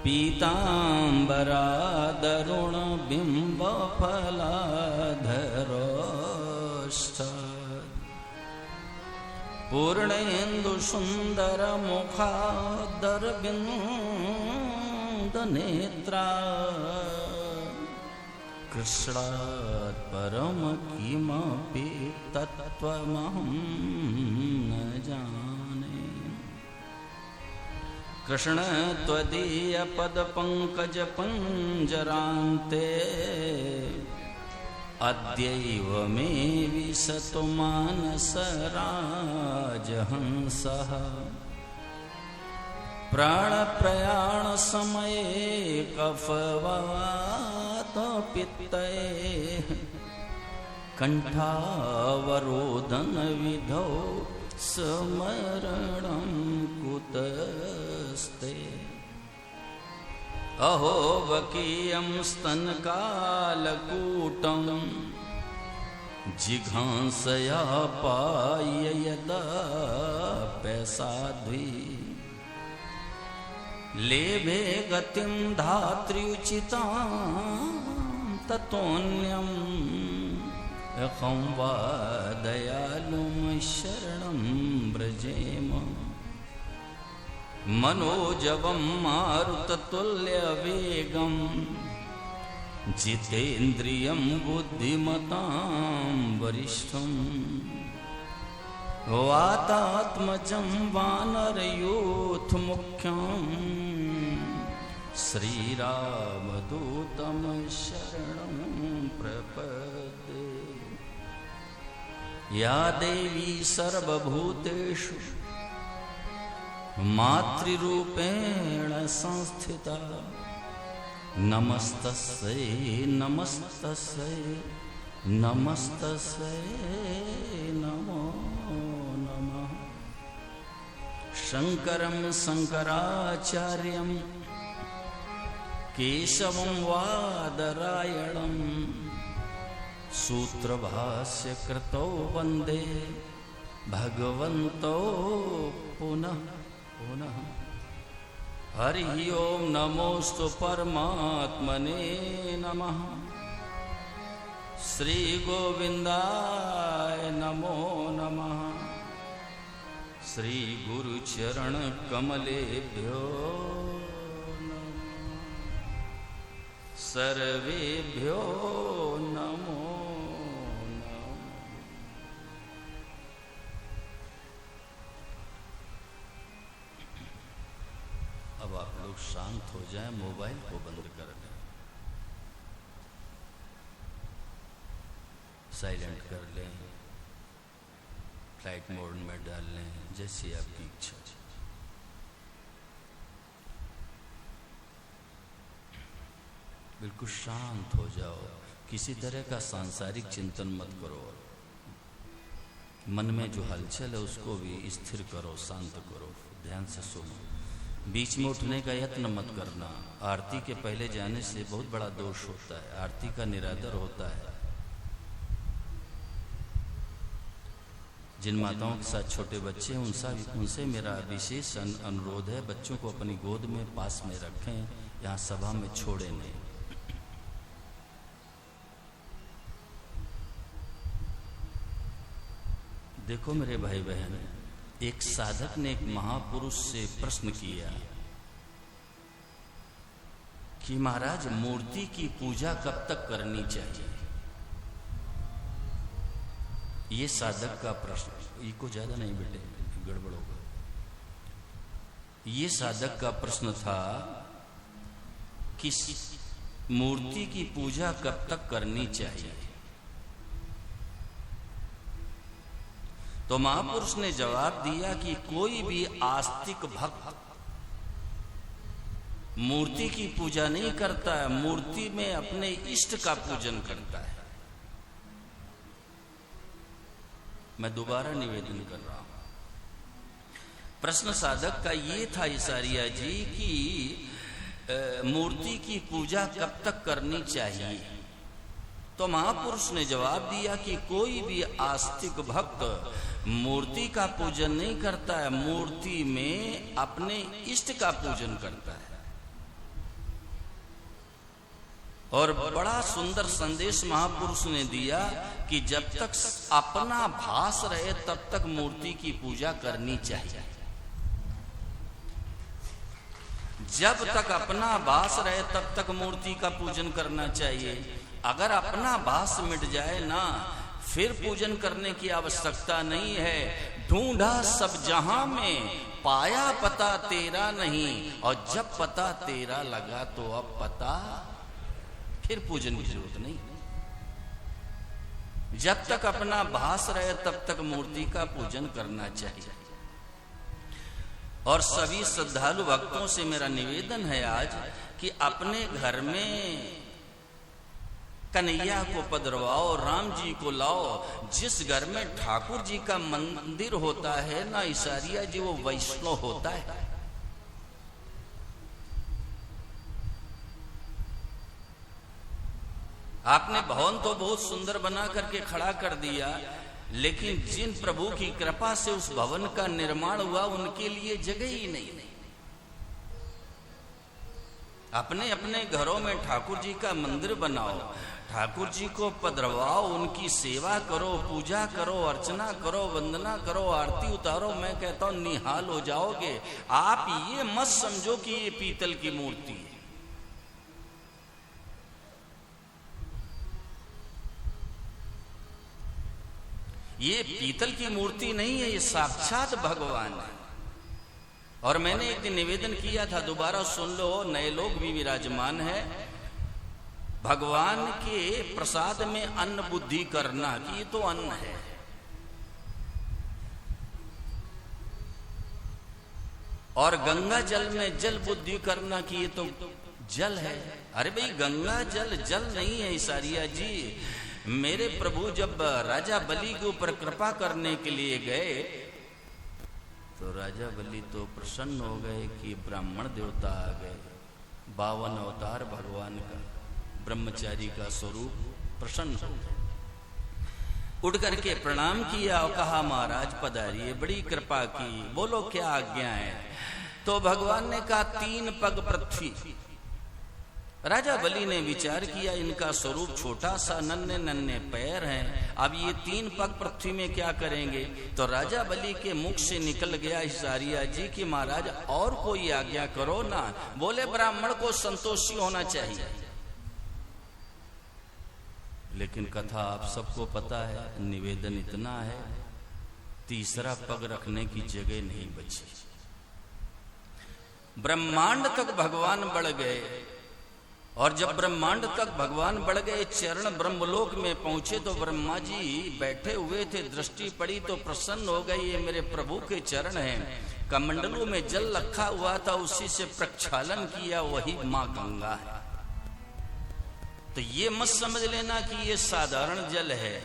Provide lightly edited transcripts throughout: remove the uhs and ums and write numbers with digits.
पीताम्बरादरुण बिम्बफलाधरोष्ठ पूर्णेन्दु सुंदर मुखादरविन्द नेत्रा कृष्णात् परम किमपि तत्त्वमहं न जाने। कृष्ण त्वदीय पद पंकज पंजरान्ते अद्यैव मे विशतु मानस राजहंसः प्राण प्रयाण समये कफवात पित्तये कंठावरोदन विधौ स्मरणं कुतस्ते। अहो वकीयं स्तनकालकूटं जिघांसया पाय यदा पैसाध्वी लेभे गतिं धात्र्युचितां ततोऽन्यं अहं वा दयालुं शरणं व्रजेम। मनोजवं मारुततुल्यवेगं जितेन्द्रियं बुद्धिमतां वरिष्ठं वातात्मजं वानरयूथमुख्यं श्रीरामदूतं शरणं प्रपद्ये। या देवी सर्वभूतेषु मातृरूपेण संस्थिता नमस्तस्यै नमस्तस्यै नमस्तस्यै नमो नमः। शंकरं शंकराचार्यं केशवं वादरायणं सूत्रभाष्यकृतौ वन्दे भगवन्तौ पुनः पुनः। हरि ओम नमोस्तु परमात्मने नमः। श्री गोविंदाय नमो नमः। श्री गुरुचरण कमलेभ्यो नमः। सर्वेभ्यो नमो। अब आप लोग शांत हो जाएं, मोबाइल को बंद कर लें, साइलेंट कर लें, फ्लाइट मोड में डाल लें, जैसी आपकी इच्छा। बिल्कुल शांत हो जाओ, किसी तरह का सांसारिक चिंतन मत करो। मन में जो हलचल है उसको भी स्थिर करो, शांत करो, ध्यान से सुनो। बीच में उठने का यत्न मत करना। आरती के पहले जाने से बहुत बड़ा दोष होता है, आरती का निरादर होता है। जिन माताओं के साथ छोटे बच्चे हैं उनसे मेरा विशेष अनुरोध है, बच्चों को अपनी गोद में पास में रखें, यहाँ सभा में छोड़े नहीं। देखो मेरे भाई बहन, एक साधक ने एक महापुरुष से प्रश्न किया कि महाराज मूर्ति की पूजा कब तक करनी चाहिए। ये साधक का प्रश्न, ये को ज्यादा नहीं बेटे गड़बड़ होगा। ये साधक का प्रश्न था कि मूर्ति की पूजा कब तक करनी चाहिए। तो महापुरुष ने जवाब दिया कि कोई भी आस्तिक भक्त मूर्ति की पूजा नहीं करता है, मूर्ति में अपने इष्ट का पूजन करता है। मैं दोबारा निवेदन कर रहा हूं। प्रश्न साधक का ये था ईसारिया जी कि मूर्ति की पूजा कब तक करनी चाहिए। तो महापुरुष ने जवाब दिया कि कोई भी आस्तिक भक्त मूर्ति का पूजन नहीं करता है, मूर्ति में अपने इष्ट का पूजन करता है। और बड़ा सुंदर संदेश महापुरुष ने दिया कि जब तक अपना भास रहे तब तक मूर्ति की पूजा करनी चाहिए। जब तक अपना भास रहे तब तक मूर्ति का पूजन करना चाहिए। अगर अपना भास मिट जाए ना, फिर पूजन करने की आवश्यकता नहीं है। ढूंढा सब जहां में, पाया पता तेरा नहीं, और जब पता तेरा लगा तो अब पता, फिर पूजन की जरूरत नहीं। जब तक अपना भास रहे तब तक मूर्ति का पूजन करना चाहिए। और सभी श्रद्धालु भक्तों से मेरा निवेदन है आज कि अपने घर में कन्हैया को पधरवाओ, राम जी को लाओ। जिस घर में ठाकुर जी का मंदिर होता है ना ईसारिया जी, वो वैष्णव होता है। आपने भवन तो बहुत सुंदर बना करके खड़ा कर दिया, लेकिन जिन प्रभु की कृपा से उस भवन का निर्माण हुआ उनके लिए जगह ही नहीं। अपने अपने घरों में ठाकुर जी का मंदिर बनाओ, ठाकुर जी को पधरवाओ, उनकी सेवा करो, पूजा करो, अर्चना करो, वंदना करो, आरती उतारो। मैं कहता हूं निहाल हो जाओगे। आप ये मत समझो कि ये पीतल की मूर्ति है। ये पीतल की मूर्ति नहीं है, ये साक्षात भगवान है। और मैंने एक दिन निवेदन किया था, दोबारा सुन लो, नए लोग भी विराजमान है। भगवान के प्रसाद में अन्न बुद्धि करना, कि ये तो अन्न है। और गंगा जल में जल बुद्धि करना, कि ये तो जल है। अरे भाई, गंगा जल जल नहीं है ईसारिया जी। मेरे प्रभु जब राजा बलि के ऊपर कृपा करने के लिए गए तो राजा बलि तो प्रसन्न हो गए कि ब्राह्मण देवता आ गए। 52 अवतार भगवान का, ब्रह्मचारी का स्वरूप, प्रसन्न हो गए। उठ करके प्रणाम किया और कहा महाराज पधारिए, बड़ी कृपा की, बोलो क्या आज्ञा है। तो भगवान ने कहा 3 पग पृथ्वी। राजा बलि ने विचार किया, इनका स्वरूप छोटा सा, नन्हे नन्हे पैर हैं, अब ये 3 पग पृथ्वी में क्या करेंगे। तो राजा बलि के मुख से निकल गया ईसारिया जी कि महाराज और कोई आज्ञा करो ना। बोले ब्राह्मण को संतोषी होना चाहिए। लेकिन कथा आप सबको पता है, निवेदन इतना है, तीसरा पग रखने की जगह नहीं बची। ब्रह्मांड तक भगवान बढ़ गए, और जब ब्रह्मांड तक भगवान बढ़ गए, चरण ब्रह्मलोक में पहुंचे तो ब्रह्मा जी बैठे हुए थे। दृष्टि पड़ी तो प्रसन्न हो गई, ये मेरे प्रभु के चरण हैं। कमंडलों में जल रखा हुआ था, उसी से प्रक्षालन किया, वही मां गंगा है। तो ये मत समझ लेना कि ये साधारण जल है।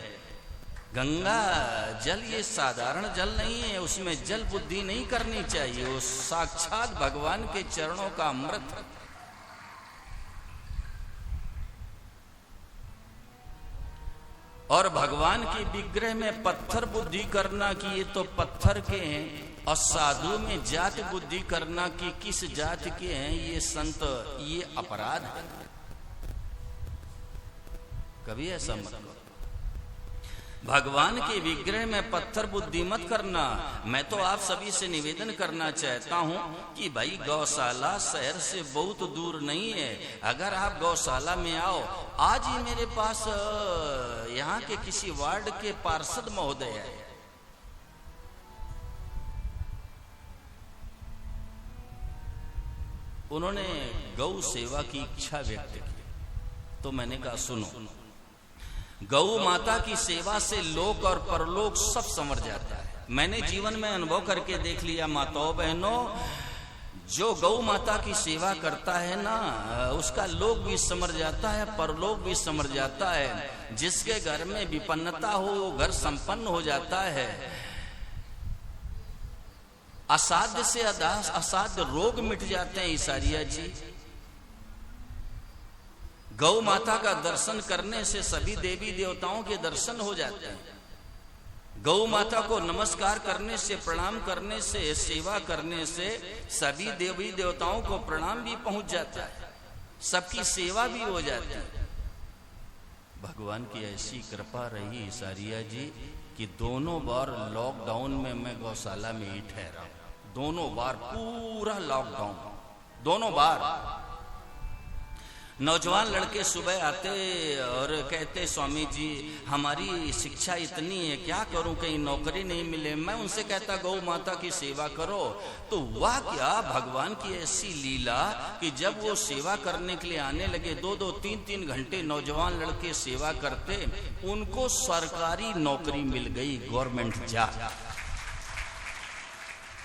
गंगा जल ये साधारण जल नहीं है, उसमें जल बुद्धि नहीं करनी चाहिए। वो साक्षात भगवान के चरणों का अमृत है। और भगवान के विग्रह में पत्थर बुद्धि करना, कि ये तो पत्थर के हैं, और साधु में जात बुद्धि करना कि किस जात के हैं ये संत, ये अपराध है। कभी ऐसा मत करो। भगवान के विग्रह में पत्थर बुद्धि मत करना। मैं तो आप सभी से निवेदन करना चाहता हूं कि भाई गौशाला शहर से बहुत दूर नहीं है। अगर आप गौशाला में आओ, आज ही मेरे पास यहाँ के किसी वार्ड के पार्षद महोदय है, उन्होंने गौ सेवा की इच्छा व्यक्त की। तो मैंने कहा सुनो, गौ माता की सेवा से लोक और परलोक सब संवर जाता है। मैंने जीवन में अनुभव करके देख लिया माताओं बहनों, जो गौ माता की सेवा करता है ना, उसका लोक भी संवर जाता है, परलोक भी संवर जाता है। जिसके घर में विपन्नता हो वो घर संपन्न हो जाता है। असाध्य से असाध्य रोग मिट जाते हैं ईसारिया जी। गौ माता का दर्शन करने से सभी देवी देवताओं के दर्शन हो जाते हैं। गौ माता को नमस्कार करने से, प्रणाम करने से, सेवा करने से सभी देवी देवताओं को प्रणाम भी पहुंच जाता है। सबकी सेवा भी हो जाती है। भगवान की ऐसी कृपा रही सारिया जी कि दोनों बार लॉकडाउन में मैं गौशाला में ही ठहरा, दोनों बार पूरा लॉकडाउन, दोनों बार। नौजवान लड़के सुबह आते और कहते स्वामी जी हमारी शिक्षा इतनी है, क्या करूं, कहीं नौकरी नहीं मिले। मैं उनसे कहता गौ माता की सेवा करो। तो वाह क्या भगवान की ऐसी लीला कि जब वो सेवा करने के लिए आने लगे, 2-2, 3-3 घंटे नौजवान लड़के सेवा करते, उनको सरकारी नौकरी मिल गई, गवर्नमेंट जॉब।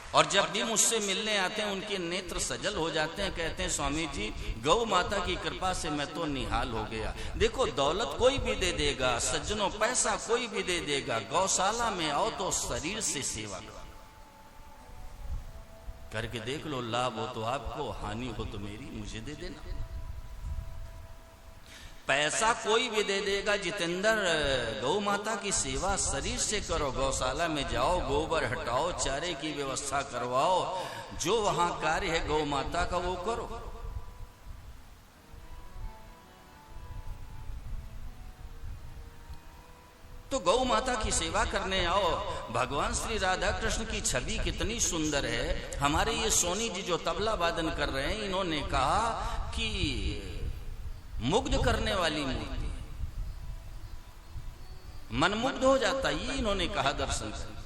और जब भी मुझसे मिलने आते हैं उनके नेत्र सजल हो जाते हैं, कहते हैं स्वामी जी गौ माता की कृपा से मैं तो निहाल हो गया। देखो दौलत कोई भी दे देगा, सज्जनों पैसा कोई भी दे देगा, गौशाला में आओ तो शरीर से सेवा करो, करके देख लो, लाभ हो तो आपको, हानि हो तो मेरी, मुझे दे देना। पैसा कोई भी दे देगा, जितेंद्र गौ माता की सेवा शरीर से करो, गौशाला में जाओ, गोबर हटाओ, चारे की व्यवस्था करवाओ, जो वहां कार्य है गौ माता का वो करो। तो गौ माता की सेवा करने आओ। भगवान श्री राधा कृष्ण की छवि कितनी सुंदर है। हमारे ये सोनी जी जो तबला वादन कर रहे हैं, इन्होंने कहा कि मुग्ध करने वाली मूर्ति, मन मुग्ध हो जाता, ये इन्होंने कहा दर्शन से।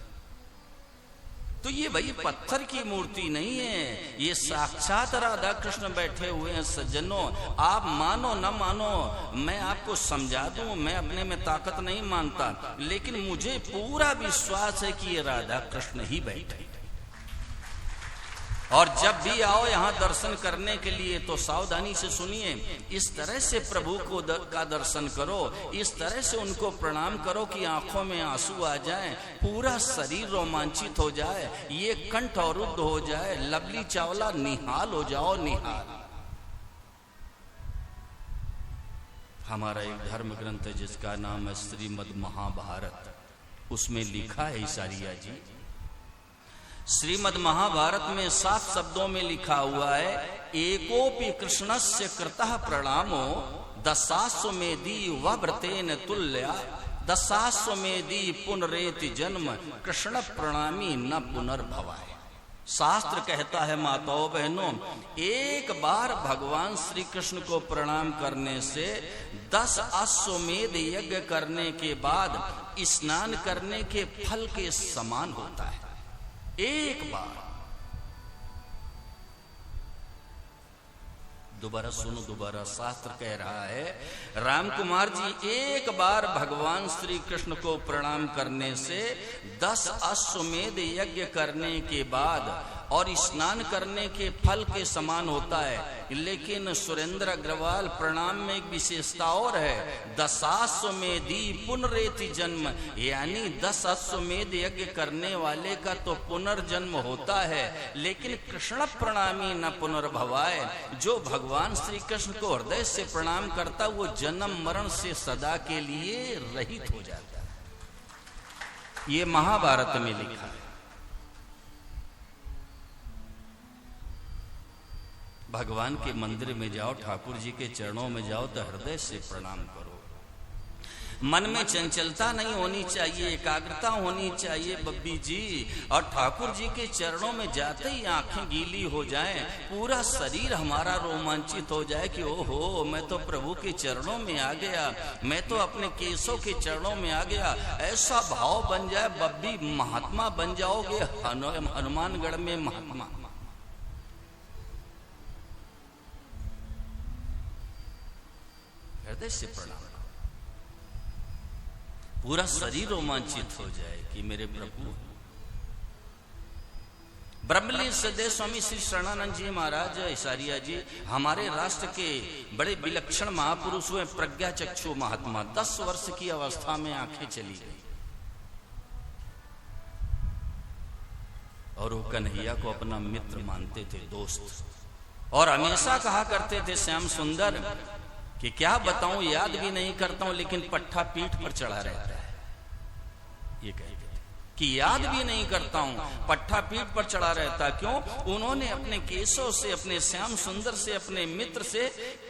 तो ये भाई पत्थर की मूर्ति नहीं है, ये साक्षात राधा कृष्ण बैठे हुए हैं। सज्जनों आप मानो न मानो, मैं आपको समझा दूं, मैं अपने में ताकत नहीं मानता, लेकिन मुझे पूरा विश्वास है कि ये राधा कृष्ण ही बैठे। और जब भी आओ यहाँ दर्शन करने के लिए तो सावधानी से सुनिए, इस तरह से प्रभु को का दर्शन करो, इस तरह से उनको प्रणाम करो कि आंखों में आंसू आ जाए, पूरा शरीर रोमांचित हो जाए, ये कंठ अवरुद्ध हो जाए, लवली चावला निहाल हो जाओ, निहाल। हमारा एक धर्म ग्रंथ है जिसका नाम है श्रीमद् महाभारत, उसमें लिखा है ईसारिया जी, श्रीमद् महाभारत में 7 शब्दों में लिखा हुआ है, एकोपि कृष्णस्य कृतः प्रणामो दशाश्वमेधी वव्रतेन तुल्या दशाश्वमेधी पुनरेति जन्म कृष्ण प्रणामी न पुनर्भवाय। शास्त्र कहता है माताओं बहनों, एक बार भगवान श्री कृष्ण को प्रणाम करने से 10 अश्वमेध यज्ञ करने के बाद स्नान करने के फल के समान होता है। एक बार, दोबारा सुनो, दोबारा शास्त्र कह रहा है, राम कुमार जी एक बार भगवान श्री कृष्ण को प्रणाम करने से 10 अश्वमेध यज्ञ करने के बाद और स्नान करने के फल के समान होता है। लेकिन सुरेंद्र अग्रवाल प्रणाम में एक विशेषता और है, दशाश्वमेधी पुनरेति जन्म, यानी 10 अश्वमेध यज्ञ करने वाले का तो पुनर्जन्म होता है, लेकिन कृष्ण प्रणामी न पुनर्भवाय। जो भगवान श्री कृष्ण को हृदय से प्रणाम करता वो जन्म मरण से सदा के लिए रहित हो जाता है। ये महाभारत में लिखा है। भगवान के मंदिर में जाओ, ठाकुर जी के चरणों में जाओ तो हृदय से प्रणाम करो। मन में चंचलता नहीं होनी चाहिए, एकाग्रता होनी चाहिए बब्बी जी। और ठाकुर जी के चरणों में जाते ही आंखें गीली हो जाएं, पूरा शरीर हमारा रोमांचित हो जाए कि ओहो मैं तो प्रभु के चरणों में आ गया, मैं तो अपने केशों के चरणों में आ गया। ऐसा भाव बन जाए बब्बी, महात्मा बन जाओगे, हनुमानगढ़ में महात्मा। हृदय से प्रणाम, पूरा शरीर रोमांचित हो जाए कि मेरे प्रभु। ब्रह्मलीन सदैव स्वामी श्री शरणानंद जी महाराज ईसारिया जी हमारे राष्ट्र के बड़े विलक्षण महापुरुष हुए, प्रज्ञा चक्षु महात्मा। 10 वर्ष की अवस्था में आंखें चली गई और वो कन्हैया को अपना मित्र मानते थे, दोस्त, और हमेशा कहा करते थे श्याम सुंदर कि क्या बताऊं, याद भी नहीं करता हूं, लेकिन पट्टा पीठ पर चढ़ा रहता है, ये कहते थे। कि याद भी नहीं करता हूं। पट्टा पीठ पर चढ़ा रहता। क्यों? उन्होंने अपने केशव से, अपने श्याम सुंदर से, अपने मित्र से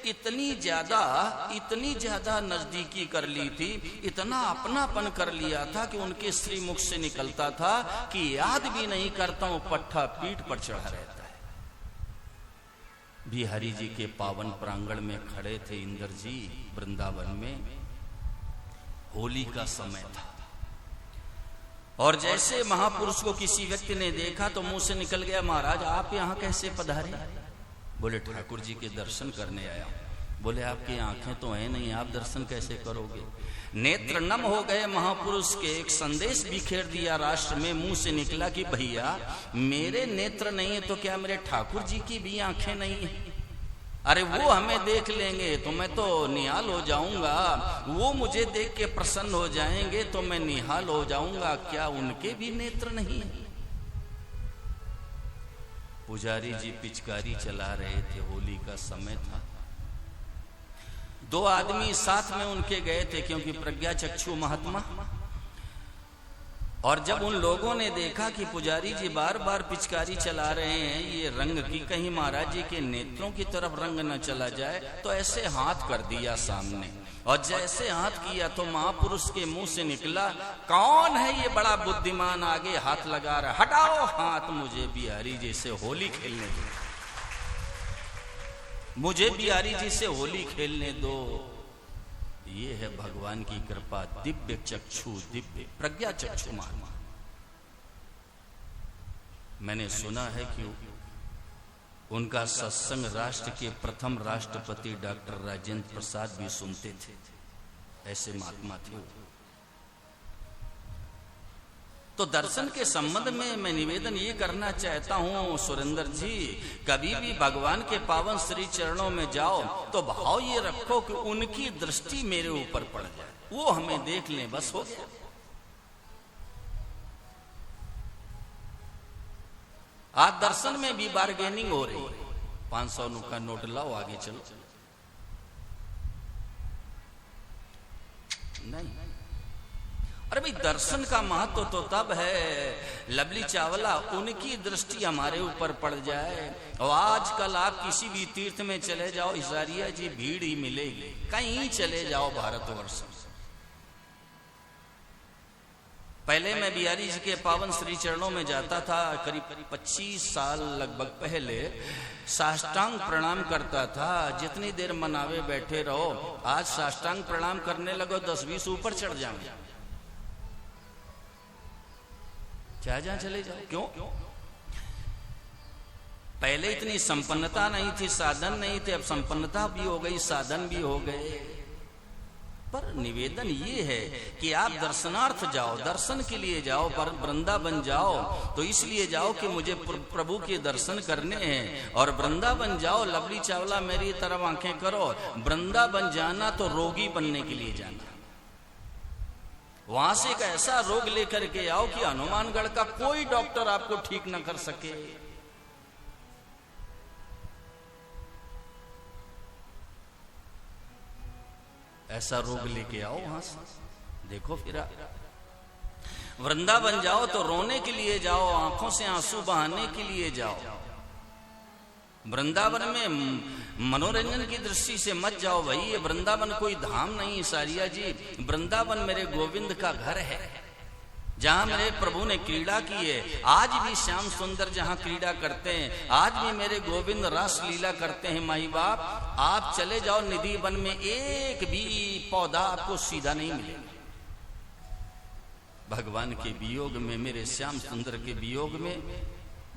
इतनी ज्यादा नजदीकी कर ली थी, इतना अपनापन कर लिया था कि उनके श्रीमुख से निकलता था कि याद भी नहीं करता हूं, पट्टा पीठ पर चढ़ा रहता है। बिहारी जी के पावन प्रांगण में खड़े थे इंद्र जी वृंदावन में। होली का समय था और जैसे महापुरुष को किसी व्यक्ति ने देखा तो मुंह से निकल गया, महाराज आप यहां कैसे पधारे? बोले ठाकुर जी के दर्शन करने आया। बोले आपकी आंखें तो हैं नहीं, आप दर्शन कैसे करोगे? नेत्र नम हो गए महापुरुष के। एक संदेश बिखेर दिया राष्ट्र में, मुंह से निकला कि भैया मेरे नेत्र नहीं है तो क्या मेरे ठाकुर जी की भी आंखें नहीं है? अरे वो हमें देख लेंगे तो मैं तो निहाल हो जाऊंगा, वो मुझे देख के प्रसन्न हो जाएंगे तो मैं निहाल हो जाऊंगा, क्या उनके भी नेत्र नहीं है? पुजारी जी पिचकारी चला रहे थे, होली का समय था। दो आदमी साथ में उनके गए थे क्योंकि प्रज्ञा चक्षु महात्मा। और जब उन लोगों ने देखा कि पुजारी जी बार बार पिचकारी चला रहे हैं ये रंग की, कहीं महाराज जी के नेत्रों की तरफ रंग न चला जाए, तो ऐसे हाथ कर दिया सामने। और जैसे हाथ किया तो महापुरुष के मुंह से निकला, कौन है ये बड़ा बुद्धिमान आगे हाथ लगा रहा? हटाओ हाथ, मुझे बिहारी जी से होली खेलने दो, मुझे बिहारी जी से होली खेलने दो। ये है भगवान की कृपा, दिव्य चक्षु, दिव्य प्रज्ञा चक्षु महात्मा। मैंने सुना है कि उनका सत्संग राष्ट्र के प्रथम राष्ट्रपति डॉक्टर राजेंद्र प्रसाद भी सुनते थे, ऐसे महात्मा थे। तो दर्शन के संबंध में मैं निवेदन ये करना चाहता हूं सुरेंद्र जी, कभी भी भगवान के पावन श्री चरणों में जाओ तो भाव ये रखो कि उनकी दृष्टि मेरे ऊपर पड़ जाए, वो हमें देख लें, बस हो गया। आज दर्शन में भी बार्गेनिंग हो रही है, 500 का नोट लाओ, आगे चलो। नहीं, अरे भाई दर्शन का महत्व तो तब है लवली चावला, उनकी दृष्टि हमारे ऊपर पड़ जाए। और आजकल आप किसी भी तीर्थ में चले जाओ, इसारिया जी भीड़ ही मिलेगी, कहीं चले जाओ भारतवर्ष। पहले मैं बिहारी जी के पावन श्री चरणों में जाता था, करीब 25 साल लगभग पहले, साष्टांग प्रणाम करता था। जितनी देर मनावे बैठे रहो, आज साष्टांग प्रणाम करने लगो 10-20 ऊपर चढ़ जाएंगे, जहां चले जाओ। क्यों? पहले इतनी संपन्नता नहीं थी, साधन नहीं थे, अब संपन्नता भी हो गई, साधन भी हो गए। पर निवेदन ये है कि आप दर्शनार्थ जाओ, दर्शन के लिए जाओ, पर वृंदावन जाओ तो इसलिए जाओ कि मुझे प्रभु के दर्शन करने हैं। और वृंदावन जाओ, लवली चावला मेरी तरफ आंखें करो, वृंदावन जाना तो रोगी बनने के लिए जाना। वहां से एक ऐसा रोग लेकर के आओ कि हनुमानगढ़ का कोई डॉक्टर आपको ठीक न कर सके। ऐसा रोग लेके आओ वहां से, देखो फिर वृंदावन जाओ तो रोने के लिए जाओ, आंखों से आंसू बहाने के लिए जाओ। वृंदावन में मनोरंजन की दृष्टि से मत जाओ भाई, ये वृंदावन कोई धाम नहीं सारिया जी। वृंदावन मेरे गोविंद का घर है, जहां मेरे प्रभु ने क्रीड़ा की है। आज भी श्याम सुंदर जहां क्रीड़ा करते हैं, आज भी मेरे गोविंद रास लीला करते हैं। माई बाप, आप चले जाओ निधि वन में, एक भी पौधा आपको सीधा नहीं मिलेगा। भगवान के वियोग में, मेरे श्याम सुंदर के वियोग में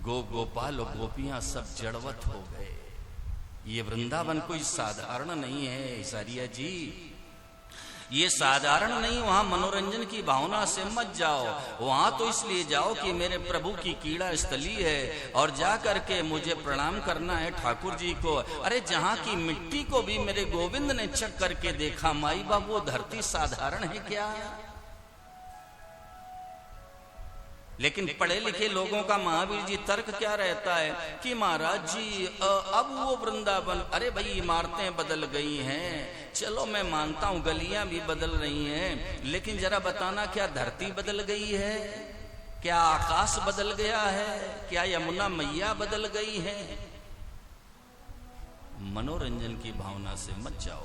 गोपाल और गोपियां सब जड़वत हो गए। ये वृंदावन कोई साधारण नहीं है सारिया जी, ये साधारण नहीं। वहां मनोरंजन की भावना से मत जाओ, वहां तो इसलिए जाओ कि मेरे प्रभु की कीड़ा स्थली है और जा करके मुझे प्रणाम करना है ठाकुर जी को। अरे जहां की मिट्टी को भी मेरे गोविंद ने चख करके देखा, माई बाप वो धरती साधारण है क्या? लेकिन पढ़े लिखे लोगों का महावीर जी तर्क क्या रहता है कि महाराज जी अब वो वृंदावन, अरे भाई इमारतें बदल गई हैं, चलो मैं मानता हूं गलियां भी बदल रही हैं, लेकिन जरा बताना क्या धरती बदल गई है? क्या आकाश बदल गया है? क्या यमुना मैया बदल गई है? मनोरंजन की भावना से मत जाओ।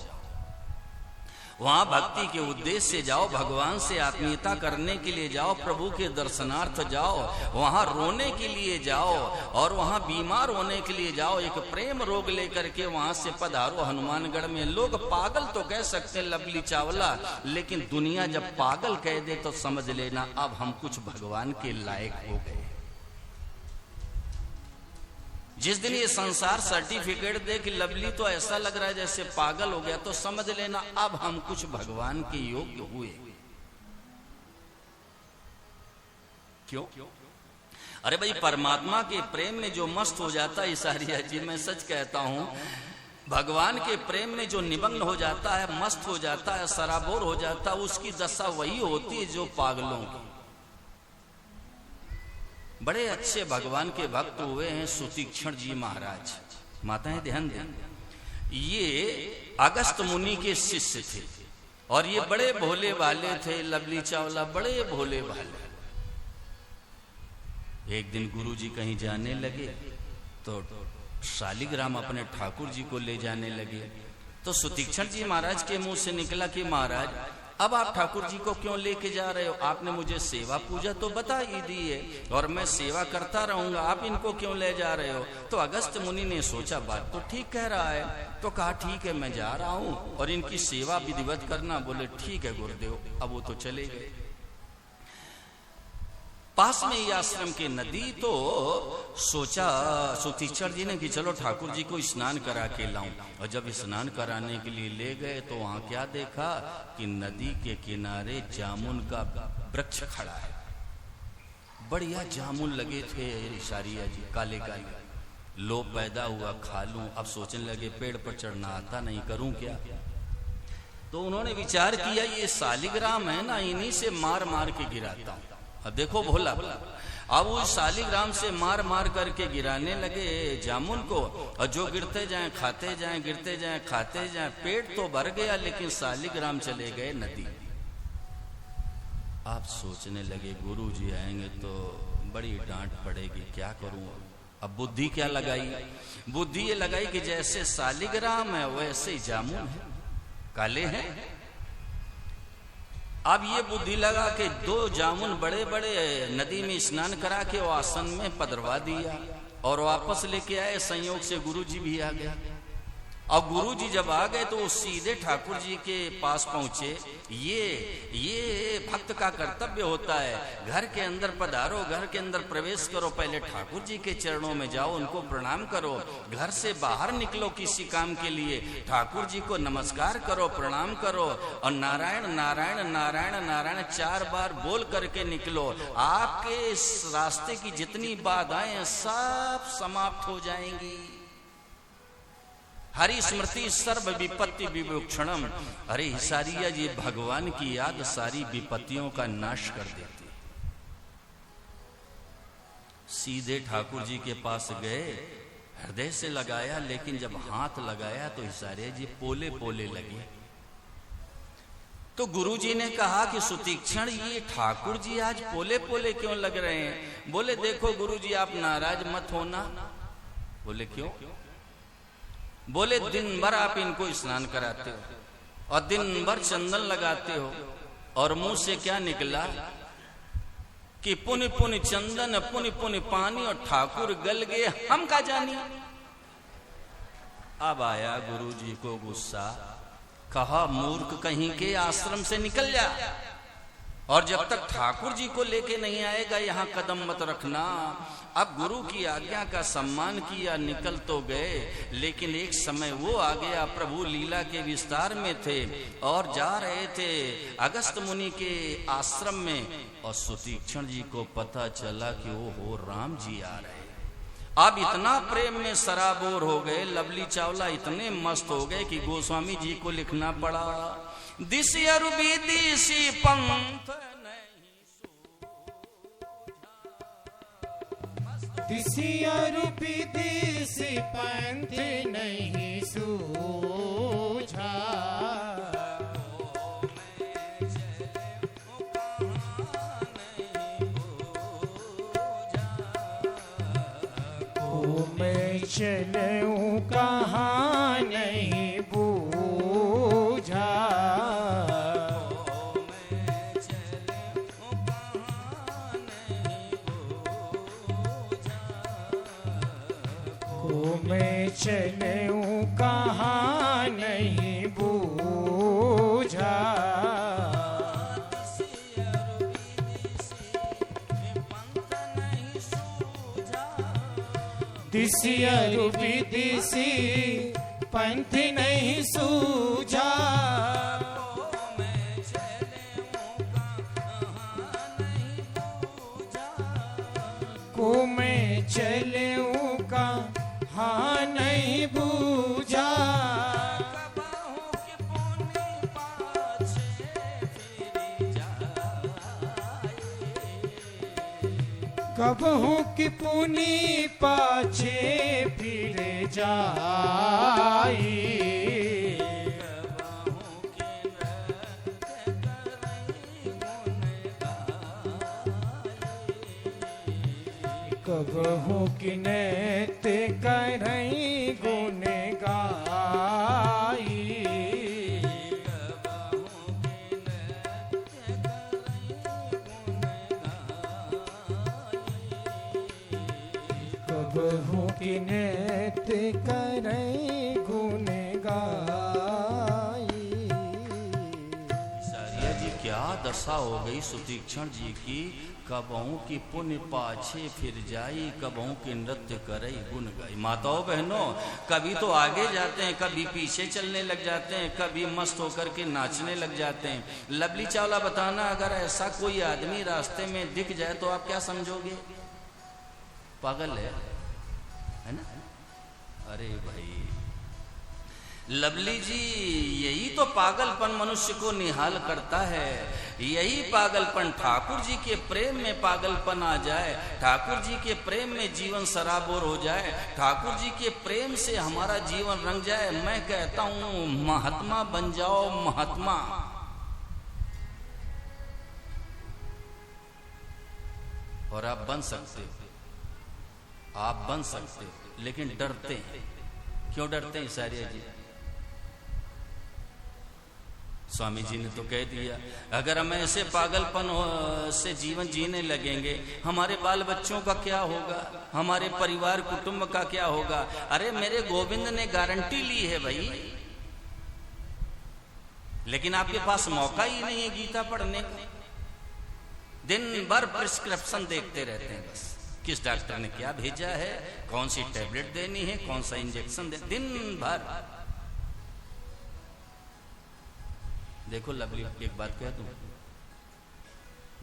वहां भक्ति के उद्देश्य से जाओ, भगवान से आत्मीयता करने के लिए जाओ, प्रभु के दर्शनार्थ जाओ, वहां रोने के लिए जाओ और वहां बीमार होने के लिए जाओ। एक प्रेम रोग लेकर के वहां से पधारो हनुमानगढ़ में। लोग पागल तो कह सकते हैं लवली चावला, लेकिन दुनिया जब पागल कह दे तो समझ लेना अब हम कुछ भगवान के लायक हो गए। जिस दिन ये संसार सर्टिफिकेट दे कि लवली तो ऐसा लग रहा है जैसे पागल हो गया, तो समझ लेना अब हम कुछ भगवान के योग्य हुए। क्यों? अरे भाई, परमात्मा के प्रेम में जो मस्त हो जाता है ईसारिया जी, मैं सच कहता हूं, भगवान के प्रेम में जो निमग्न हो जाता है, मस्त हो जाता है, सराबोर हो जाता है, उसकी दशा वही होती है जो पागलों की। बड़े अच्छे भगवान के भक्त हुए हैं सुतीक्षण जी महाराज। माताएं ध्यान दें, ये अगस्त मुनि के शिष्य थे और ये बड़े भोले भाले थे। लवली चावला बड़े भोले भाले। एक दिन गुरु जी कहीं जाने लगे तो शालिग्राम अपने ठाकुर जी को ले जाने लगे। तो सुतीक्षण जी महाराज के मुंह से निकला कि महाराज, अब आप ठाकुर जी को क्यों लेके जा रहे हो? आपने मुझे सेवा पूजा तो बता ही दी है और मैं सेवा करता रहूंगा, आप इनको क्यों ले जा रहे हो? तो अगस्त मुनि ने सोचा बात तो ठीक कह रहा है, तो कहा ठीक है मैं जा रहा हूं और इनकी सेवा विधिवत करना। बोले ठीक है गुरुदेव। अब वो तो चले गए। पास में ही आश्रम के नदी, तो सोचा सुतीक्षण जी ने कि चलो ठाकुर जी को स्नान करा के लाऊं। और जब स्नान कराने के लिए ले गए तो वहां क्या देखा कि नदी के किनारे जामुन का वृक्ष खड़ा है। बढ़िया जामुन लगे थे इशारिया जी, काले काले। लोभ पैदा हुआ, खा लूं। अब सोचने लगे पेड़ पर चढ़ना आता नहीं, करूं क्या? तो उन्होंने विचार किया ये शालिग्राम है ना, इन्हीं से मार मार के गिराता हूं। अब देखो भोला, अब वो शालिग्राम से मार मार करके गिराने लगे जामुन को, और जो गिरते जाएं खाते जाएं, गिरते जाएं खाते जाएं। पेट तो भर गया लेकिन शालिग्राम चले गए नदी। आप सोचने लगे गुरु जी आएंगे तो बड़ी डांट पड़ेगी, क्या करूं? अब बुद्धि क्या लगाई? बुद्धि ये लगाई कि जैसे शालिग्राम है वैसे जामुन है, काले हैं। अब ये बुद्धि लगा कि दो जामुन बड़े बड़े नदी में स्नान करा के वो आसन में पधरवा दिया और वापस लेके आए। संयोग से गुरु जी भी आ गए। और गुरु जी जब आ गए तो वो सीधे ठाकुर जी के पास पहुंचे। ये भक्त का कर्तव्य होता है, घर के अंदर पधारो, घर के अंदर प्रवेश करो, पहले ठाकुर जी के चरणों में जाओ, उनको प्रणाम करो। घर से बाहर निकलो किसी काम के लिए, ठाकुर जी को नमस्कार करो, प्रणाम करो और नारायण नारायण नारायण नारायण 4 बार बोल करके निकलो। आपके इस रास्ते की जितनी बाधाएं हैं सब समाप्त हो जाएंगी। हरि स्मृति सर्व विपत्ति विमोक्षणम। अरे हिसारिया जी, भगवान की याद सारी विपत्तियों का नाश कर देती। सीधे ठाकुर जी के पास गए, हृदय से लगाया, लेकिन जब हाथ लगाया तो हिसारिया जी पोले पोले लगे। तो गुरु जी ने कहा कि सुतीक्षण, ये ठाकुर जी आज पोले पोले क्यों लग रहे हैं? बोले देखो गुरु जी, आप नाराज मत होना। बोले क्यों? बोले दिन भर आप इनको स्नान कराते हो और दिन भर चंदन लगाते हो और मुंह से क्या निकला कि पुनि पुनि चंदन पुनि पुनि पानी और ठाकुर गल गए, हम का जानी। अब आया गुरु जी को गुस्सा। कहा मूर्ख कहीं के, आश्रम से निकल जा और जब तक ठाकुर जी को लेके नहीं आएगा यहां कदम मत रखना। अब गुरु की आज्ञा का सम्मान किया, निकल तो गए, लेकिन एक समय वो आ गया, प्रभु लीला के विस्तार में थे और जा रहे थे अगस्त मुनि के आश्रम में, और सुतीक्षण जी को पता चला कि वो हो राम जी आ रहे। अब इतना प्रेम में सराबोर हो गए, लवली चावला इतने मस्त हो गए कि गोस्वामी जी को लिखना पड़ा, दिसी अरुबी दिसी पंथ दिसी अरुबी दिसी पंथ नहीं सूझा। मैं चलूं कहाँ नहीं बूझा, मैं चलूं कहाँ नहीं बूझा, दिसिया विदिसी पंथ नहीं सूझा, को मैं चलूं कहाँ नहीं बूझा, कबहू की पुनी पाछे फिर जाई, कबहू की नैत करई गुण गाई, कबहू की नैत करई गुण गाई। सारिया जी क्या दशा हो गई सुतीक्षण जी की, कबहू की पुण्य पाछे फिर जाई, कबहू के नृत्य करई गुण गाई। माताओं बहनों, कभी तो आगे जाते हैं, कभी पीछे चलने लग जाते हैं, कभी मस्त होकर के नाचने लग जाते हैं। लवली चावला बताना, अगर ऐसा कोई आदमी रास्ते में दिख जाए तो आप क्या समझोगे? पागल है ना? अरे भाई लवली जी, यही तो पागलपन मनुष्य को निहाल करता है। यही पागलपन, ठाकुर जी के प्रेम में पागलपन आ जाए, ठाकुर जी के प्रेम में जीवन सराबोर हो जाए, ठाकुर जी के प्रेम से हमारा जीवन रंग जाए। मैं कहता हूं महात्मा बन जाओ, महात्मा। और आप बन सकते हो, आप बन सकते हो, लेकिन डरते हैं। क्यों डरते हैं सारिया जी? स्वामी जी ने तो कह दिया, अगर हम ऐसे पागलपन से जीवन जीने लगेंगे, हमारे बाल बच्चों का क्या होगा, हमारे परिवार कुटुंब का क्या होगा? अरे मेरे गोविंद ने गारंटी ली है भाई, लेकिन आपके पास मौका ही नहीं है गीता पढ़ने का। दिन भर प्रिस्क्रिप्शन देखते रहते हैं, बस किस डॉक्टर ने क्या भेजा है, कौन सी टैबलेट देनी है, कौन सा इंजेक्शन दे, दिन भर। देखो लवली, एक बात कह दूं,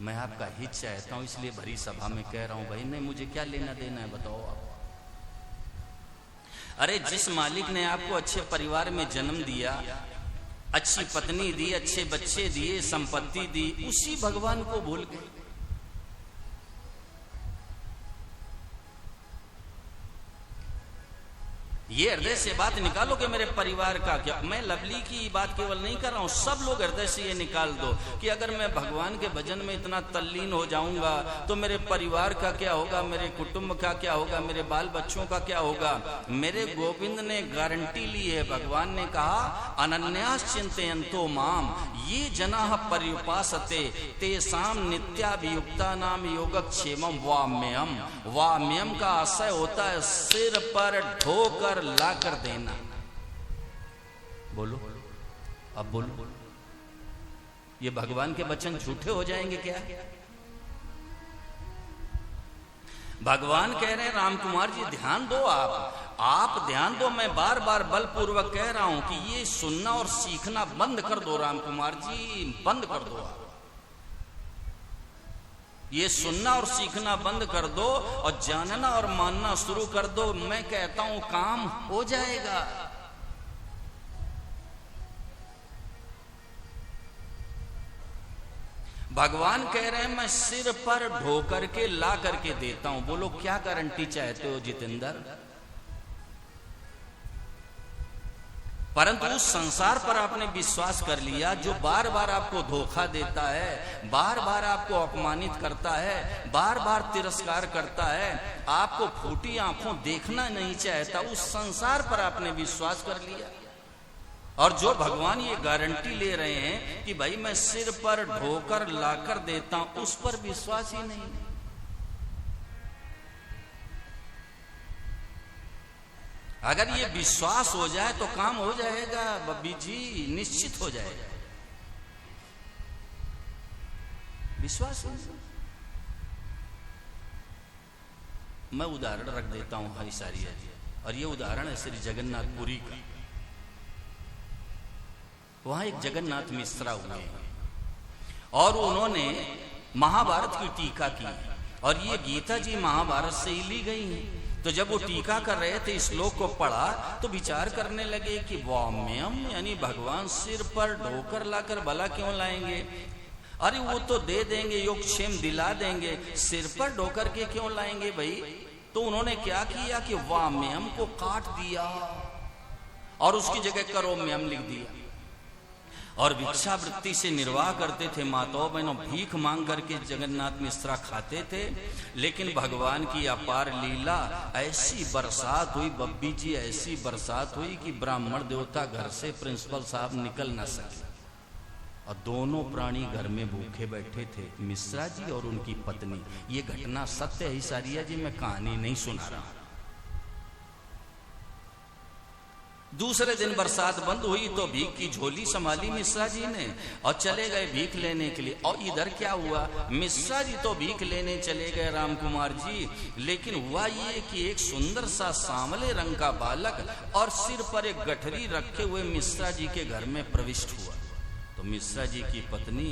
मैं आपका हित चाहता हूं, इसलिए भरी सभा में कह रहा हूं भाई, नहीं मुझे क्या लेना देना है बताओ आप। अरे जिस मालिक ने आपको अच्छे परिवार में जन्म दिया, अच्छी पत्नी दी, अच्छे बच्चे दिए, संपत्ति दी, उसी भगवान को भूल गए। ये हृदय से बात निकालो कि मेरे परिवार का क्या। मैं लवली की बात केवल नहीं कर रहा हूं, सब लोग हृदय से ये निकाल दो कि अगर मैं भगवान के भजन में इतना तल्लीन हो जाऊंगा तो मेरे परिवार का क्या होगा, मेरे कुटुंब का क्या होगा, मेरे बाल बच्चों का क्या होगा। मेरे गोविंद ने गारंटी ली है, भगवान ने कहा अनन्यास चिंतयन्तो माम ये जनाः पर्युपासते तेषाम नित्याभियुक्ता नाम योगक्षेमम वाम्यम। वाम्यम का आशय होता है सिर पर ढोकर ला कर देना। बोलो अब बोलो, ये भगवान के वचन झूठे हो जाएंगे क्या? भगवान कह रहे हैं रामकुमार जी ध्यान दो, आप ध्यान दो। मैं बार बार बलपूर्वक कह रहा हूं कि ये सुनना और सीखना बंद कर दो रामकुमार जी, बंद कर दो आप। ये सुनना और सीखना बंद कर दो और जानना और मानना शुरू कर दो। मैं कहता हूं काम हो जाएगा। भगवान कह रहे हैं मैं सिर पर ढो करके ला करके देता हूं। बोलो क्या गारंटी चाहते हो जितेंद्र? परंतु उस संसार पर आपने विश्वास कर लिया जो बार बार आपको धोखा देता है, बार बार आपको अपमानित करता है, बार बार तिरस्कार करता है, आपको फूटी आंखों देखना नहीं चाहता, उस संसार पर आपने विश्वास कर लिया। और जो भगवान ये गारंटी ले रहे हैं कि भाई मैं सिर पर ढोकर लाकर देता हूं, उस पर विश्वास ही नहीं। अगर ये विश्वास हो जाए तो काम हो जाएगा बब्बी जी, निश्चित हो जाएगा। विश्वास हो। मैं उदाहरण रख देता हूं हरिसारिया जी, और ये उदाहरण है श्री जगन्नाथपुरी का। वहां एक जगन्नाथ मिश्रा हुए और उन्होंने महाभारत की टीका की, और ये गीता जी महाभारत से ही ली गई है। तो जब वो टीका कर रहे थे, श्लोक को पढ़ा तो विचार करने लगे कि वाम्यम यानी भगवान सिर पर ढोकर लाकर भला क्यों लाएंगे? अरे वो तो दे देंगे, योगक्षेम दिला देंगे, सिर पर ढोकर के क्यों लाएंगे भाई? तो उन्होंने क्या किया कि वाम्यम को काट दिया और उसकी जगह करोम्यम लिख दिया, और भिक्षावृत्ति से निर्वाह करते थे। माताओं बहनों भीख मांग करके जगन्नाथ मिश्रा खाते थे। लेकिन भगवान की अपार लीला, ऐसी बरसात हुई बब्बी जी, ऐसी बरसात हुई कि ब्राह्मण देवता घर से प्रिंसिपल साहब निकल ना सके, और दोनों प्राणी घर में भूखे बैठे थे, मिश्रा जी और उनकी पत्नी। ये घटना सत्य है सारिया जी, मैं कहानी नहीं सुना रहा। दूसरे दिन बरसात बंद हुई तो भीख की झोली संभाली मिश्रा जी ने और चले गए भीख लेने के लिए। और इधर क्या हुआ, मिश्रा जी तो भीख लेने चले गए राम कुमार जी, लेकिन हुआ ये कि एक सुंदर सा सांवले रंग का बालक और सिर पर एक गठरी रखे हुए मिश्रा जी के घर में प्रविष्ट हुआ। तो मिश्रा जी की पत्नी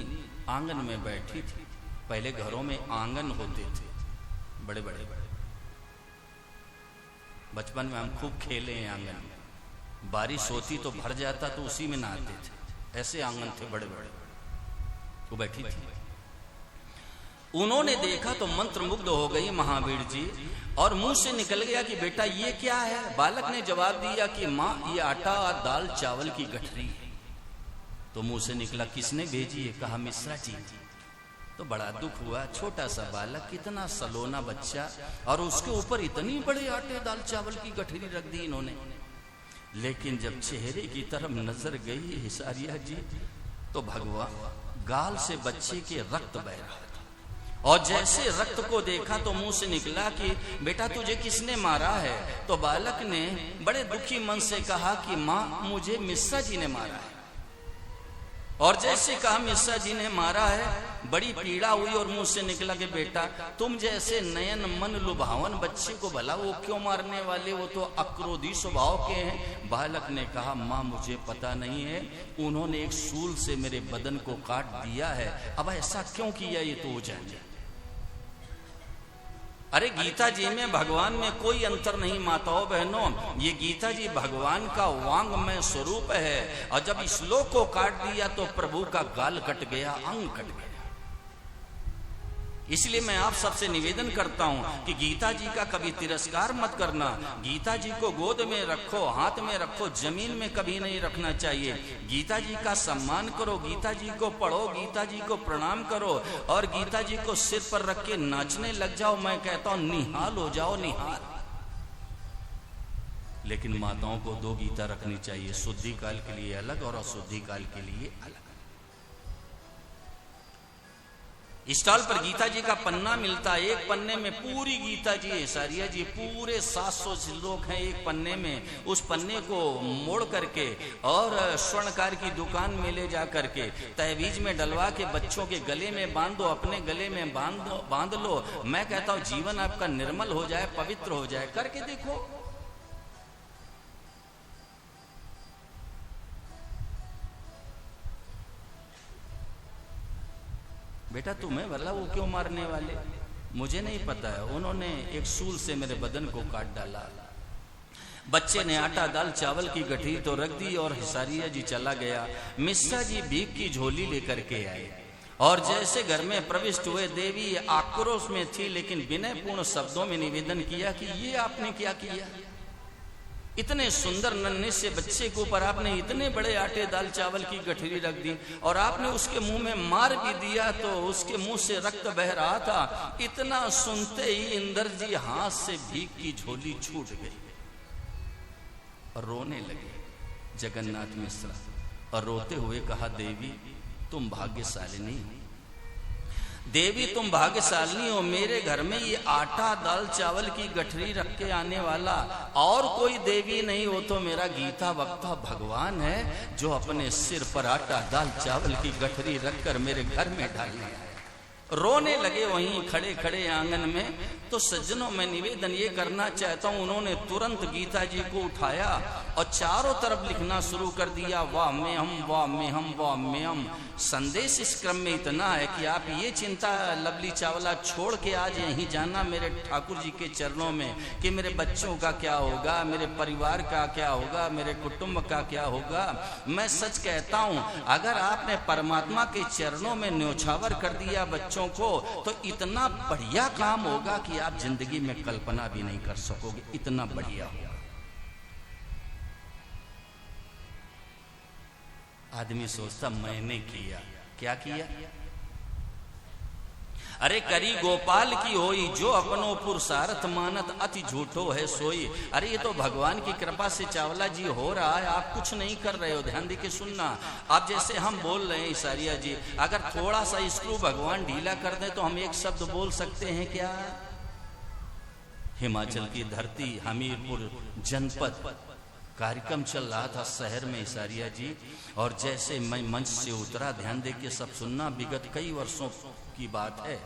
आंगन में बैठी थी। पहले घरों में आंगन होते थे बड़े बड़े, बचपन में हम खूब खेले हैं आंगन में। बारिश होती तो भर जाता तो उसी में नहाते थे, ऐसे आंगन थे बड़े बड़े। वो बैठी थी, उन्होंने देखा तो मंत्रमुग्ध हो गई महावीर जी, और मुंह से निकल गया कि बेटा ये क्या है? बालक ने जवाब दिया कि माँ ये आटा और दाल चावल की गठरी है। तो मुंह से निकला किसने भेजी है? कहा मिश्रा जी। तो बड़ा दुख हुआ, छोटा सा बालक, कितना सलोना बच्चा, और उसके ऊपर इतनी बड़े आटे दाल चावल की गठरी रख दी इन्होंने। लेकिन जब चेहरे की तरफ नजर गई हिसारिया जी, तो भगवान गाल से बच्चे के रक्त बह रहा था, और जैसे रक्त को देखा तो मुंह से निकला कि बेटा तुझे किसने मारा है? तो बालक ने बड़े दुखी मन से कहा कि माँ मुझे मिश्रा जी ने मारा है। और जैसे कहा मिश्रा जी ने मारा है, बड़ी पीड़ा हुई, और मुंह से निकला कि बेटा तुम जैसे नयन मन लुभावन बच्चे को भला वो क्यों मारने वाले, वो तो अक्रोधी स्वभाव के हैं। बालक ने कहा माँ मुझे पता नहीं है, उन्होंने एक सूल से मेरे बदन को काट दिया है। अब ऐसा क्यों किया ये तो हो जाए। अरे गीता जी में भगवान में कोई अंतर नहीं माताओं बहनों, ये गीता जी भगवान का वांगमय स्वरूप है। और जब श्लोक को काट दिया तो प्रभु का गाल कट गया, अंग कट गया। इसलिए मैं आप सबसे निवेदन करता हूं कि गीता जी का कभी तिरस्कार मत करना। गीता जी को गोद में रखो, हाथ में रखो, जमीन में कभी नहीं रखना चाहिए। गीता जी का सम्मान करो, गीता जी को पढ़ो, गीता जी को प्रणाम करो, और गीता जी को सिर पर रख के नाचने लग जाओ। मैं कहता हूं निहाल हो जाओ, निहाल। लेकिन माताओं को दो गीता रखनी चाहिए, शुद्धि काल के लिए अलग और अशुद्धि काल के लिए अलग। स्टॉल पर गीता जी का पन्ना मिलता है, एक पन्ने में पूरी गीता जी है सारिया जी, पूरे 700 श्लोक हैं एक पन्ने में। उस पन्ने को मोड़ करके और स्वर्णकार की दुकान में ले जा करके तहवीज में डलवा के बच्चों के गले में बांध दो, अपने गले में बांध लो। मैं कहता हूं जीवन आपका निर्मल हो जाए, पवित्र हो जाए। करके देखो। बेटा तुम्हें भला वो क्यों मारने वाले? मुझे नहीं पता है, उन्होंने एक सूल से मेरे बदन को काट डाला। बच्चे ने आटा दाल चावल की गठरी तो रख दी और हिसारिया जी चला गया। मिश्रा जी भीख की झोली लेकर के आए, और जैसे घर में प्रविष्ट हुए देवी आक्रोश में थी, लेकिन विनयपूर्ण शब्दों में निवेदन किया कि ये आपने क्या किया? इतने सुंदर नन्हे से बच्चे के ऊपर आपने इतने बड़े आटे दाल चावल की गठरी रख दी और आपने उसके मुंह में मार भी दिया तो उसके मुंह से रक्त बह रहा था। इतना सुनते ही इंद्र जी हाथ से भीख की झोली छूट गई और रोने लगे जगन्नाथ मिश्रा, और रोते हुए कहा, देवी तुम भाग्यशालिनी, देवी तुम भाग्यशालिनी हो, मेरे घर में ये आटा दाल चावल की गठरी रख के आने वाला और कोई देवी नहीं हो तो मेरा गीता वक्ता भगवान है, जो अपने सिर पर आटा दाल चावल की गठरी रखकर मेरे घर में डालने आया। रोने लगे वहीं खड़े खड़े आंगन में। तो सज्जनों, मैं निवेदन ये करना चाहता हूं, उन्होंने तुरंत गीता जी को उठाया और चारों तरफ लिखना शुरू कर दिया, वाह में हम, वाह में हम, वाह में हम। संदेश इस क्रम में इतना है कि आप ये चिंता लवली चावला छोड़ के आज यहीं जाना मेरे ठाकुर जी के चरणों में कि मेरे बच्चों का क्या होगा, मेरे परिवार का क्या होगा, मेरे कुटुंब का क्या होगा। मैं सच कहता हूं, अगर आपने परमात्मा के चरणों में न्योछावर कर दिया बच्चों को तो इतना बढ़िया काम होगा कि आप जिंदगी में कल्पना भी नहीं कर सकोगे, इतना बढ़िया होगा। आदमी सोचता मैंने किया, क्या किया? अरे करी गोपाल की होई, जो अपनो पुरुषार्थ मानत अति झूठो है सोई। अरे ये तो भगवान की कृपा से चावला जी हो रहा है, आप कुछ नहीं कर रहे हो। ध्यान देके सुनना। आप जैसे हम बोल रहे हैं ईसारिया जी, अगर थोड़ा सा स्क्रू भगवान ढीला कर दे तो हम एक शब्द बोल सकते हैं, क्या? हिमाचल की धरती, हमीरपुर जनपद, कार्यक्रम चल रहा था शहर में ईसारिया जी, और जैसे मैं मंच से उतरा, ध्यान दे के सब सुनना, विगत कई वर्षों की बात है।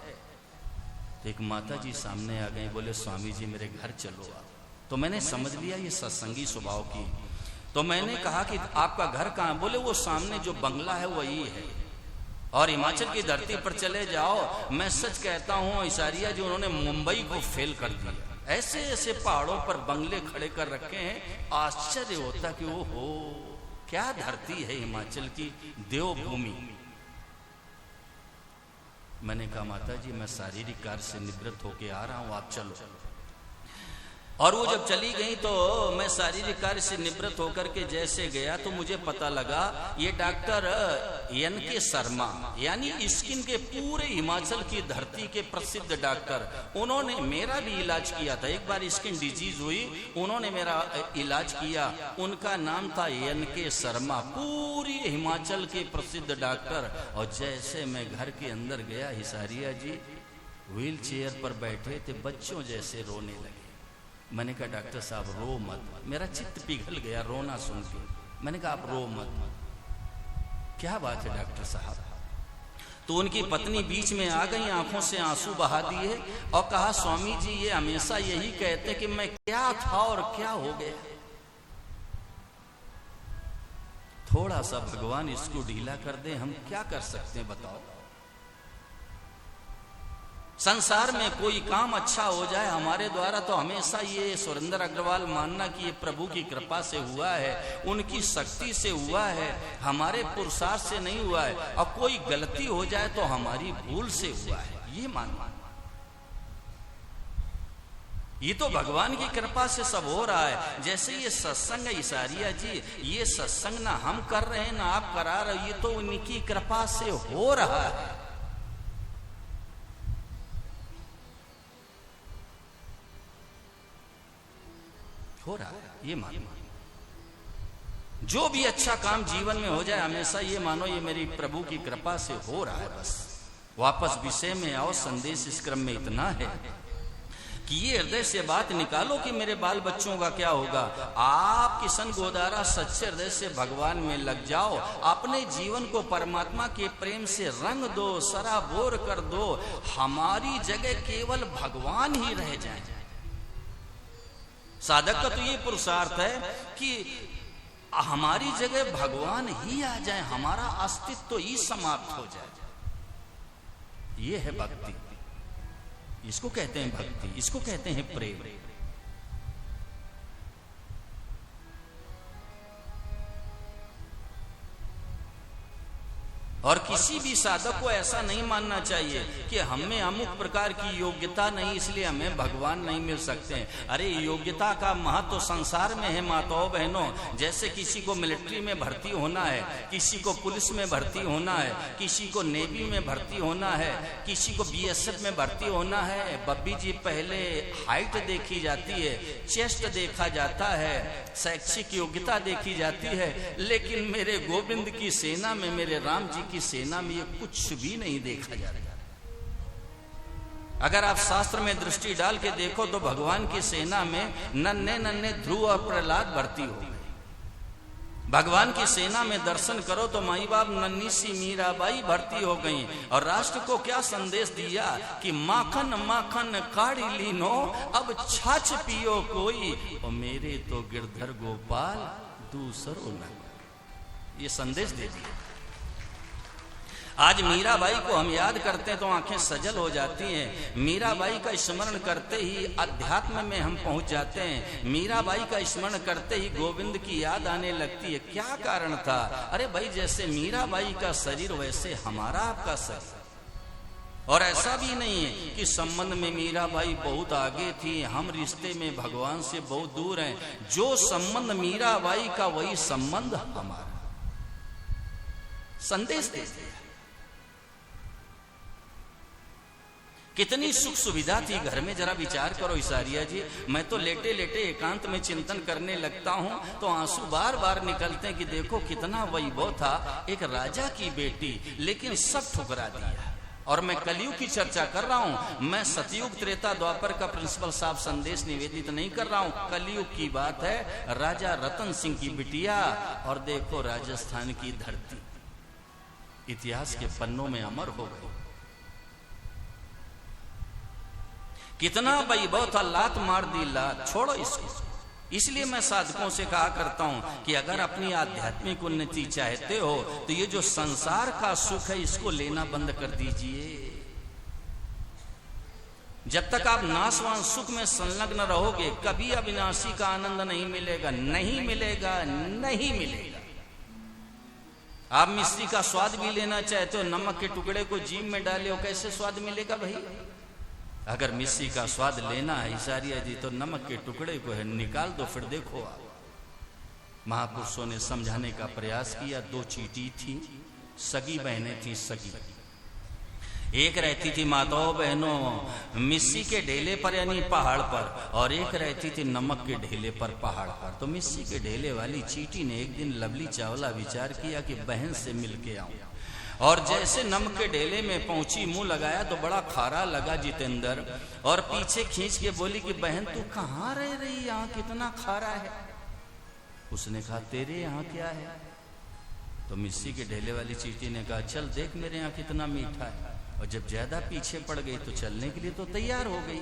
तो एक माता जी सामने आ गई, बोले स्वामी जी मेरे घर चलो आप। तो मैंने समझ लिया ये सत्संगी स्वभाव की। तो मैंने कहा कि आपका घर कहाँ? बोले वो सामने जो बंगला है वही है, और हिमाचल की धरती पर चले जाओ। मैं सच कहता हूँ ईसारिया जी, उन्होंने मुंबई को फेल कर दिया। ऐसे ऐसे पहाड़ों पर बंगले खड़े कर रखे हैं, आश्चर्य होता कि वो हो क्या धरती है हिमाचल की, देवभूमि। मैंने कहा माता जी मैं शारीरिक कार्य से निवृत्त होके आ रहा हूं, आप चलो। और वो जब चली गई तो मैं शारीरिक कार्य से निवृत्त होकर के जैसे गया तो मुझे पता लगा ये डॉक्टर NK शर्मा, यानी स्किन के पूरे हिमाचल की धरती के प्रसिद्ध डॉक्टर, उन्होंने मेरा भी इलाज किया था। एक बार स्किन डिजीज हुई, उन्होंने मेरा इलाज किया। उनका नाम था NK शर्मा, पूरी हिमाचल के प्रसिद्ध डॉक्टर। और जैसे मैं घर के अंदर गया, हिसारिया जी व्हील चेयर पर बैठे थे, बच्चों जैसे रोने लगे। मैंने कहा डॉक्टर साहब रो मत। मेरा चित्त पिघल गया रोना सुन के। मैंने कहा आप रो मत। क्या बात है डॉक्टर साहब? तो उनकी पत्नी बीच में आ गई, आंखों से आंसू बहा दिए और कहा स्वामी जी ये हमेशा यही कहते कि मैं क्या था और क्या हो गया। थोड़ा सा भगवान इसको ढीला कर दे, हम क्या कर सकते हैं बताओ? संसार में कोई काम अच्छा हो जाए हमारे द्वारा तो हमेशा ये सुरेंद्र अग्रवाल मानना कि ये प्रभु की कृपा से हुआ है, उनकी शक्ति से हुआ है, हमारे पुरुषार्थ से नहीं हुआ है। और कोई गलती हो जाए तो हमारी भूल से हुआ है, ये मानना। ये तो भगवान की कृपा से सब हो रहा है। जैसे ये सत्संग है ईसारिया जी, ये सत्संग ना हम कर रहे हैं ना आप करा रहे हो, ये तो उनकी कृपा से हो रहा है। हो रहा है, ये मानो। जो भी अच्छा काम जीवन में हो जाए हमेशा ये मानो ये मेरी प्रभु की कृपा से हो रहा है। बस वापस विषय में आओ। संदेश इस क्रम में इतना है कि ये हृदय से बात निकालो कि मेरे बाल बच्चों का क्या होगा। आप किशन गोदारा सच्चे हृदय से भगवान में लग जाओ, अपने जीवन को परमात्मा के प्रेम से रंग दो, सराबोर कर दो। हमारी जगह केवल भगवान ही रह जाए। साधक का तो ये पुरुषार्थ है कि हमारी जगह भगवान ही आ जाए, हमारा अस्तित्व ही समाप्त हो जाए। ये है भक्ति, इसको कहते हैं भक्ति, इसको कहते हैं प्रेम। और किसी भी साधक को ऐसा नहीं मानना चाहिए कि हमें अमुक प्रकार की योग्यता नहीं इसलिए हमें भगवान नहीं मिल सकते हैं। अरे योग्यता का महत्व तो संसार में है माताओं बहनों। जैसे किसी को मिलिट्री में भर्ती होना है, किसी को पुलिस में भर्ती होना है, किसी को नेवी में भर्ती होना है, किसी को बीएसएफ में भर्ती होना है। बब्बी जी पहले हाइट देखी जाती है, चेस्ट देखा जाता है, शैक्षिक योग्यता देखी जाती है, लेकिन मेरे गोविंद की सेना में, मेरे राम जी की सेना में ये कुछ भी नहीं देखा जाता। अगर आप शास्त्र में दृष्टि डाल के देखो तो भगवान की सेना में नन्हे नन्हे ध्रुव और प्रहलाद भर्ती हो गए। भगवान की सेना में दर्शन करो तो माई बाप नन्ही सी मीराबाई भर्ती हो गई। और राष्ट्र को क्या संदेश दिया कि माखन माखन काढ़ी लीनो अब छाछ पियो कोई, और मेरे तो गिरधर गोपाल दूसरो न। ये संदेश दे दिया। आज मीराबाई को हम याद करते हैं तो आंखें सजल हो जाती हैं। मीराबाई का स्मरण करते ही अध्यात्म में हम पहुंच जाते हैं। मीराबाई का स्मरण करते ही गोविंद की याद आने लगती है। क्या कारण था? अरे भाई, जैसे मीराबाई का शरीर वैसे हमारा आपका शरीर। और ऐसा भी नहीं है कि संबंध में मीराबाई बहुत आगे थी, हम रिश्ते में भगवान से बहुत दूर हैं। जो संबंध मीराबाई का वही संबंध हमारा। संदेश देते हैं। कितनी सुख सुविधा थी घर में, जरा विचार करो ईसारिया जी। मैं तो लेटे लेटे एकांत में चिंतन करने लगता हूं तो आंसू बार बार निकलते हैं कि देखो कितना वैभव था, एक राजा की बेटी, लेकिन सब ठुकरा दिया। और मैं कलयुग की चर्चा कर रहा हूं, मैं सतयुग त्रेता द्वापर का प्रिंसिपल साहब संदेश निवेदित नहीं कर रहा हूं। कलयुग की बात है। राजा रतन सिंह की बिटिया, और देखो राजस्थान की धरती इतिहास के पन्नों में अमर हो गई। कितना वैभव था, लात मार दी लात, छोड़ो इसको। इसलिए मैं साधकों से कहा करता हूं कि अगर अपनी आध्यात्मिक उन्नति चाहते हो तो ये जो संसार का सुख है इसको लेना बंद कर दीजिए। जब तक आप नाशवान सुख में संलग्न रहोगे कभी अविनाशी का आनंद नहीं मिलेगा, नहीं मिलेगा, नहीं मिलेगा। आप मिश्री का स्वाद भी लेना चाहते हो, नमक के टुकड़े को जीभ में डाले हो, कैसे स्वाद मिलेगा भाई? अगर मिश्री का स्वाद लेना है ईसारिया जी तो नमक के टुकड़े को है निकाल दो, फिर देखो आप। महापुरुषों ने समझाने का प्रयास किया। दो चींटी थी, सगी बहनें थी, सगी। एक रहती थी माताओं बहनों मिश्री के ढेले पर यानी पहाड़ पर, और एक रहती थी नमक के ढेले पर पहाड़ पर। तो मिश्री के ढेले वाली चींटी ने एक दिन लवली चावला विचार किया कि बहन से मिलके आऊं। और जैसे नमक के ढेले में पहुंची, मुंह लगाया तो बड़ा खारा लगा जितेंद्र, और पीछे खींच के बोली कि बहन तू कहाँ रह रही, यहाँ कितना खारा है। उसने कहा तेरे यहाँ क्या है? तो मिश्री के ढेले वाली चींटी ने कहा चल देख मेरे यहाँ कितना मीठा है। और जब ज्यादा पीछे पड़ गई तो चलने के लिए तो तैयार हो गई।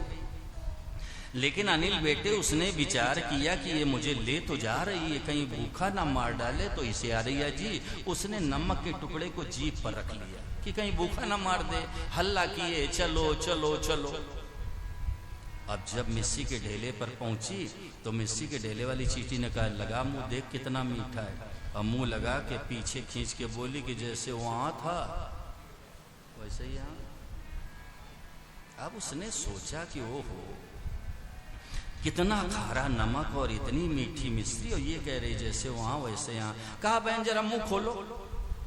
लेकिन अनिल बेटे उसने विचार किया कि ये मुझे ले तो जा रही है, कहीं भूखा ना मार डाले। तो इसे आ रही है जी, उसने नमक के टुकड़े को जीभ पर रख लिया कि कहीं भूखा ना मार दे। हल्ला किए चलो चलो चलो। अब जब मिश्री के ढेले पर पहुंची तो मिश्री के ढेले वाली चींटी ने कहा लगा मुंह देख कितना मीठा है। और मुंह लगा के पीछे खींच के बोली कि जैसे वहां था वैसे ही यहाँ। अब उसने सोचा कि ओहो कितना खारा नमक और इतनी मीठी मिश्री, और ये कह रही जैसे वहां वैसे यहाँ। कहा बहन जरा मुंह खोलो।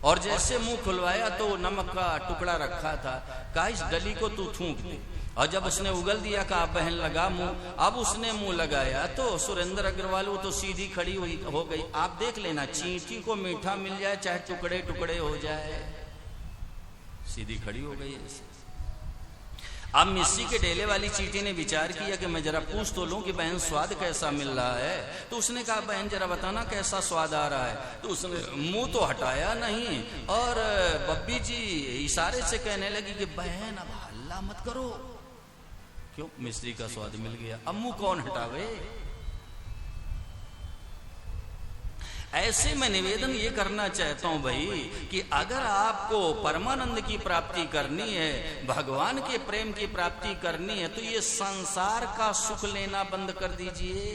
और जैसे मुंह खुलवाया तो नमक का टुकड़ा रखा था। कहा इस डली को तू थूक दे। और जब उसने उगल दिया कहा बहन लगा मुंह। अब उसने मुंह लगाया तो सुरेंद्र अग्रवाल वो तो सीधी खड़ी हुई हो गई। आप देख लेना, चींटी को मीठा मिल जाए चाहे टुकड़े टुकड़े हो जाए, सीधी खड़ी हो गई ऐसे। अब मिश्री के ढेले वाली चींटी ने विचार किया कि मैं जरा पूछ तो लूं कि बहन स्वाद कैसा मिल रहा है। तो उसने कहा बहन जरा बताना कैसा स्वाद आ रहा है। तो उसने मुंह तो हटाया नहीं, और बब्बी जी इशारे से कहने लगी कि बहन अब हल्ला मत करो। क्यों? मिश्री का स्वाद मिल गया, अब मुंह कौन हटावे। ऐसे मैं निवेदन ये करना चाहता हूं भाई कि अगर आपको परमानंद की प्राप्ति करनी है, भगवान के प्रेम की प्राप्ति करनी है, तो ये संसार का सुख लेना बंद कर दीजिए।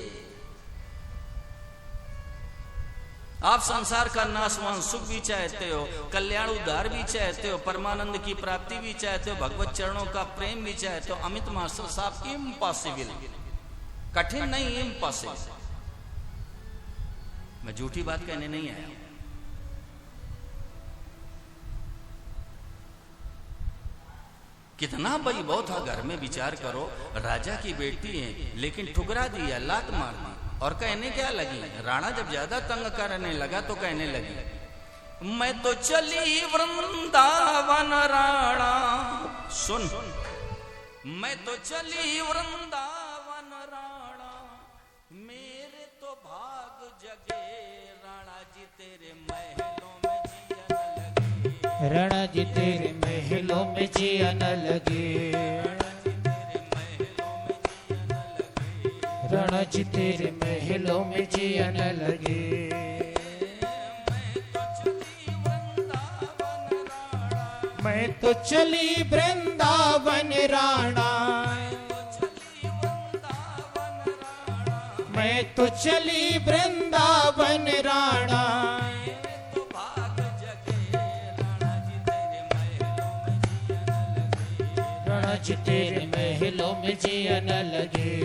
आप संसार का नाशवान सुख भी चाहते हो, कल्याण उद्धार भी चाहते हो, परमानंद की प्राप्ति भी चाहते हो, भगवत चरणों का प्रेम भी चाहते हो। अमित मास्टर साहब, इम्पॉसिबल, कठिन नहीं, इम्पॉसिबल। मैं झूठी बात कहने नहीं आया। कितना वैभव था घर में, विचार करो। राजा की बेटी है लेकिन ठुकरा दिया, लात मार दी। और कहने क्या लगी, राणा जब ज्यादा तंग करने लगा तो कहने लगी, मैं तो चली वृंदावन राणा। सुन, मैं तो चली वृंदावन राणा, मेरे तो भाग जगे, राणा जी तेरे महलों में जिया न लगे। राणा जी तेरे महलों में जिया न लगे। राणा जी तेरे महलों में जिया न लगे। मैं तो चली वृंदावन राणा, मैं तो चली वृंदावन राणा, राणा जी तेरे महलों में जिया न लगे।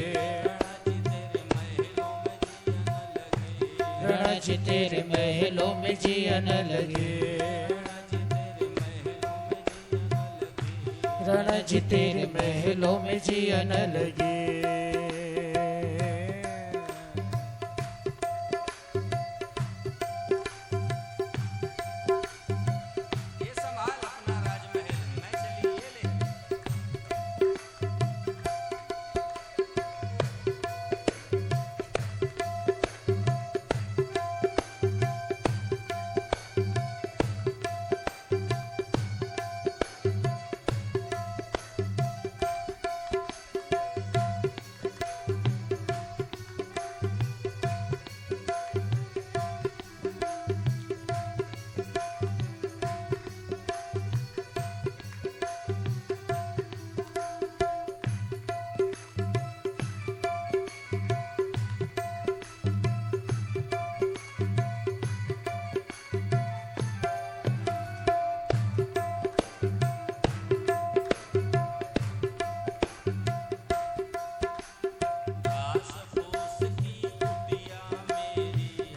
राणा जी तेरे महलों में जिया न लगे। राणा जी तेरे महलों में जिया न लगे। ये संभाल अपना राजमहल, मैं चली ये ले।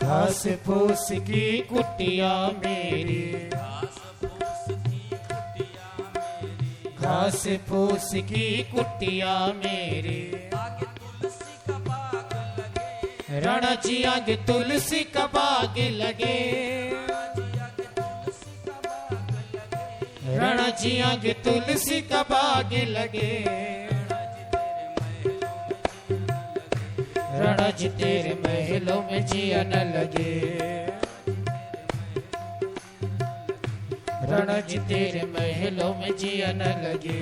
घास फूस की कुटिया मेरी, घास फूस की कुटिया मेरी, राणा जी आगे तुलसी का बाग लगे। राणा जी आगे तुलसी का बाग लगे। राणा जी तेरे महलों में जिया न लगे। राणा जी तेरे महलों में जिया न लगे।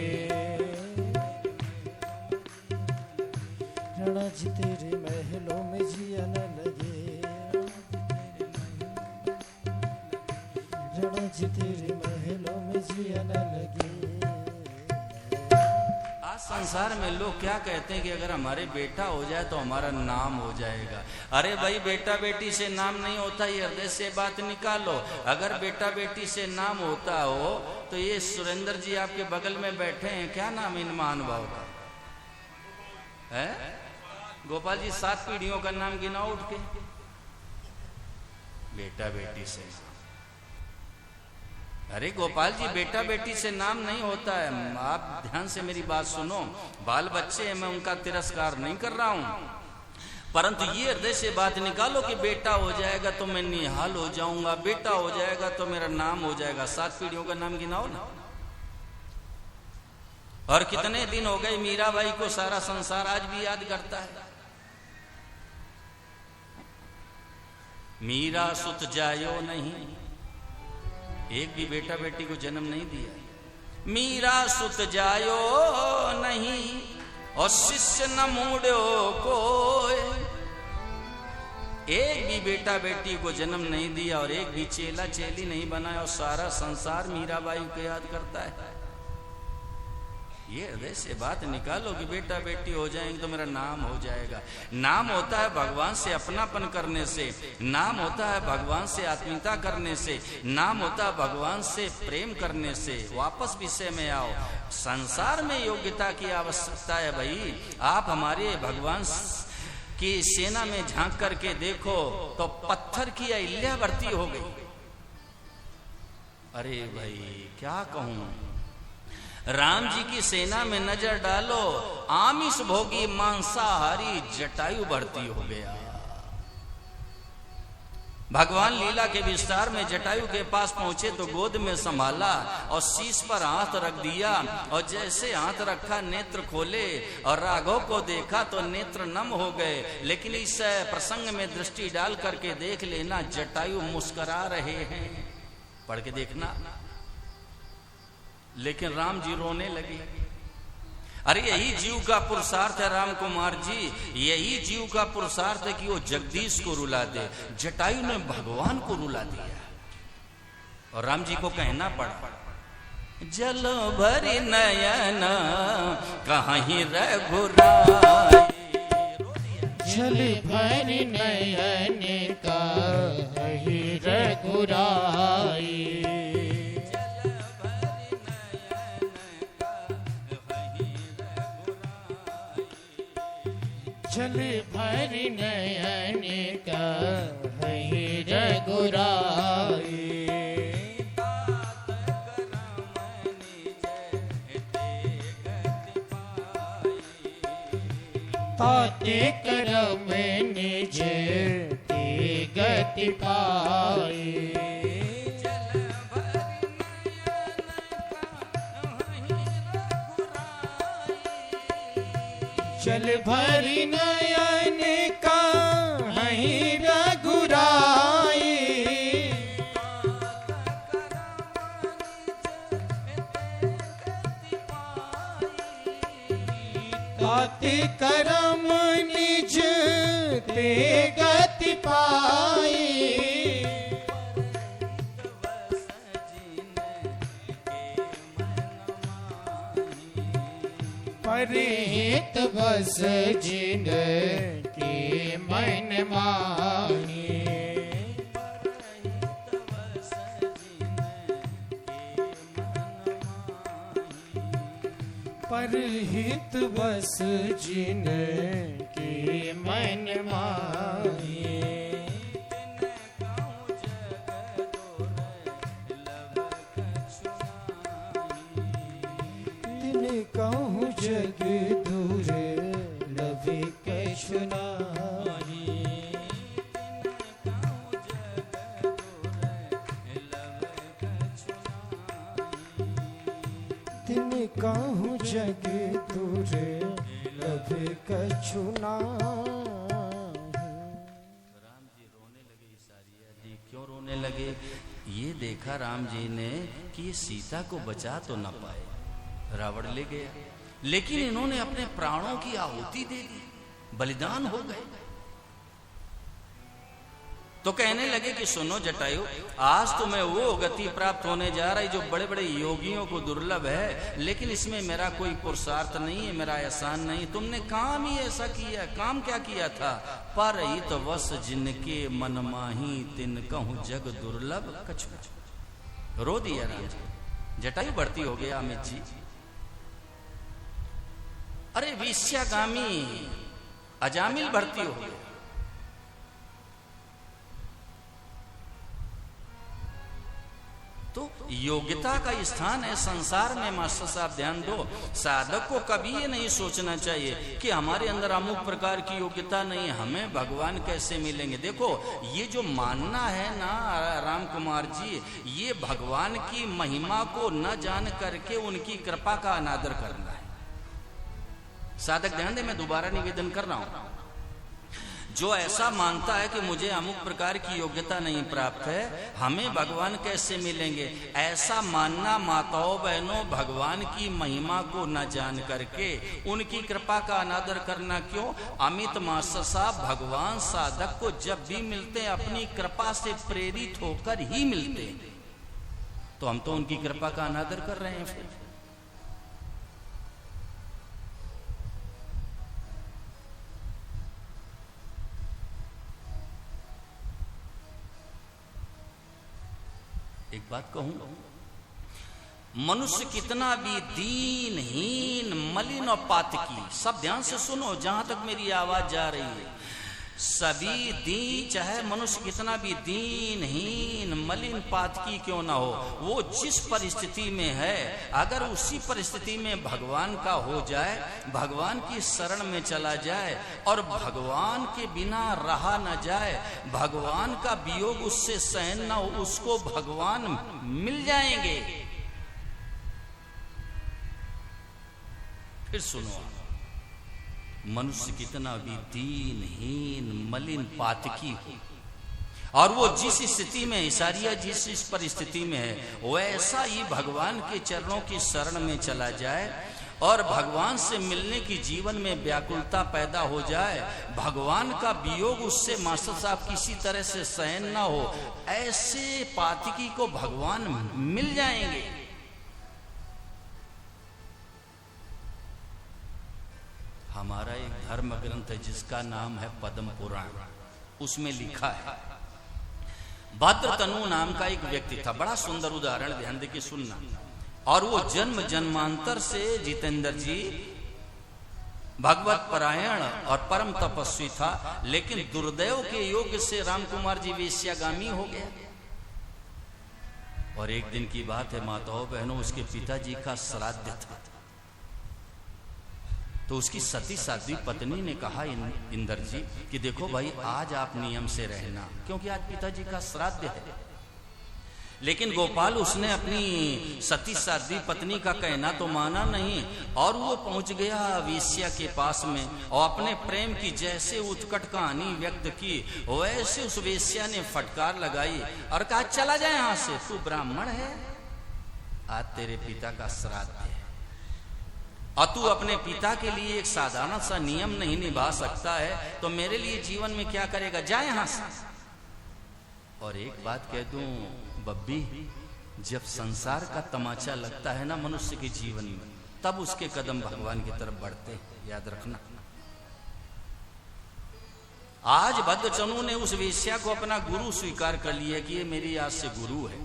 राणा जी तेरे महलों में जिया न लगे। राणा जी तेरे महलों में जिया न लगे। आज संसार में लोग क्या कहते हैं कि अगर हमारे बेटा हो जाए तो हमारा नाम हो जाएगा। अरे भाई, बेटा बेटी से नाम नहीं होता, ये हृदय से बात निकालो। अगर बेटा बेटी से नाम होता हो तो ये सुरेंद्र जी आपके बगल में बैठे हैं, क्या नाम इन महानुभाव का है? गोपाल जी, 7 पीढ़ियों का नाम गिना उठ के। बेटा बेटी से, अरे गोपाल जी, बेटा बेटी से नाम नहीं होता है। आप ध्यान से मेरी बात सुनो। बाल बच्चे हैं, मैं उनका तिरस्कार नहीं कर रहा हूं, परंतु ये हृदय से बात निकालो कि बेटा हो जाएगा तो मैं निहाल हो जाऊंगा, बेटा हो जाएगा तो मेरा नाम हो जाएगा। 7 पीढ़ियों का नाम गिनाओ ना। और कितने दिन हो गए मीराबाई को सारा संसार आज भी याद करता है। मीरा सुत जायो नहीं, एक भी बेटा बेटी को जन्म नहीं दिया। मीरा सुत जायो नहीं और शिष्य न मूड़ो कोई, एक भी बेटा बेटी को जन्म नहीं दिया और एक भी चेला चेली नहीं बनाया और सारा संसार मीराबाई को याद करता है। ये हृदय से बात निकालो कि बेटा बेटी हो जाएंगे तो मेरा नाम हो जाएगा। नाम होता है भगवान से अपनापन करने से, नाम होता है भगवान से आत्मीयता करने से, नाम होता है भगवान से प्रेम करने से। वापस विषय में आओ, संसार में योग्यता की आवश्यकता है भाई। आप हमारे भगवान की सेना में झांक करके देखो तो पत्थर की अहिल्यावती हो गई। अरे भाई क्या कहूं, राम जी की सेना में नजर डालो, आमिष भोगी मांसाहारी जटायु भर्ती हो गया। भगवान लीला के विस्तार में जटायु के पास पहुंचे तो गोद में संभाला और शीश पर हाथ रख दिया, और जैसे हाथ रखा नेत्र खोले और राघव को देखा तो नेत्र नम हो गए। लेकिन इस प्रसंग में दृष्टि डाल करके देख लेना, जटायु मुस्कुरा रहे हैं, पढ़ के देखना। लेकिन राम जी रोने लगे। अरे यही जीव का पुरुषार्थ है राम कुमार जी, यही जीव का पुरुषार्थ है कि वो जगदीश को रुला दे। जटायु ने भगवान को रुला दिया और राम जी को कहना पड़ा, जल भरी नयन कहीं रघुराई, जल भरी नयन कहीं रघुराई, जल भरी नयन कहीं रघुराई, ताते करम निज ते गति पाई, जल भरी नयन कहीं रघुराई, ताते करम निज ते गति पाई, परिहित बस जिन के मन मानी, परिहित बस जिन के मन मानी, कहूँ जग दूर लभी कछु नाही, दिन कहूँ जग दूर लभी कछु नाही। राम जी रोने लगे। सारिया जी क्यों रोने लगे? ये देखा राम जी ने कि ये सीता को बचा तो न पाए, रावण ले गया, लेकिन इन्होंने अपने प्राणों की आहुति दे दी, बलिदान हो गए। तो कहने लगे कि सुनो जटायु, आज तुम्हें वो गति प्राप्त होने जा रही जो बड़े बड़े योगियों को दुर्लभ है, लेकिन इसमें मेरा कोई पुरुषार्थ नहीं है, मेरा एहसान नहीं। तुमने काम ही ऐसा किया। काम क्या किया था? पर ही तो वश जिनके मन माही तिन कहूं जग दुर्लभ कछु। रो दिया राम जी। जटायु बढ़ती हो गया अमित जी। अरे विश्यागामी अजामिल भर्ती हो गए। तो योग्यता का स्थान है संसार में। मास्टर साहब ध्यान दो, साधक को कभी ये नहीं सोचना चाहिए कि हमारे अंदर अमुक प्रकार की योग्यता नहीं है, हमें भगवान कैसे मिलेंगे। देखो ये जो मानना है ना राम कुमार जी, ये भगवान की महिमा को न जान करके उनकी कृपा का अनादर करना है। साधक ध्यान दे, मैं दोबारा निवेदन कर रहा हूं। जो ऐसा मानता है कि मुझे अमुक प्रकार की योग्यता नहीं प्राप्त है, हमें भगवान कैसे मिलेंगे, ऐसा मानना माताओं बहनों भगवान की महिमा को न जान करके उनकी कृपा का अनादर करना क्यों। अमित मास्टर साहब भगवान साधक को जब भी मिलते हैं अपनी कृपा से प्रेरित होकर ही मिलते हैं, तो हम तो उनकी कृपा का अनादर कर रहे हैं। फिर एक बात कहूं, मनुष्य कितना भी दीनहीन, मलिन और पातकी, सब ध्यान से सुनो जहां तक मेरी आवाज जा रही है, सभी दीन, चाहे मनुष्य कितना भी दीनहीन, मलिन, पातकी क्यों ना हो, वो जिस परिस्थिति में है, अगर उसी परिस्थिति में भगवान का हो जाए, भगवान की शरण में चला जाए और भगवान के बिना रहा न जाए, भगवान का वियोग उससे सहन न हो, उसको भगवान मिल जाएंगे। फिर सुनो, मनुष्य कितना भी दीनहीन, मलिन, पातकी हो, और वो जिस स्थिति में, इसारिया जिस परिस्थिति में है, वैसा ही भगवान के चरणों की शरण में चला जाए और भगवान से मिलने की जीवन में व्याकुलता पैदा हो जाए, भगवान का वियोग उससे मास्टर साहब किसी तरह से सहन ना हो, ऐसे पातकी को भगवान मिल जाएंगे। हमारा एक धर्म ग्रंथ है जिसका नाम है पद्म पुराण, उसमें लिखा है, भद्रतनु नाम का एक व्यक्ति था, बड़ा सुंदर उदाहरण, ध्यान देके सुनना, और वो जन्म जन्मांतर से जितेंद्र जी भगवत परायण और परम तपस्वी था, लेकिन दुर्दैव के योग से रामकुमार जी वेश्यागामी हो गया। और एक दिन की बात है माताओं बहनों, उसके पिताजी का श्राद्ध था, तो उसकी सती साध्वी पत्नी ने कहा इंद्र जी कि देखो भाई, आज आप नियम से रहना, क्योंकि आज पिताजी का श्राद्ध है। लेकिन गोपाल, उसने अपनी सती साध्वी पत्नी का कहना तो माना नहीं, और वो पहुंच गया वेश्या के पास में, और अपने प्रेम की जैसे उत्कट कहानी व्यक्त की, वैसे उस वेश्या ने फटकार लगाई और कहा, चला जाए यहां से, तू ब्राह्मण है, आज तेरे पिता का श्राद्ध है, और तू अपने पिता के लिए एक साधारण सा नियम नहीं निभा सकता है, तो मेरे लिए जीवन में क्या करेगा, जा यहां से। और एक बात कह दूं बब्बी, जब संसार का तमाचा लगता है ना मनुष्य के जीवन में, तब उसके कदम भगवान की तरफ बढ़ते हैं, याद रखना। आज भद्रचनु ने उस वेश्या को अपना गुरु स्वीकार कर लिया कि ये मेरी आज से गुरु है,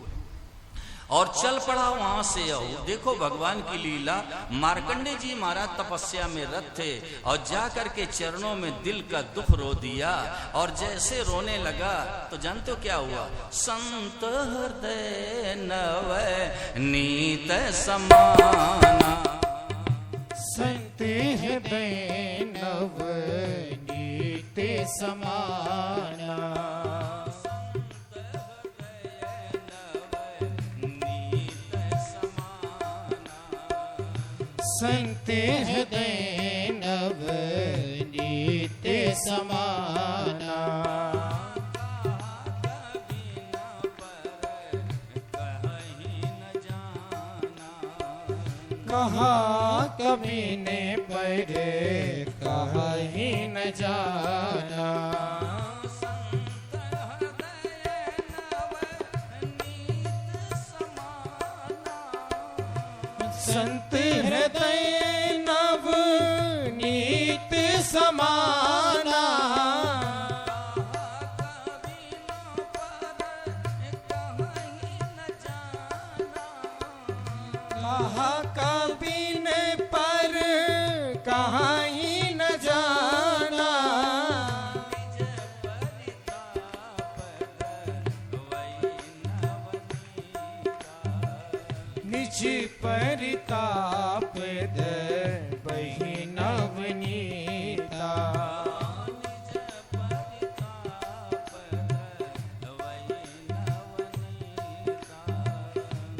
और चल पड़ा वहां से। आओ देखो भगवान की लीला, मार्कंडे जी महाराज तपस्या में रत थे, और जाकर के चरणों में दिल का दुख रो दिया, और जैसे रोने लगा तो जानते हो क्या हुआ, संत हृदय नवनीत समाना, संत हृदय नवनीत समाना, संत हृदय नवनीत समाना, कहा कभी ने पर कहीं न जाना, संत हृदय नवनीत समाना, कहा कभी न पर कहीं न जाना, निज परिताप दबहि नवनीता,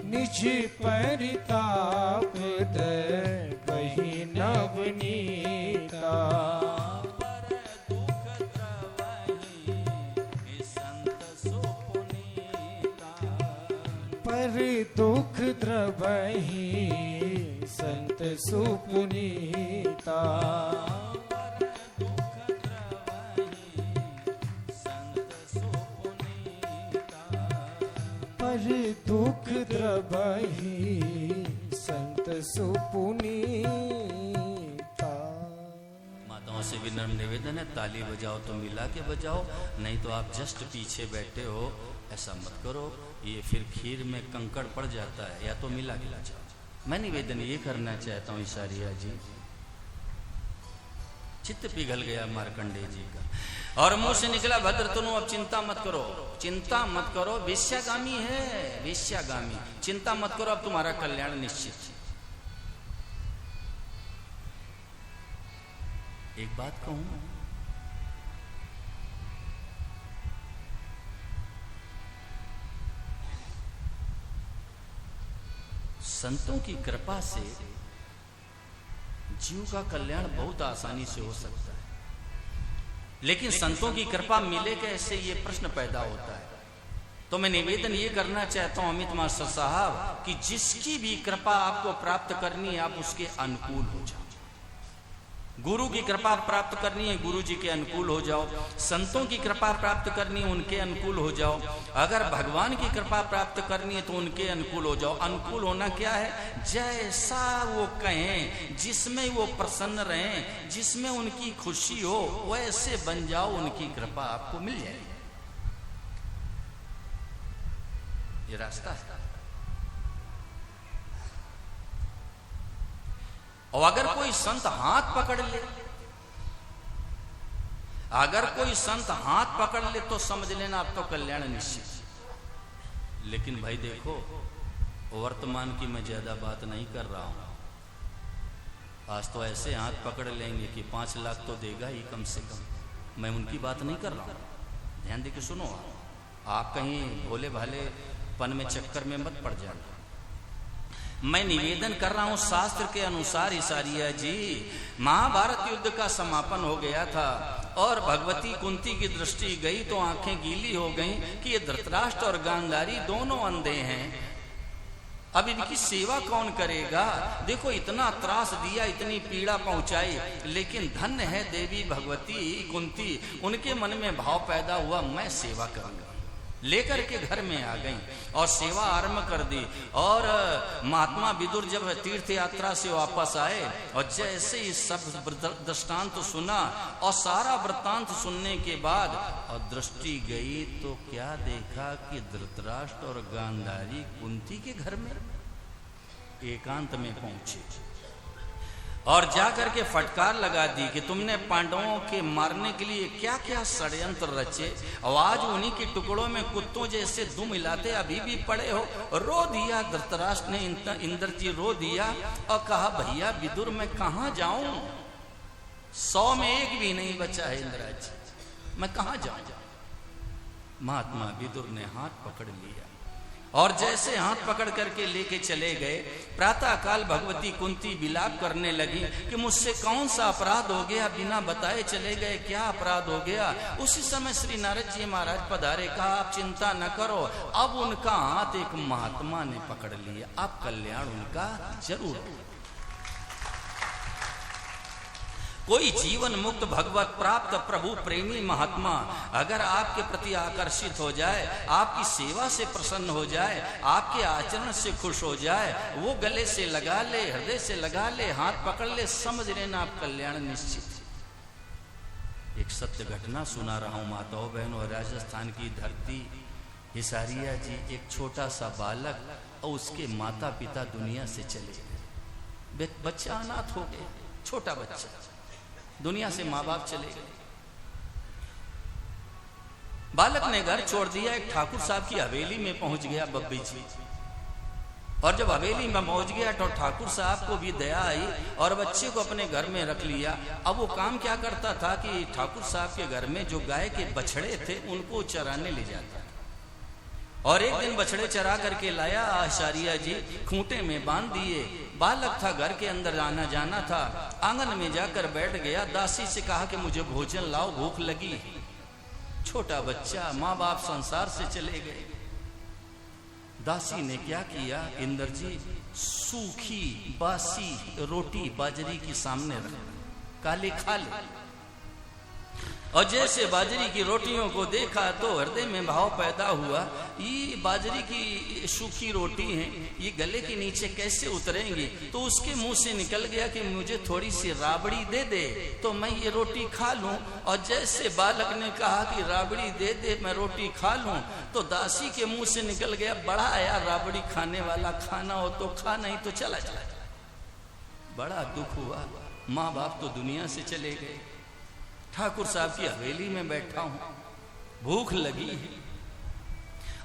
निज परिताप दबहि नवनीता, पर दुख द्रवहि संत सुपुनीता, पर दुख द्रवहि संत सुपुनीता। लोगों से विनम्र निवेदन है, ताली बजाओ तो मिला के बजाओ, नहीं तो आप जस्ट पीछे बैठे हो, ऐसा मत करो, ये फिर खीर में कंकड़ पड़ जाता है, या तो मिला के बजाओ। मैं निवेदन ये करना चाहता हूँ ईसारिया जी। चित्त पिघल गया मार्कंडेय जी का और मुंह से निकला, भद्र तनु अब चिंता मत करो, चिंता मत करो, वेश्यागामी है, वेश्यागामी, चिंता मत करो, अब तुम्हारा कल्याण निश्चित है। एक बात कहूं, संतों की कृपा से जीव का कल्याण बहुत आसानी से हो सकता है, लेकिन संतों की कृपा मिले कैसे, ये प्रश्न पैदा होता है। तो मैं निवेदन ये करना चाहता हूं अमित मास्टर साहब कि जिसकी भी कृपा आपको प्राप्त करनी है, आप उसके अनुकूल हो जाओ। गुरु की कृपा प्राप्त करनी है, गुरु जी के अनुकूल हो जाओ। संतों की कृपा प्राप्त करनी है, उनके अनुकूल हो जाओ। अगर भगवान की कृपा प्राप्त करनी है तो उनके अनुकूल हो जाओ। अनुकूल होना क्या है, जैसा वो कहें, जिसमें वो प्रसन्न रहें, जिसमें उनकी खुशी हो, वैसे बन जाओ, उनकी कृपा आपको मिल जाएगी। ये रास्ता है। और अगर कोई संत हाथ पकड़ ले, अगर कोई संत हाथ पकड़ ले तो समझ लेना अब तो कल्याण निश्चित। लेकिन भाई देखो, वर्तमान की मैं ज्यादा बात नहीं कर रहा हूं। आज तो ऐसे हाथ पकड़ लेंगे कि 5 लाख तो देगा ही कम से कम। मैं उनकी बात नहीं कर रहा हूं, ध्यान देके सुनो। आप कहीं भोले भाले पन में चक्कर में मत पड़ जाना। मैं निवेदन कर रहा हूं शास्त्र के अनुसार ईसारिया जी, महाभारत युद्ध का समापन हो गया था और भगवती कुंती की दृष्टि गई तो आंखें गीली हो गईं कि ये धृतराष्ट्र और गांधारी दोनों अंधे हैं, अब इनकी सेवा कौन करेगा। देखो इतना त्रास दिया, इतनी पीड़ा पहुंचाई, लेकिन धन्य है देवी भगवती कुंती, उनके मन में भाव पैदा हुआ मैं सेवा करूंगा। लेकर के घर में आ गई और सेवा आरंभ कर दी। और महात्मा विदुर जब तीर्थ यात्रा से वापस आए और जैसे ही सब दृष्टांत सुना और सारा वृत्तांत सुनने के बाद और दृष्टि गई तो क्या देखा कि धृतराष्ट्र और गांधारी कुंती के घर में एकांत में पहुंचे और जाकर के फटकार लगा दी कि तुमने पांडवों के मारने के लिए क्या क्या षड्यंत्र रचे, आवाज उन्हीं के टुकड़ों में कुत्तों जैसे दुम हिलाते अभी भी पड़े हो। रो दिया धृतराष्ट्र ने, इंद्र जी रो दिया और कहा भैया विदुर मैं कहां जाऊं, 100 में 1 भी नहीं बचा है इंद्राज, मैं कहां जाऊं। महात्मा विदुर ने हाथ पकड़ लिया और जैसे हाथ पकड़ करके लेके चले गए, प्रातः काल भगवती कुंती विलाप करने लगी कि मुझसे कौन सा अपराध हो गया, बिना बताए चले गए, क्या अपराध हो गया। उसी समय श्री नारद जी महाराज पधारे, कहा आप चिंता न करो, अब उनका हाथ एक महात्मा ने पकड़ लिया, अब कल्याण उनका जरूर हो। कोई जीवन मुक्त भगवत प्राप्त प्रभु प्रेमी महात्मा अगर आपके प्रति आकर्षित हो जाए, आपकी सेवा से प्रसन्न हो जाए, आपके आचरण से खुश हो जाए, वो गले से लगा ले, हृदय से लगा ले, हाथ पकड़ ले, समझ लेना आप कल्याण निश्चित। एक सत्य घटना सुना रहा हूं माताओं बहनों, राजस्थान की धरती हिसारिया जी, एक छोटा सा बालक और उसके माता पिता दुनिया से चले गए। बच्चा अनाथ हो गया, छोटा बच्चा दुनिया से माँ बाप चले गए। बालक ने घर छोड़ दिया, एक ठाकुर साहब की हवेली में पहुंच गया बब्बी जी, और जब हवेली में पहुंच गया तो ठाकुर साहब को भी दया आई और बच्चे को अपने घर में रख लिया। अब वो काम क्या करता था कि ठाकुर साहब के घर में जो गाय के बछड़े थे उनको चराने ले जाता, और एक दिन बछड़े चरा करके लाया आचार्य जी, खूंटे में बांध दिए। बालक था, घर के अंदर आना जाना था, आंगन में जाकर बैठ गया, दासी से कहा कि मुझे भोजन लाओ, भूख लगी। छोटा बच्चा, माँ बाप संसार से चले गए। दासी ने क्या किया, इंद्र जी सूखी बासी रोटी बाजरी की सामने रख, काले खा ले। और जैसे बाजरी की रोटियों को देखा तो हृदय में भाव पैदा हुआ, ये बाजरी की सूखी रोटी है, ये गले के नीचे कैसे उतरेंगी। तो उसके मुंह से निकल गया कि मुझे थोड़ी सी राबड़ी दे दे तो मैं ये रोटी खा लूं। और जैसे बालक ने कहा कि राबड़ी दे दे मैं रोटी खा लूं, तो दासी के मुंह से निकल गया, बड़ा यार राबड़ी खाने वाला, खाना हो तो खा, नहीं तो चला जा। बड़ा दुख हुआ, माँ बाप तो दुनिया से चले गए, ठाकुर साहब की हवेली में बैठा हूं, भूख लगी है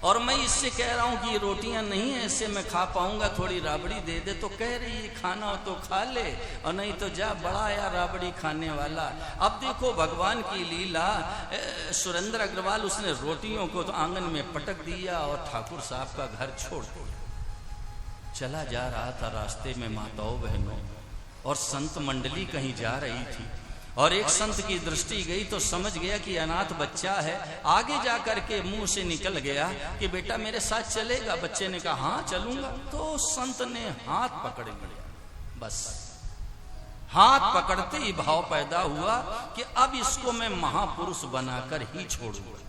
और मैं इससे कह रहा हूं कि ये रोटियां नहीं है ऐसे मैं खा पाऊंगा, थोड़ी राबड़ी दे दे। तो कह रही है खाना हो तो खा ले और नहीं तो जा, बड़ा यार राबड़ी खाने वाला। अब देखो भगवान की लीला, सुरेंद्र अग्रवाल उसने रोटियों को तो आंगन में पटक दिया और ठाकुर साहब का घर छोड़ दिया। चला जा रहा था, रास्ते में माताओं बहनों और संत मंडली कहीं जा रही थी और एक संत की दृष्टि गई तो समझ गया कि अनाथ बच्चा है। आगे जाकर के मुंह से निकल गया कि बेटा मेरे साथ चलेगा। बच्चे ने कहा हाँ चलूंगा। तो संत ने हाथ पकड़ लिया, बस हाथ पकड़ते ही भाव पैदा हुआ कि अब इसको मैं महापुरुष बनाकर ही छोड़ूंगा।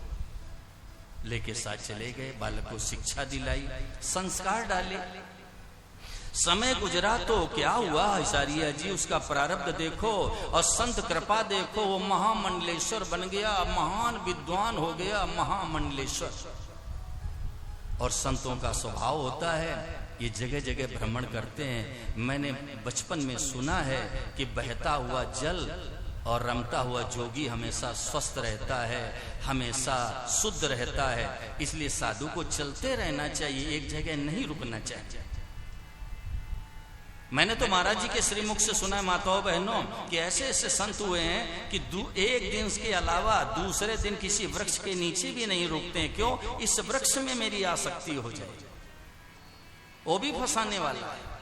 लेके साथ चले गए, बालक को शिक्षा दिलाई, संस्कार डाले। समय गुजरा तो क्या हुआ हिसारिया जी, उसका प्रारब्ध देखो और संत कृपा देखो, वो महामंडलेश्वर बन गया, महान विद्वान हो गया, महामंडलेश्वर। और संतों का स्वभाव होता है ये जगह जगह भ्रमण करते हैं। मैंने बचपन में सुना है कि बहता हुआ जल और रमता हुआ जोगी हमेशा स्वस्थ रहता है, हमेशा शुद्ध रहता है। इसलिए साधु को चलते रहना चाहिए, एक जगह नहीं रुकना चाहिए। मैंने तो महाराज जी के श्रीमुख से सुना है माताओं बहनों कि ऐसे ऐसे संत हुए हैं कि एक दिन के अलावा दूसरे दिन किसी वृक्ष के नीचे भी नहीं रुकते हैं। क्यों? इस वृक्ष में मेरी आसक्ति हो जाए। वो भी फंसाने वाला है।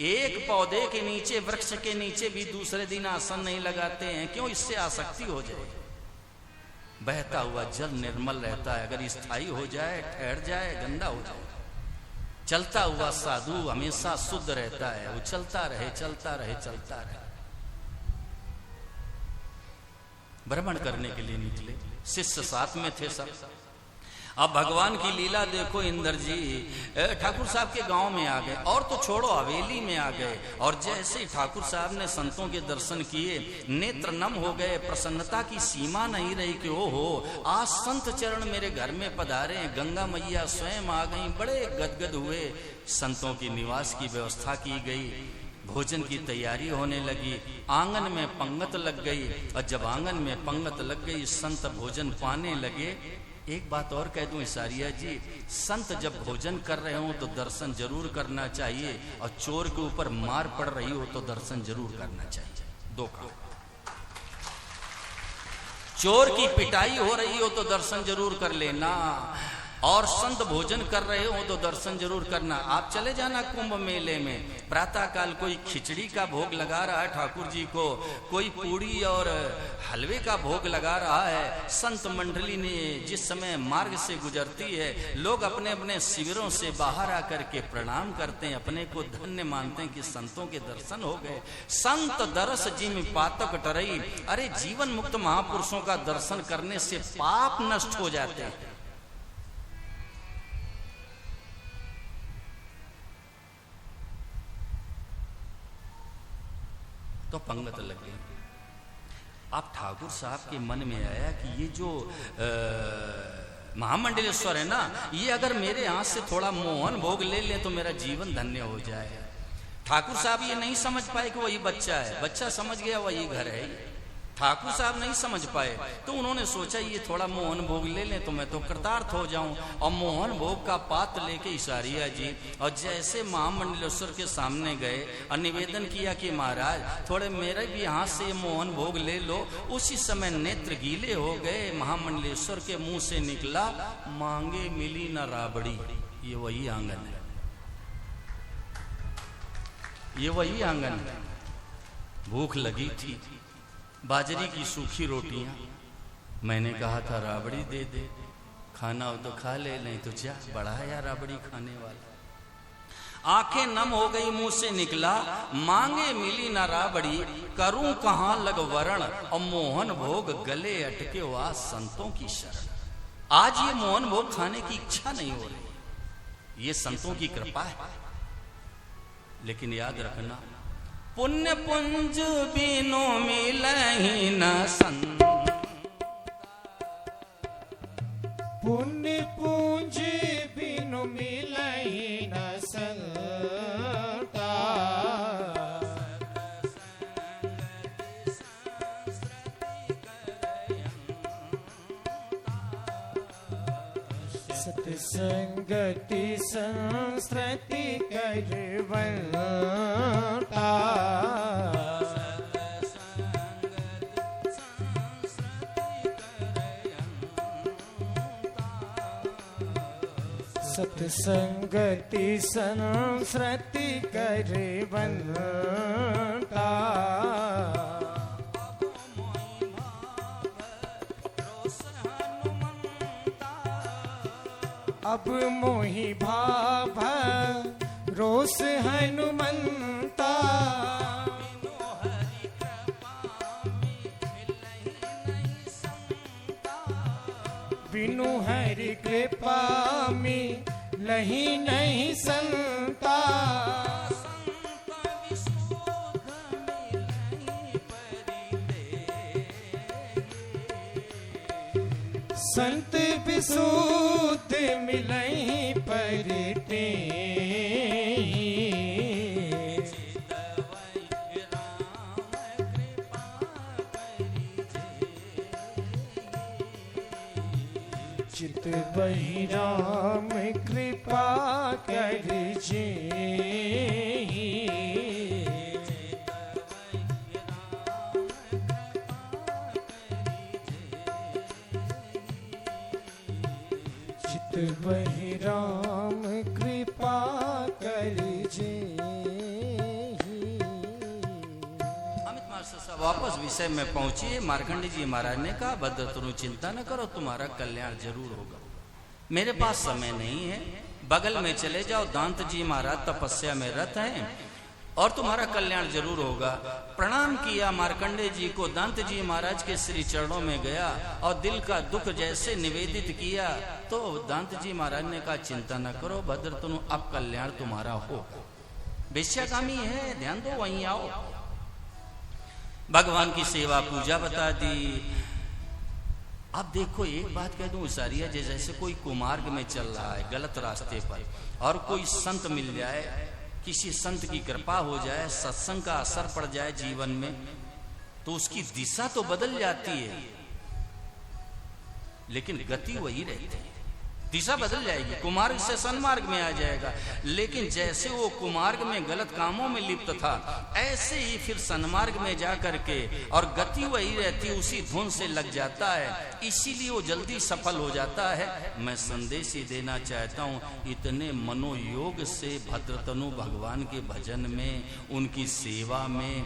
एक पौधे के नीचे, वृक्ष के नीचे भी दूसरे दिन आसन नहीं लगाते हैं। क्यों? इससे आसक्ति हो जाए। बहता हुआ जल निर्मल रहता है, अगर स्थायी हो जाए, ठहर जाए, गंदा हो जाए। चलता हुआ साधु हमेशा शुद्ध रहता है, वो चलता रहे चलता रहे चलता रहे। भ्रमण करने के लिए निकले, शिष्य साथ में थे सब। अब भगवान की लीला देखो, इंद्र जी ठाकुर साहब के गांव में आ गए और तो छोड़ो हवेली में आ गए। और जैसे ही ठाकुर साहब ने संतों के दर्शन किए, नेत्र नम हो गए, प्रसन्नता की सीमा नहीं रही कि ओहो आज संत चरण मेरे घर में पधारे। गंगा मैया स्वयं आ गई, बड़े गदगद हुए। संतों की निवास की व्यवस्था की गई, भोजन की तैयारी होने लगी, आंगन में पंगत लग गई। और जब आंगन में पंगत लग गई, संत भोजन पाने लगे। एक बात और कह दूं हिसारिया जी, संत जब भोजन कर रहे हो तो दर्शन जरूर करना चाहिए, और चोर के ऊपर मार पड़ रही हो तो दर्शन जरूर करना चाहिए। दो काम, चोर की पिटाई हो रही हो तो दर्शन जरूर कर लेना, और संत भोजन कर रहे हो तो दर्शन जरूर करना। आप चले जाना कुंभ मेले में, प्रातः काल कोई खिचड़ी का भोग लगा रहा है ठाकुर जी को, कोई पूड़ी और हलवे का भोग लगा रहा है। संत मंडली ने जिस समय मार्ग से गुजरती है, लोग अपने अपने शिविरों से बाहर आकर के प्रणाम करते हैं, अपने को धन्य मानते हैं कि संतों के दर्शन हो गए। संत दरस जिम पातक टरई, अरे जीवन मुक्त महापुरुषों का दर्शन करने से पाप नष्ट हो जाते हैं। तो पंगत लग गई। अब ठाकुर साहब के मन में आया कि ये जो महामंडलेश्वर है ना, ये अगर मेरे हाथ से थोड़ा मोहन भोग ले ले तो मेरा जीवन धन्य हो जाए। ठाकुर साहब ये नहीं समझ पाए कि वही बच्चा है, बच्चा समझ गया वही घर है। ठाकुर साहब नहीं समझ पाए, तो उन्होंने सोचा ये थोड़ा मोहन भोग ले लें तो मैं तो कृतार्थ हो जाऊं। और मोहन भोग का पात्र लेके हिसारिया जी और जैसे महामंडलेश्वर के सामने गए और निवेदन किया कि महाराज थोड़े मेरे भी हाथ से मोहन भोग ले लो। उसी समय नेत्र गीले हो गए। महामंडलेश्वर के मुंह से निकला, मांगे मिली न राबड़ी। ये वही आंगन है, ये वही आंगन है। भूख लगी थी, बाजरी की सूखी रोटियां। मैंने कहा था राबड़ी दे दे, खाना हो तो खा ले, नहीं तो जा, बड़ा है यार राबड़ी खाने वाला। आंखें नम हो गई, मुंह से निकला, मांगे मिली न राबड़ी, करूं कहां लग वरण, और मोहन भोग गले अटके वा संतों की शरण। आज ये मोहन भोग खाने की इच्छा नहीं हो रही, ये संतों की कृपा है। लेकिन याद रखना, पुण्य पुंज बिनु मिलहि न संत, पुण्य पूंज बिनु मिलहि न संता, सत्संगति संस्कृति करवंता, सत्संगति संस्कृति करवंता, अब मोहि भाव रोष हनुमंता, बिनु हरि कृपा में लही नहीं संता, संत विशुद्ध मिलहि परिते, चित बहि राम कृपा करिजे, चित बहि राम कृपा करिजे। अमित मास्टर साहब वापस विषय में पहुंचिए। मार्कंडेय जी महाराज ने कहा, भद्रतनु चिंता न करो, तुम्हारा कल्याण जरूर होगा। मेरे पास समय नहीं है, बगल में चले जाओ, दांत जी महाराज तपस्या में रत हैं और तुम्हारा कल्याण जरूर होगा। प्रणाम किया मार्कंडेय जी को, दांत जी महाराज के श्री चरणों में गया और दिल का दुख जैसे निवेदित किया तो दांत जी महाराज ने कहा, चिंता न करो भद्रतनु, अब कल्याण तुम्हारा होगा। वेश्याकामी है, ध्यान दो, वहीं आओ। भगवान की सेवा पूजा बता दी। अब देखो, एक बात कह दूं उसारिया, जैसे कोई कुमार्ग में चल रहा है गलत रास्ते पर, और कोई संत मिल जाए, किसी संत की कृपा हो जाए, सत्संग का असर पड़ जाए जीवन में, तो उसकी दिशा तो बदल जाती है लेकिन गति वही रहती है। दिशा बदल जाएगी, कुमार्ग से सन्मार्ग में आ जाएगा, लेकिन जैसे वो कुमार्ग में गलत कामों में लिप्त था, ऐसे ही फिर सन्मार्ग में जा करके, और गति वही रहती, उसी धुन से लग जाता है, इसीलिए वो जल्दी सफल हो जाता है। मैं संदेश ही देना चाहता हूँ, इतने मनोयोग से भद्रतनु भगवान के भजन में, उनकी सेवा में,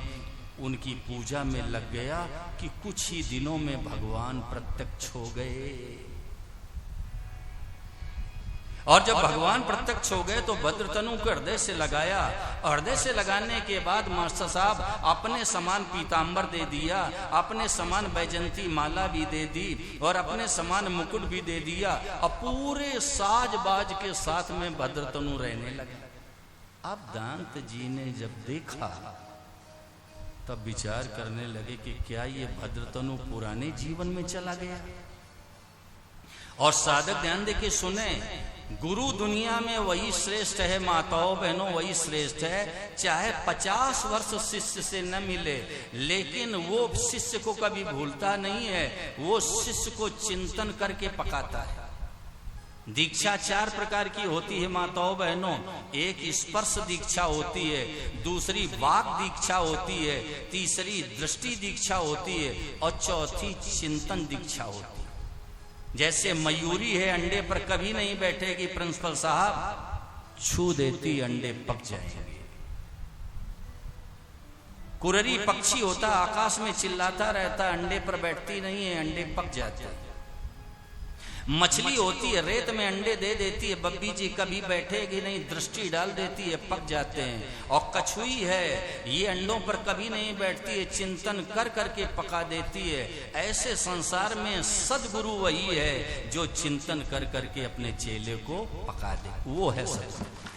उनकी पूजा में लग गया कि कुछ ही दिनों में भगवान प्रत्यक्ष हो गए। और जब भगवान प्रत्यक्ष हो गए तो भद्रतनु को हृदय से लगाया, हृदय से लगाने के बाद मास्टर साहब अपने समान पीतांबर दे दिया, अपने समान बैजंती माला भी दे दी और अपने समान मुकुट भी दे दिया, और पूरे साज बाज के साथ में भद्रतनु रहने लगे। अब दांत जी ने जब देखा तब विचार करने लगे कि क्या ये भद्रतनु पुराने जीवन में चला गया। और साधक ध्यान दे के सुने, गुरु दुनिया में वही श्रेष्ठ है, माताओं बहनों वही श्रेष्ठ है, चाहे 50 वर्ष शिष्य से न मिले, लेकिन वो शिष्य को कभी भूलता नहीं है, वो शिष्य को चिंतन करके पकाता है। दीक्षा 4 प्रकार की होती है माताओं बहनों, एक स्पर्श दीक्षा होती है, दूसरी वाक दीक्षा होती है, तीसरी दृष्टि दीक्षा होती है, और चौथी चिंतन दीक्षा होती है। जैसे मयूरी है, अंडे पर कभी नहीं बैठेगी, प्रिंसिपल साहब छू देती अंडे पक जाएंगे। कुररी पक्षी होता, आकाश में चिल्लाता रहता, अंडे पर बैठती नहीं है, अंडे पक जाते हैं। मछली होती है रेत में अंडे दे देती है, बब्बी जी कभी बैठेगी नहीं, दृष्टि डाल देती है, पक जाते हैं। और कछुई है, ये अंडों पर कभी नहीं बैठती है, चिंतन कर करके पका देती है। ऐसे संसार में सदगुरु वही है जो चिंतन कर करके अपने चेले को पका दे, वो है सदगुरु।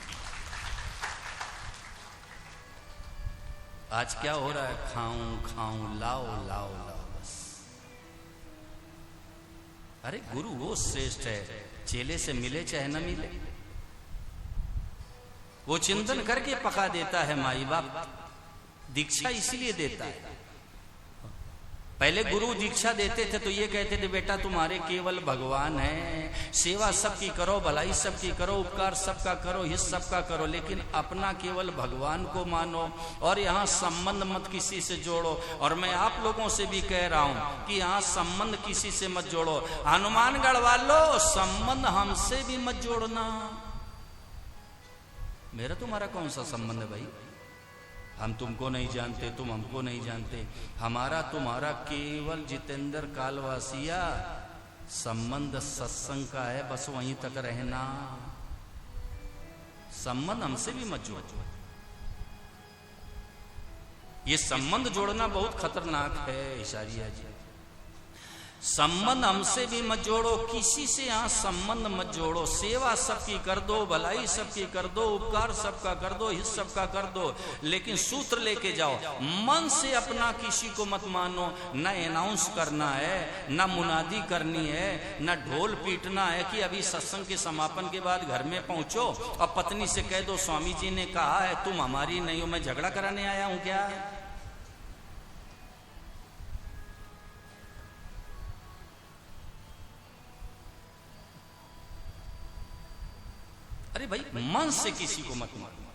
आज क्या हो रहा है, खाऊं खाऊं लाओ लाओ लाओ बस। अरे गुरु वो श्रेष्ठ है, चेले से मिले चाहे न मिले, वो चिंतन करके पका देता है। माई बाप दीक्षा इसलिए देता है। पहले गुरु दीक्षा देते थे तो ये कहते थे बेटा तुम्हारे केवल भगवान है, सेवा सबकी करो, भलाई सबकी करो, उपकार सबका करो, हित सबका करो, लेकिन अपना केवल भगवान को मानो और यहाँ संबंध मत किसी से जोड़ो। और मैं आप लोगों से भी कह रहा हूं कि यहाँ संबंध किसी से मत जोड़ो। हनुमानगढ़ वालों, संबंध हमसे भी मत जोड़ना। मेरा तुम्हारा कौन सा संबंध है भाई? हम तुमको नहीं जानते, तुम हमको नहीं जानते। हमारा तुम्हारा केवल जितेंद्र कालवासिया संबंध सत्संग का है, बस वहीं तक रहना। संबंध हमसे भी मत जोड़ो। ये संबंध जोड़ना बहुत खतरनाक है इशारिया जी। संबंध हमसे भी मत जोड़ो, किसी से यहां संबंध मत जोड़ो। सेवा सबकी कर दो, भलाई सबकी कर दो, उपकार सबका कर दो, हित सबका कर दो, लेकिन सूत्र लेके जाओ। मन से अपना किसी को मत मानो। न अनाउंस करना है, न मुनादी करनी है, न ढोल पीटना है कि अभी सत्संग के समापन के बाद घर में पहुंचो और पत्नी से कह दो स्वामी जी ने कहा है तुम हमारी नहीं हो, मैं झगड़ा कराने आया हूं क्या? अरे भाई मन से किसी को मत मानो।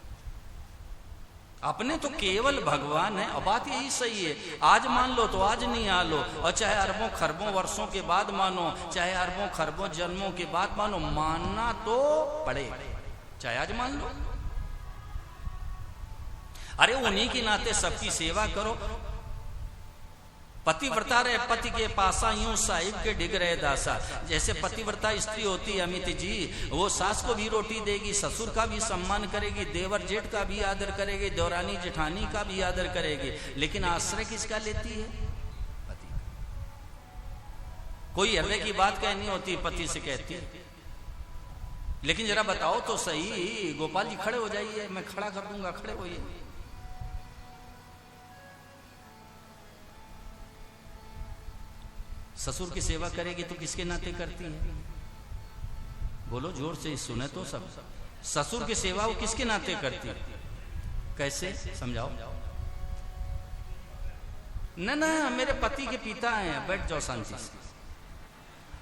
अपने तो केवल भगवान है। और बात यही सही है, आज मान लो तो आज नहीं आ लो, और चाहे अरबों खरबों वर्षों के बाद मानो, चाहे अरबों खरबों जन्मों के बाद मानो, मानना तो पड़े, चाहे आज मान लो। अरे उन्हीं के नाते सबकी सेवा करो। पतिव्रता रहे पति के पासा, यूं साहिब के डिग रहे दासा। जैसे पतिव्रता स्त्री होती है अमित जी, वो सास को भी रोटी देगी, ससुर का भी सम्मान करेगी, देवर जेठ का भी आदर करेगी, देवरानी जेठानी का भी आदर करेगी, लेकिन आश्रय किसका लेती है? पति। कोई हृदय की बात कहनी होती पति से कहती है। लेकिन जरा बताओ तो सही, गोपाल जी खड़े हो जाइए, मैं खड़ा कर दूंगा, खड़े होइए। ससुर की सेवा करेगी तो किसके नाते करती है? बोलो जोर से, सुने तो सब। ससुर की सेवा वो किसके नाते करती है? कैसे समझाओ? ना मेरे पति के पिता हैं, बैठ जाओ शांति से।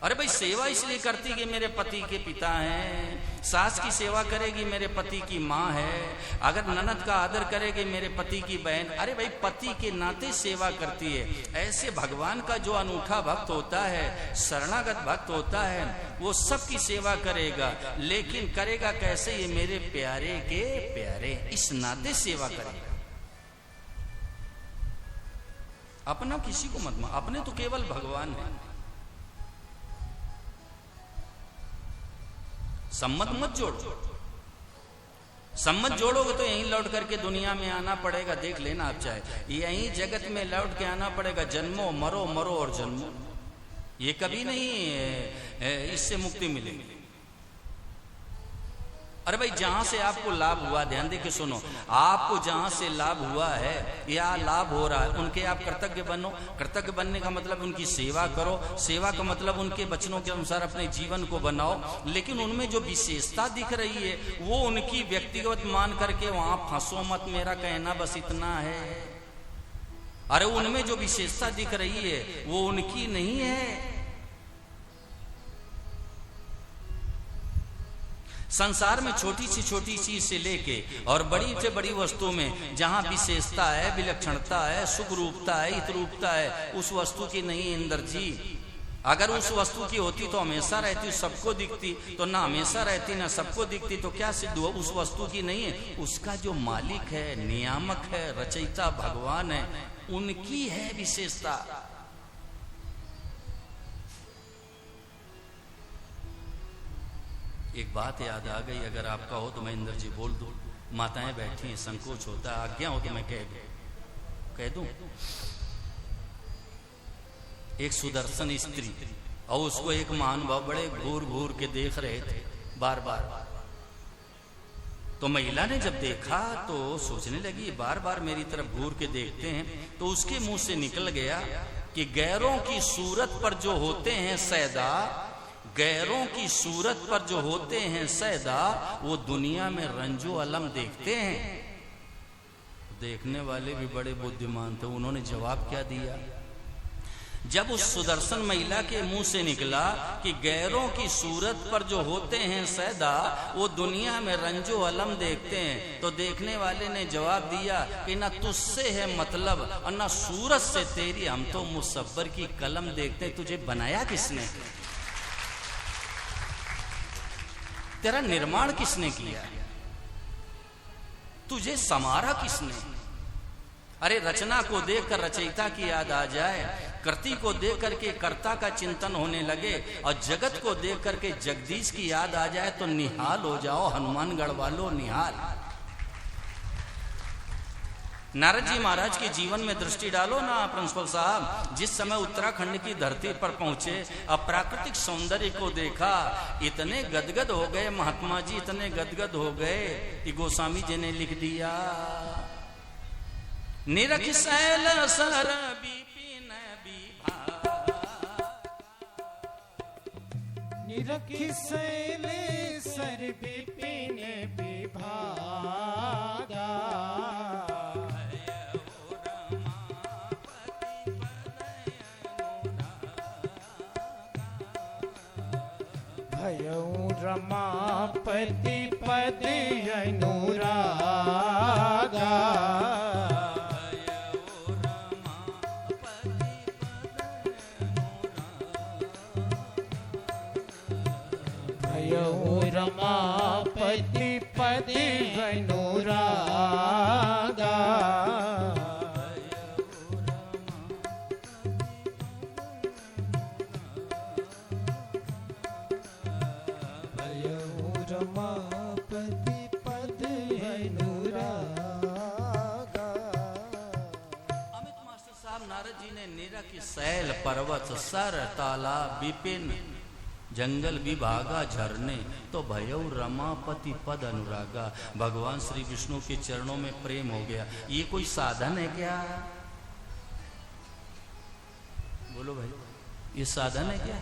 अरे भाई सेवा इसलिए करती कि मेरे पति के पिता हैं। सास की सेवा करेगी, मेरे पति की माँ है। अगर ननद का आदर करेगी, मेरे पति की बहन। अरे भाई पति के नाते सेवा करती है। ऐसे भगवान का जो अनूठा भक्त होता है, शरणागत भक्त होता है, वो सबकी सेवा करेगा। लेकिन करेगा कैसे? ये मेरे प्यारे के प्यारे, इस नाते सेवा करेगा। अपना किसी को मत मान, अपने तो केवल भगवान है। सम्मत मत जोड़ो। सम्मत जोड़ोगे तो यहीं लौट करके दुनिया में आना पड़ेगा। देख लेना आप, चाहे यहीं जगत में लौट के आना पड़ेगा। जन्मो मरो, मरो और जन्मो, ये कभी नहीं इससे मुक्ति मिलेगी। अरे भाई जहां से आपको लाभ हुआ, ध्यान दे के सुनो, आपको जहां से लाभ हुआ है या लाभ हो रहा है, उनके आप कृतज्ञ बनो। कृतज्ञ बनने का मतलब उनकी सेवा करो। सेवा का मतलब उनके वचनों के अनुसार अपने जीवन को बनाओ। लेकिन उनमें जो विशेषता दिख रही है वो उनकी व्यक्तिगत मान करके वहां फंसो मत। मेरा कहना बस इतना है। अरे उनमें जो विशेषता दिख रही है वो उनकी नहीं है। संसार में छोटी सी चीज से लेके और बड़ी से बड़ी वस्तु में जहां विशेषता है, विलक्षणता है, सुख रूपता है, हित रूपता है, उस वस्तु की नहीं इंद्र जी। अगर उस वस्तु की होती तो हमेशा रहती, सबको दिखती, तो ना हमेशा रहती ना सबको दिखती, तो क्या सिद्ध हुआ? उस वस्तु की नहीं है। उसका जो मालिक है, नियामक है, रचयिता भगवान है, उनकी है विशेषता। एक बात याद आ गई, अगर आपका हो तो मैं इंद्र जी बोल दूं। माताएं बैठी हैं, संकोच होता है, आज्ञा हो तो मैं कह दूं। एक सुदर्शन स्त्री और उसको एक महानुभाव बड़े घूर घूर के देख रहे थे बार बार। तो महिला ने जब देखा तो सोचने लगी बार बार मेरी तरफ घूर के देखते हैं। तो उसके मुंह से निकल गया कि गैरों की सूरत पर जो होते हैं सैदा, गैरों की सूरत पर जो होते हैं सैदा, वो दुनिया में रंजो अलम देखते हैं। देखने वाले भी बड़े बुद्धिमान थे, उन्होंने जवाब क्या दिया? जब उस सुदर्शन महिला के मुंह से निकला कि गैरों की सूरत पर जो होते हैं सैदा, वो दुनिया में रंजो अलम देखते हैं, तो देखने वाले ने जवाब दिया कि ना तुझसे है मतलब और ना सूरत से तेरी, हम तो मुसव्वर की कलम देखते हैं। तुझे बनाया किसने? तेरा निर्माण किसने किया? तुझे संवारा किसने? अरे रचना को देखकर रचयिता की याद आ जाए, कृति को देख करके कर्ता का चिंतन होने लगे और जगत को देख करके जगदीश की याद आ जाए तो निहाल हो जाओ हनुमानगढ़ वालों, निहाल। नारद जी महाराज के जीवन में दृष्टि डालो ना प्रिंसिपल साहब। जिस समय उत्तराखंड की धरती पर पहुंचे, अप्राकृतिक सौंदर्य को देखा, इतने गदगद हो गए महात्मा जी, इतने गदगद हो गए कि गोस्वामी जी ने लिख दिया, निरख शैल सर विपिन विभागा, निरख शैल सर विपिन विभागा, भयउ रमापति पद अनुरागा, रमापति पद अनुरागा, रमापति पद अनुरागा। अमित मास्टर साहब, नारद जी ने निरख शैल पर्वत सर तालाब विपिन जंगल विभागा झरने, तो भयउ रमापति पद अनुरागा, भगवान श्री विष्णु के चरणों में प्रेम हो गया। ये कोई साधन है क्या? बोलो भाई, ये साधन है क्या?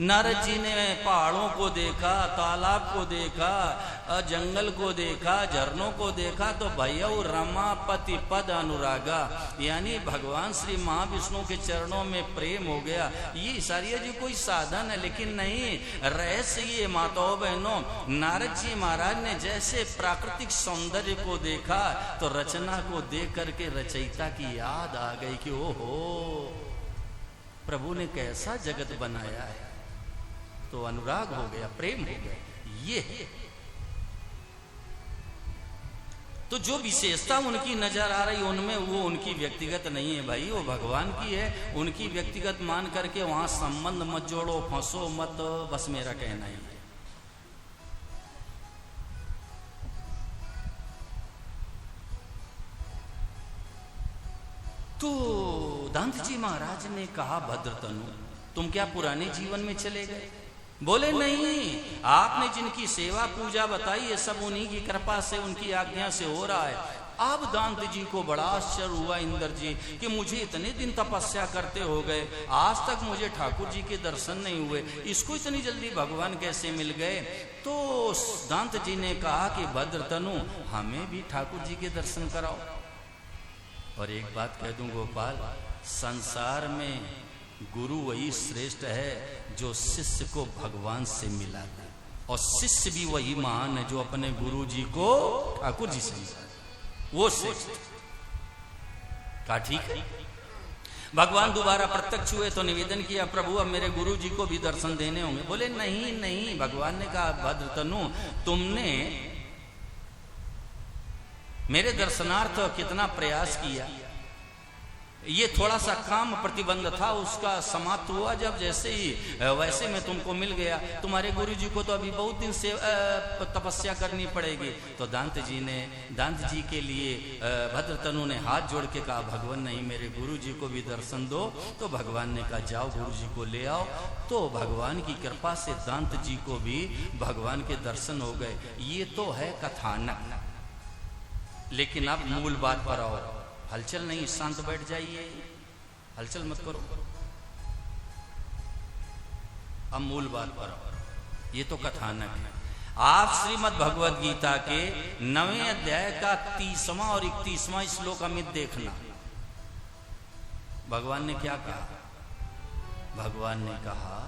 नारद जी ने पहाड़ों को देखा, तालाब को देखा, जंगल को देखा, झरनों को देखा, तो भयउ रमापति पद अनुरागा, यानी भगवान श्री महाविष्णु के चरणों में प्रेम हो गया। ये सारी जी कोई साधन है, लेकिन नहीं, रहस्य ये माताओं बहनों, नारद जी महाराज ने जैसे प्राकृतिक सौंदर्य को देखा तो रचना को देख करके रचयिता की याद आ गई कि ओहो प्रभु ने कैसा जगत बनाया है, तो अनुराग हो गया, प्रेम हो गया। ये तो जो विशेषता उनकी नजर आ रही उनमें, वो उनकी व्यक्तिगत नहीं है भाई, वो भगवान की है। उनकी व्यक्तिगत मान करके वहां संबंध मत जोड़ो, फंसो मत, बस मेरा कहना ही है। तो दांत जी महाराज ने कहा, भद्रतनु तुम क्या पुराने जीवन में चले गए? बोले नहीं, आपने जिनकी सेवा पूजा बताई है सब उन्हीं की कृपा से, उनकी आज्ञा से हो रहा है। अब दांत जी को बड़ा आश्चर्य हुआ इंद्र जी कि मुझे इतने दिन तपस्या करते हो गए, आज तक मुझे ठाकुर जी के दर्शन नहीं हुए, इसको इतनी जल्दी भगवान कैसे मिल गए? तो दांत जी ने कहा कि भद्रतनु हमें भी ठाकुर जी के दर्शन कराओ। और एक बात कह दूं गोपाल, संसार में गुरु वही श्रेष्ठ है जो शिष्य को भगवान से मिला दे, और शिष्य भी वही महान है जो अपने गुरु जी को ठाकुर जी से मिला, वो श्रेष्ठ। कहा ठीक है। भगवान दोबारा प्रत्यक्ष हुए तो निवेदन किया, प्रभु अब मेरे गुरु जी को भी दर्शन देने होंगे। बोले नहीं नहीं, भगवान ने कहा भद्रतनु तुमने मेरे दर्शनार्थ कितना प्रयास किया, ये थोड़ा सा काम प्रतिबंध था, उसका समाप्त हुआ जब जैसे ही वैसे में तुमको मिल गया। तुम्हारे गुरुजी को तो अभी बहुत दिन से तपस्या करनी पड़ेगी। तो दांत जी के लिए भद्रतनु ने हाथ जोड़ के कहा, भगवान नहीं, मेरे गुरुजी को भी दर्शन दो। तो भगवान ने कहा, जाओ गुरुजी को ले आओ। तो भगवान की कृपा से दांत जी को भी भगवान के दर्शन हो गए। ये तो है कथानक, लेकिन अब मूल बात पर आओ। हलचल नहीं, शांत बैठ जाइए, हलचल मत करो। अब मूल बात पर आओ। ये तो कथानक है। आप श्रीमद् भगवद गीता के 9वें अध्याय का 30वां और 31वां श्लोक अमित देखना। भगवान ने क्या कहा? भगवान ने कहा,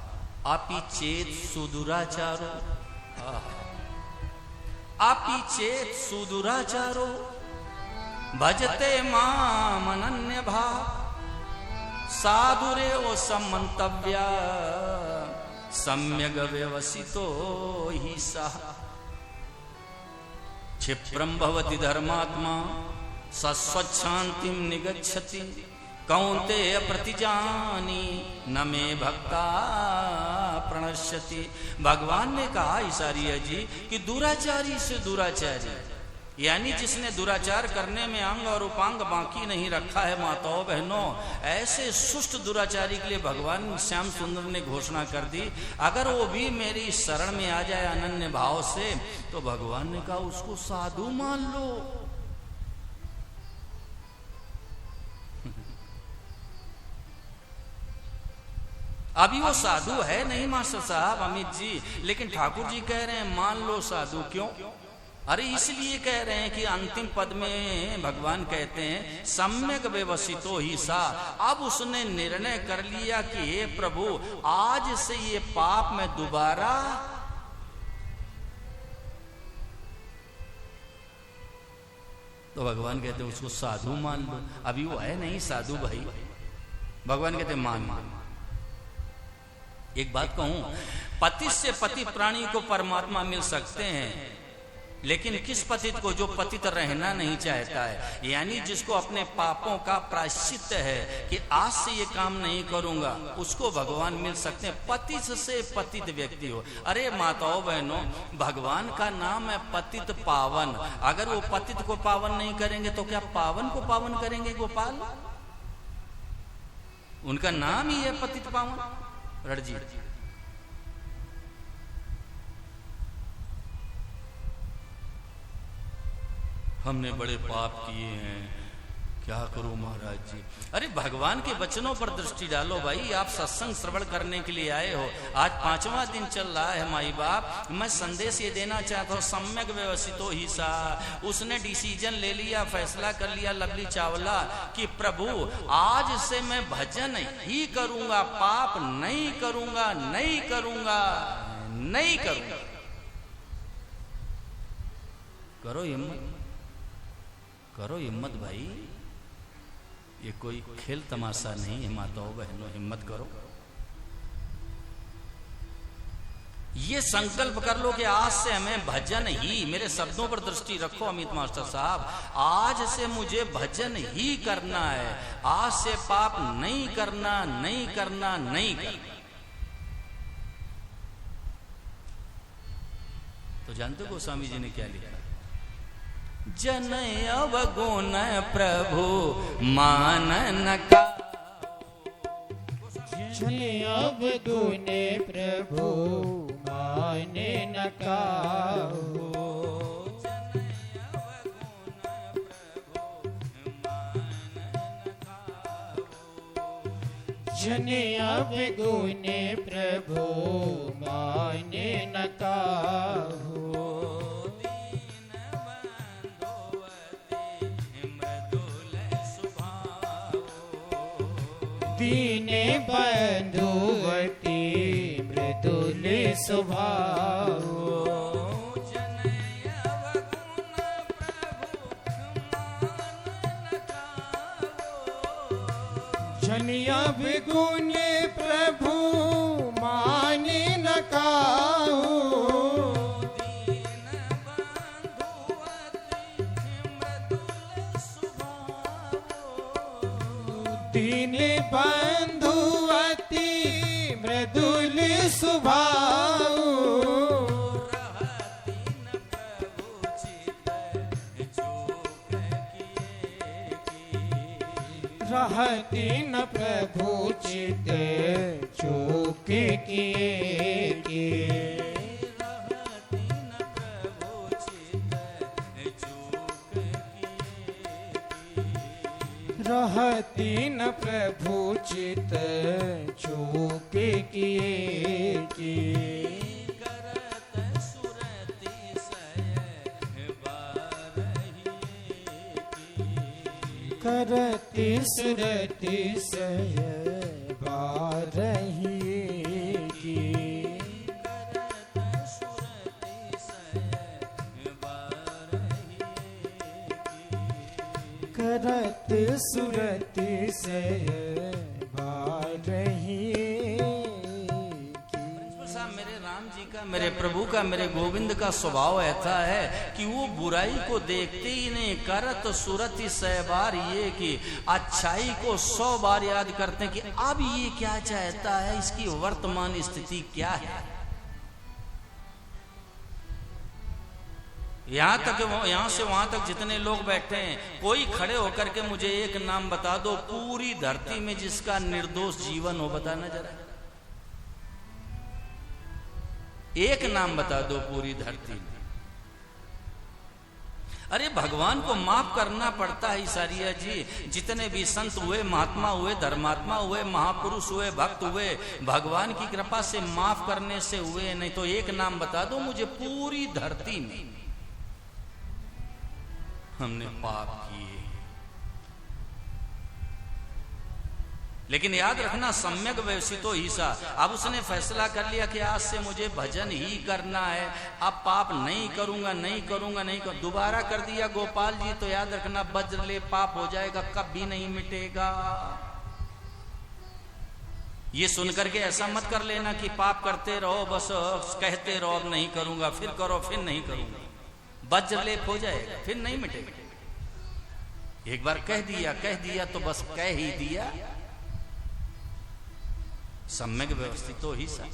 अपि चेत सुदुराचारो, अपि चेत सुदुराचारो भजते माम अनन्य भाव साधुरेव समंतव्या सम्यग व्यवसितो हि सः क्षिप्रं भवति धर्मात्मा सस्वच्छान्तिं निगच्छति कौन्तेय प्रतिजानी न मे भक्ता प्रणश्यति। भगवान ने कहा ईसारिया जी कि दुराचारी से दुराचारी, यानी जिसने दुराचार करने में अंग और उपांग बाकी नहीं रखा है, माताओं बहनों, ऐसे सुष्ट दुराचारी के लिए भगवान श्याम सुंदर ने घोषणा कर दी, अगर वो भी मेरी शरण में आ जाए अनन्य भाव से, तो भगवान ने कहा उसको साधु मान लो। अभी वो साधु है नहीं मास्टर साहब अमित जी, लेकिन ठाकुर जी कह रहे हैं मान लो साधु। क्यों? अरे इसलिए कह रहे हैं कि अंतिम पद में भगवान कहते हैं सम्यक व्यवसितो ही सा। अब उसने निर्णय कर लिया कि हे प्रभु, आज से ये पाप मैं दोबारा तो भगवान कहते हैं उसको साधु मान लो। अभी वो है नहीं साधु भाई। भगवान कहते मान। एक बात कहूं, पतित से पति प्राणी को परमात्मा मिल सकते हैं, लेकिन किस पतित को? जो पतित रहना नहीं चाहता है, यानी जिसको अपने पापों का प्रायश्चित है कि आज से ये काम नहीं करूंगा, उसको भगवान मिल सकते हैं। पतित से पतित व्यक्ति हो। अरे माताओं बहनों, भगवान का नाम है पतित पावन। अगर वो पतित को पावन नहीं करेंगे तो क्या पावन को पावन करेंगे गोपाल? उनका नाम ही है पतित पावन। रणजी हमने बड़े पाप किए हैं, क्या करूं महाराज जी? अरे भगवान के वचनों पर दृष्टि डालो भाई। आप सत्संग श्रवण करने के लिए आए हो। आज 5वां दिन चल रहा है माई बाप। मैं संदेश ये देना चाहता हूँ, सम्यक व्यवसितो ही सा। उसने डिसीजन ले लिया, फैसला कर लिया लवली चावला कि प्रभु आज से मैं भजन ही करूंगा, पाप नहीं करूंगा, नहीं करूंगा, नहीं करूंगा। करो हिम्मत, करो हिम्मत भाई। ये कोई खेल तमाशा नहीं है माताओं बहनों, हिम्मत करो। ये संकल्प कर लो कि आज से हमें भजन ही, मेरे शब्दों पर दृष्टि रखो अमित मास्टर साहब, आज से मुझे भजन ही करना है। आज से पाप नहीं करना, नहीं करना, नहीं करना। तो जानते हो गोस्वामी जी ने क्या लिखा? जन अवगुण प्रभु मानन का, जन अवगुण प्रभु माने न काहू। जन अवगुण प्रभु माने न काहू। दीन बंधुवती मृदुल स्वभाव। जन अवगुण प्रभु माने न काहू। रहती न प्रभु चित चूक किए की। रहती न प्रभु चित चूक किए की। करती सुरति सय बारही की। करत सुरति सय बारही मेरे राम जी का, मेरे प्रभु का, मेरे गोविंद का स्वभाव ऐसा है कि वो बुराई को देखते ही नहीं। करत सुरति 100 बार ये कि अच्छाई को 100 बार याद करते हैं कि अब ये क्या चाहता है, इसकी वर्तमान स्थिति क्या है। यहां से वहां तक जितने लोग बैठे हैं, कोई खड़े होकर के मुझे एक नाम बता दो पूरी धरती में जिसका निर्दोष जीवन हो, बताना जरा। एक नाम बता दो पूरी धरती में। अरे भगवान को माफ करना पड़ता है ईसारिया जी। जितने भी संत हुए, महात्मा हुए, धर्मात्मा हुए, महापुरुष हुए, भक्त हुए, भगवान की कृपा से माफ करने से हुए। नहीं तो एक नाम बता दो मुझे पूरी धरती में हमने पाप किए। लेकिन याद रखना, सम्यक व्यवसितो ईसा। अब उसने फैसला कर लिया कि आज से मुझे भजन ही करना है, अब पाप नहीं करूंगा, नहीं करूंगा, नहीं करूंगा। दोबारा कर दिया गोपाल जी तो याद रखना वज्र ले पाप हो जाएगा, कभी नहीं मिटेगा। ये सुनकर के ऐसा मत कर लेना कि पाप करते रहो, बस कहते रहो अब नहीं करूंगा, फिर करो, फिर नहीं करूंगा। वज्रलेप हो जाएगा, फिर नहीं मिटेगा। एक बार कह दिया तो बस कह ही दिया। सम्यक व्यवस्थित तो ही सा।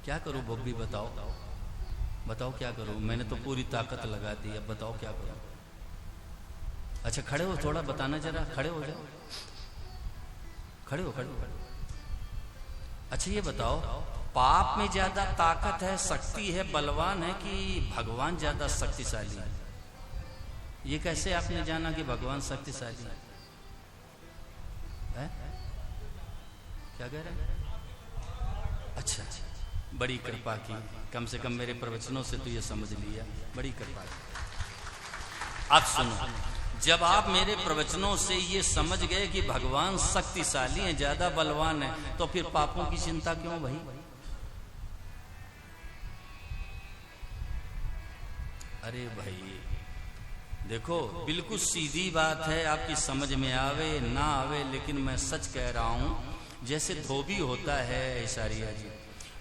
क्या करूं बब्बी, बताओ क्या करूं। मैंने तो पूरी ताकत लगा दी, अब बताओ क्या करूं। अच्छा खड़े हो, थोड़ा बताना जरा, खड़े हो जाओ, खड़े हो। अच्छा ये बताओ, पाप में ज्यादा ताकत है, शक्ति है, बलवान है कि भगवान ज्यादा शक्तिशाली है? ये कैसे आपने जाना कि भगवान शक्तिशाली है? क्या कह रहे हैं? अच्छा, बड़ी कृपा की, कम से कम मेरे प्रवचनों से तो ये समझ लिया, बड़ी कृपा की। अब सुनो, जब आप मेरे प्रवचनों से ये समझ गए कि भगवान शक्तिशाली हैं, ज्यादा बलवान है, तो फिर पापों की चिंता क्यों भाई? अरे भाई देखो, बिल्कुल सीधी बात है, आपकी समझ में आवे ना आवे, लेकिन मैं सच कह रहा हूं। जैसे धोबी होता है ईसारिया जी,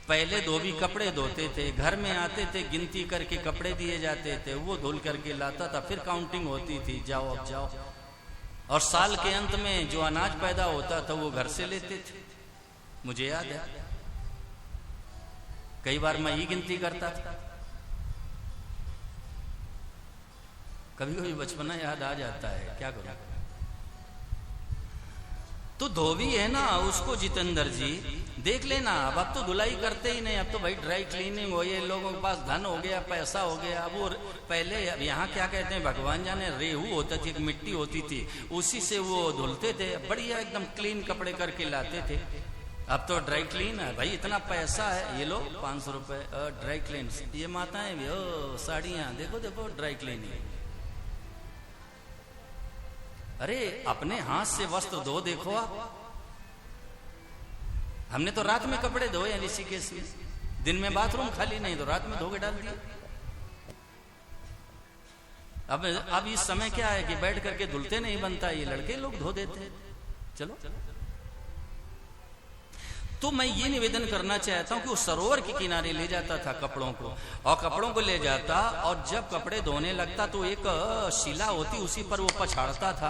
पहले धोबी कपड़े धोते थे, घर में आते थे, गिनती करके कपड़े दिए जाते थे, वो धुल करके लाता था, फिर काउंटिंग होती थी, जाओ अब जाओ। और साल के अंत में जो अनाज पैदा होता था वो घर से लेते थे। मुझे याद है कई बार मैं ही गिनती करता था। कभी कभी बचपना याद आ जाता है, क्या करूं। तो धोबी है ना, उसको जितेंद्र जी देख लेना, अब तो धुलाई करते ही नहीं, अब तो भाई ड्राई क्लीनिंग हो, ये लोगों के पास धन हो गया, पैसा हो गया। अब वो पहले यहाँ क्या कहते हैं, भगवान जाने, रेहू होता थी, एक मिट्टी होती थी, उसी से वो धुलते थे, बढ़िया एकदम क्लीन कपड़े करके लाते थे। अब तो ड्राई क्लीन है भाई, इतना पैसा है, ये लो 500 रुपए ड्राई क्लीन। ये माताएं भी साड़ियां देखो देखो ड्राई क्लीनिंग। अरे अपने हाथ से वस्त्र धो देखो आप। हमने तो रात में कपड़े धोए हैं ऋषिकेश में, दिन में बाथरूम खाली नहीं तो रात में धो के डाल दिए। अब इस समय क्या है कि बैठ करके धुलते नहीं बनता, ये लड़के लोग धो देते हैं। चलो तो मैं ये निवेदन करना चाहता हूं कि वो सरोवर के किनारे ले जाता था कपड़ों को, और कपड़ों को ले जाता, और जब कपड़े धोने लगता तो एक शिला होती उसी पर वो पछाड़ता था।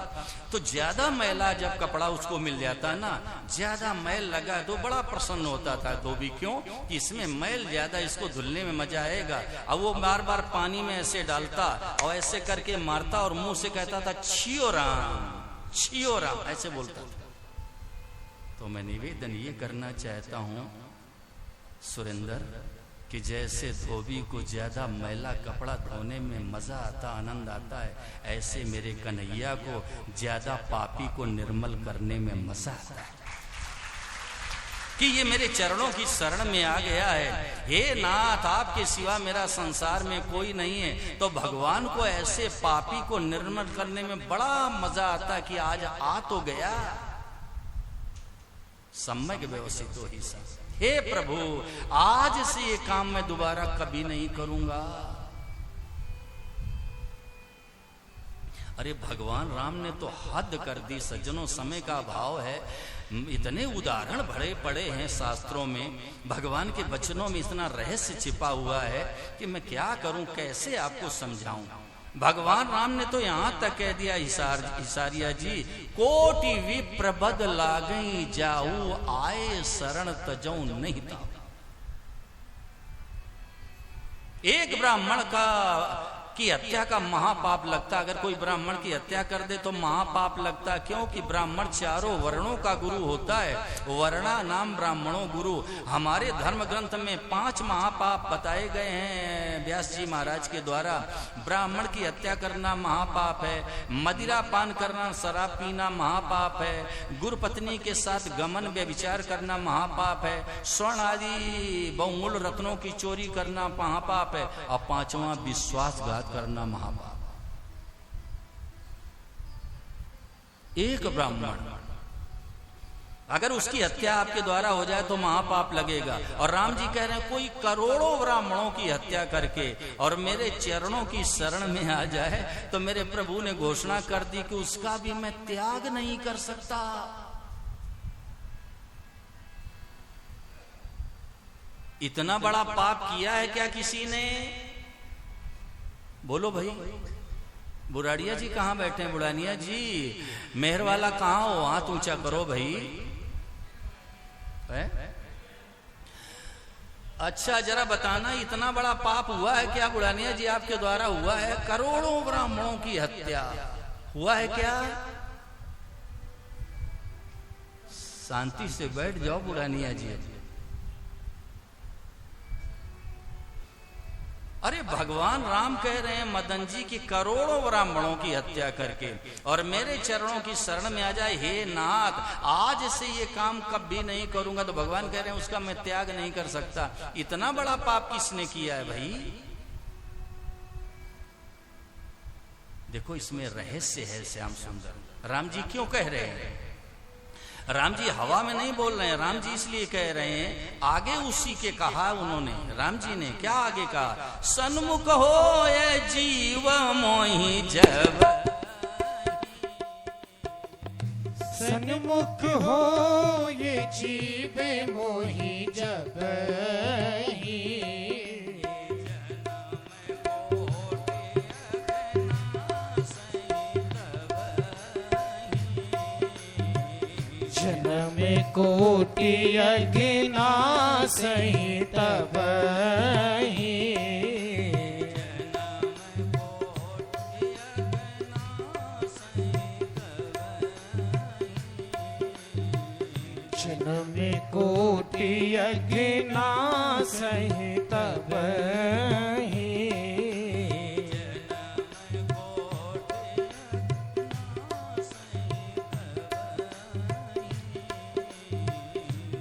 तो ज्यादा मैला जब कपड़ा उसको मिल जाता ना, ज्यादा मैल लगा तो बड़ा प्रसन्न होता था धोबी। क्यों? कि इसमें मैल ज्यादा, इसको धुलने में मजा आएगा। अब वो बार बार पानी में ऐसे डालता और ऐसे करके मारता और मुंह से कहता था छियो राम, ऐसे बोलता था। तो मैं निवेदन ये करना चाहता हूं सुरेंद्र, कि जैसे धोबी को ज्यादा मैला कपड़ा धोने में मजा आता, आनंद आता है, ऐसे मेरे कन्हैया को ज्यादा पापी को निर्मल करने में मजा आता है कि ये मेरे चरणों की शरण में आ गया है। हे नाथ, आपके सिवा मेरा संसार में कोई नहीं है। तो भगवान को ऐसे पापी को निर्मल करने में बड़ा मजा आता कि आज आ तो गया, सम्यक व्यवस्थित हो ही सा। हे प्रभु, आज से ये काम मैं दोबारा कभी नहीं करूंगा। अरे भगवान राम ने तो हद कर दी सज्जनों, समय का अभाव है। इतने उदाहरण भरे पड़े हैं शास्त्रों में, भगवान के वचनों में इतना रहस्य छिपा हुआ है कि मैं क्या करूं, कैसे आपको समझाऊं। भगवान राम ने तो यहां तक कह दिया, हिसारिया जी, कोटि विप्र बद लागई जाऊ, आए शरण तजऊ नहीं था। एक ब्राह्मण की हत्या का महापाप लगता, अगर कोई ब्राह्मण की हत्या कर दे तो महापाप लगता। क्योंकि ब्राह्मण चारों वर्णों का गुरु होता है, वर्णा नाम ब्राह्मणों गुरु। हमारे धर्म ग्रंथ में 5 महापाप बताए गए हैं व्यास जी महाराज के द्वारा। ब्राह्मण की हत्या करना महापाप है, मदिरा पान करना, शराब पीना महापाप है, गुरुपत्नी के साथ गमन व्यभिचार करना महापाप है, स्वर्ण आदि बहुमूल्य रत्नों की चोरी करना महापाप है, और 5वां विश्वासघात करना महापाप। एक ब्राह्मण अगर उसकी हत्या आपके द्वारा हो जाए तो महापाप लगेगा। और राम जी कह रहे हैं कोई करोड़ों ब्राह्मणों की हत्या करके और मेरे चरणों की शरण में आ जाए तो मेरे प्रभु ने घोषणा कर दी कि उसका भी मैं त्याग नहीं कर सकता। इतना बड़ा पाप किया है क्या किसी ने? बोलो भाई। बुराड़िया जी कहां बैठे हैं? बुढ़ानिया जी, मेहर वाला कहां हो? हाथ ऊंचा करो भाई। है? अच्छा जरा बताना, इतना बड़ा पाप हुआ है क्या बुढ़ानिया जी आपके द्वारा? हुआ है, करोड़ों ब्राह्मणों की हत्या हुआ है क्या? शांति से बैठ जाओ बुढ़ानिया जी। अरे भगवान राम कह रहे हैं मदन जी की करोड़ों ब्राह्मणों की हत्या करके और मेरे चरणों की शरण में आ जाए, हे नाथ आज से ये काम कभी नहीं करूंगा। तो भगवान कह रहे हैं उसका मैं त्याग नहीं कर सकता। इतना बड़ा पाप किसने किया है भाई? देखो इसमें रहस्य है श्याम सुंदर। राम जी क्यों कह रहे हैं? राम जी हवा में नहीं बोल रहे हैं, राम जी इसलिए कह रहे हैं, आगे उसी के कहा उन्होंने। राम जी ने क्या आगे कहा? सन्मुख हो ये जीव मोहि जब, सन्मुख हो ये जीव मोहि जब, जन्म कोटि अज्ञाना सही तबहि, जन्म कोटि अज्ञाना सही तबहि,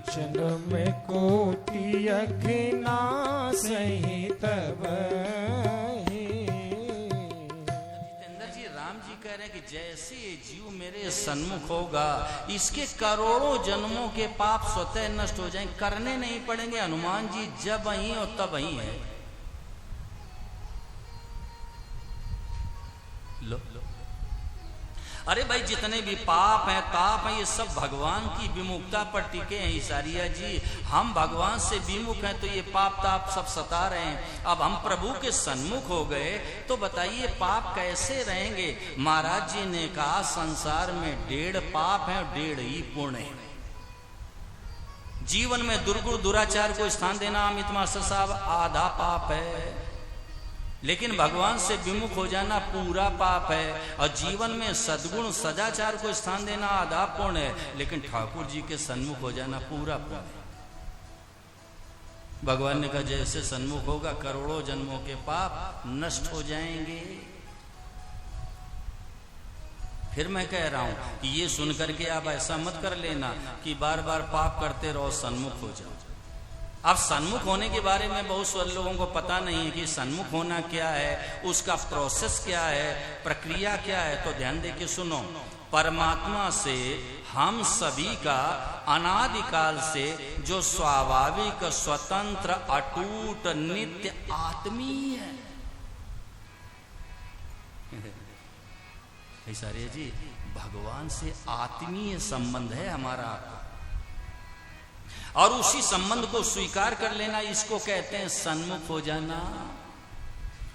जन्म कोटि अज्ञाना सही तबहि। जितेंद्र जी राम जी कह रहे हैं कि जैसे ये जीव मेरे सन्मुख होगा इसके करोड़ों जन्मों के पाप स्वतः नष्ट हो जाएंगे, करने नहीं पड़ेंगे। हनुमान जी जब ही और तब ही है। लो अरे भाई जितने भी पाप हैं ताप हैं ये सब भगवान की विमुखता पर टिके हैं ईसारिया जी। हम भगवान से विमुख हैं तो ये पाप ताप सब सता रहे हैं। अब हम प्रभु के सन्मुख हो गए तो बताइए पाप कैसे रहेंगे। महाराज जी ने कहा संसार में 1.5 पाप है और 1.5 ही पुण्य है। जीवन में दुर्गुण दुराचार को स्थान देना अमित मास्टर साहब आधा पाप है, लेकिन भगवान से विमुख हो जाना पूरा पाप है। और जीवन में सद्गुण सदाचार को स्थान देना आधा पुण्य है, लेकिन ठाकुर जी के सन्मुख हो जाना पूरा पुण्य है। भगवान ने कहा जैसे सन्मुख होगा करोड़ों जन्मों के पाप नष्ट हो जाएंगे। फिर मैं कह रहा हूं कि ये सुनकर के आप ऐसा मत कर लेना कि बार बार पाप करते रहो सन्मुख हो जाओ। अब सन्मुख होने के बारे में बहुत सारे लोगों को पता नहीं है कि सन्मुख होना क्या है, उसका प्रोसेस क्या है, प्रक्रिया क्या है। तो ध्यान दे के सुनो। परमात्मा से हम सभी का अनादिकाल से जो स्वाभाविक स्वतंत्र अटूट नित्य आत्मीय है। ऐश्वर्या जी भगवान से आत्मीय संबंध है हमारा, और उसी संबंध को स्वीकार कर लेना इसको कहते हैं सन्मुख हो जाना।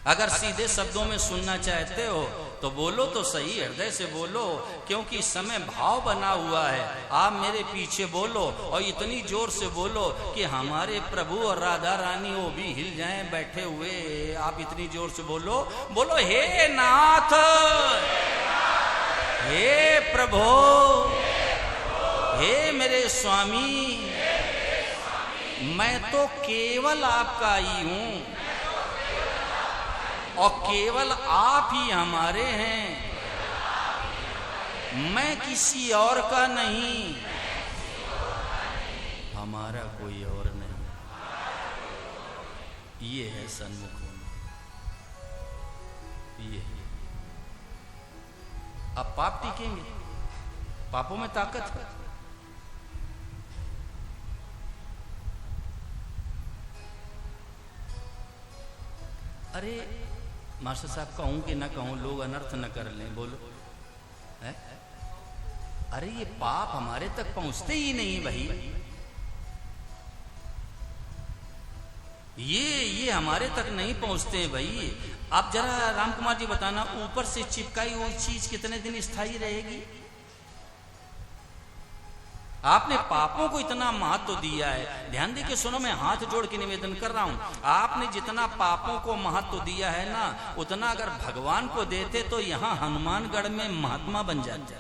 अगर सीधे शब्दों में सुनना चाहते हो तो बोलो तो सही, हृदय से बोलो, क्योंकि इस समय भाव बना हुआ है। आप मेरे पीछे बोलो और इतनी जोर से बोलो कि हमारे प्रभु और राधा रानी वो भी हिल जाएं बैठे हुए। आप इतनी जोर से बोलो, बोलो हे नाथ, हे प्रभु, हे मेरे स्वामी, मैं तो केवल आपका ही हूं और केवल आप ही हमारे हैं, मैं किसी और का नहीं, हमारा कोई और नहीं। ये है सन्मुख होना, ये है। अब पाप टिकेंगे, पापों में ताकत है। अरे मास्टर साहब कहूं कि ना कहूं, लोग अनर्थ न कर लें, बोलो है? अरे ये पाप हमारे तक पहुंचते ही नहीं भाई, ये हमारे तक नहीं पहुंचते भाई। आप जरा राम कुमार जी बताना, ऊपर से चिपकाई हुई चीज कितने दिन स्थायी रहेगी? आपने पापों को इतना महत्व दिया है। ध्यान दे के सुनो, मैं हाथ जोड़ के निवेदन कर रहा हूं। आपने जितना पापों को महत्व दिया है ना, उतना अगर भगवान को देते तो यहां हनुमानगढ़ में महात्मा बन जाते।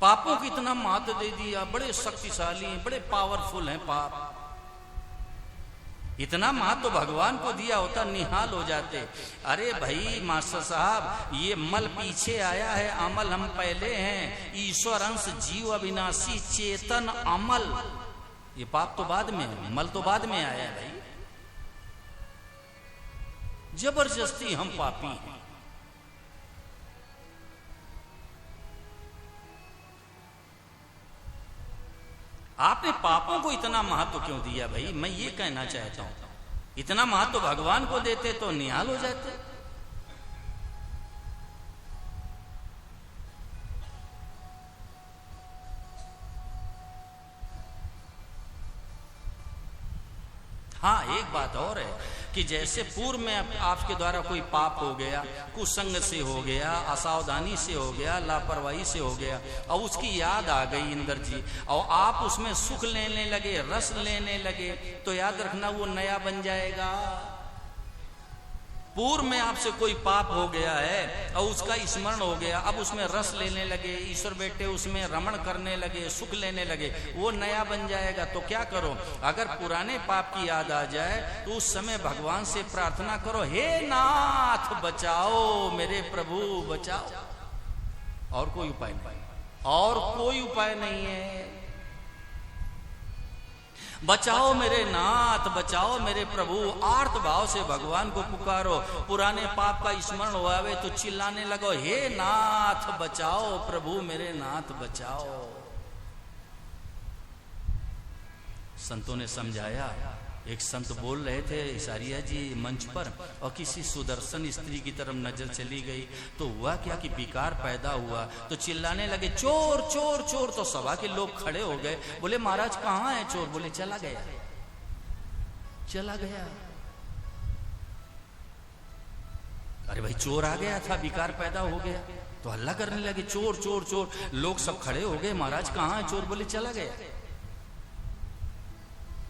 पापों को इतना महत्व दे दिया, बड़े शक्तिशाली, बड़े पावरफुल हैं पाप। इतना महत्व भगवान को दिया होता निहाल हो जाते। अरे भाई मास्टर साहब, ये मल पीछे आया है, अमल हम पहले हैं। ईश्वर अंश जीव अविनाशी चेतन अमल, ये पाप तो बाद में है, मल तो बाद में आया है भाई। जबरदस्ती हम पापी हैं। आपने पापों को इतना महत्व क्यों दिया भाई? मैं ये कहना चाहता हूं, इतना महत्व भगवान को देते तो निहाल हो जाते। हाँ, एक बात और है कि जैसे पूर्व में आपके द्वारा कोई पाप हो गया, कुसंग से हो गया, असावधानी से हो गया, लापरवाही से हो गया, और उसकी याद आ गई इंद्र जी, और आप उसमें सुख लेने लगे, रस लेने लगे, तो याद रखना वो नया बन जाएगा। पूर्व में आपसे कोई पाप हो गया है और उसका स्मरण हो गया, अब उसमें रस लेने लगे, ईश्वर बेटे उसमें रमण करने लगे, सुख लेने लगे, वो नया बन जाएगा। तो क्या करो, अगर पुराने पाप की याद आ जाए तो उस समय भगवान से प्रार्थना करो, हे नाथ बचाओ, मेरे प्रभु बचाओ। और कोई उपाय नहीं, और कोई उपाय नहीं है। बचाओ मेरे नाथ, बचाओ मेरे प्रभु। आर्त भाव से भगवान को पुकारो। पुराने पाप का स्मरण होवे तो चिल्लाने लगो, हे नाथ बचाओ, प्रभु मेरे नाथ बचाओ। संतों ने समझाया, एक संत बोल रहे थे इसारिया जी मंच पर, और किसी सुदर्शन स्त्री की तरफ नजर चली गई। तो हुआ क्या कि विकार पैदा हुआ, तो चिल्लाने लगे चोर चोर चोर। तो सभा के लोग खड़े हो गए, बोले महाराज कहाँ है चोर? बोले चला गया, चला गया। अरे भाई चोर आ गया था, विकार पैदा हो गया। तो हल्ला करने लगे चोर चोर चोर। लोग सब खड़े हो गए, महाराज कहाँ है चोर? बोले चला गया।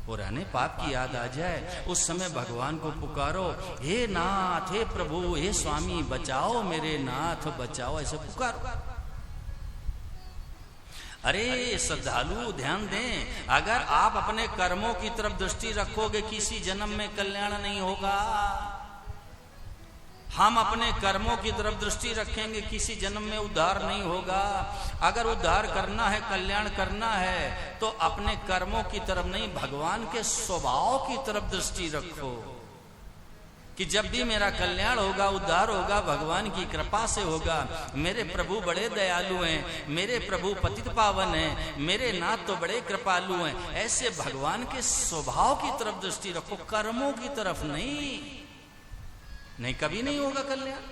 पुराने पाप की याद आ जाए, उस समय भगवान को पुकारो, हे नाथ, हे प्रभु, हे स्वामी, बचाओ मेरे नाथ, बचाओ, ऐसे पुकारो। अरे श्रद्धालु ध्यान दें, अगर आप अपने कर्मों की तरफ दृष्टि रखोगे किसी जन्म में कल्याण नहीं होगा। हम अपने कर्मों की तरफ दृष्टि रखेंगे किसी जन्म में उद्धार नहीं होगा। अगर उद्धार करना है, कल्याण करना है, तो अपने कर्मों की तरफ नहीं, भगवान के स्वभाव की तरफ दृष्टि रखो कि जब भी मेरा कल्याण होगा, उद्धार होगा, भगवान की कृपा से होगा। मेरे प्रभु बड़े दयालु हैं, मेरे प्रभु पतित पावन हैं, मेरे नाथ तो बड़े कृपालु हैं। ऐसे भगवान के स्वभाव की तरफ दृष्टि रखो, कर्मों की तरफ नहीं, कभी नहीं होगा कल्याण।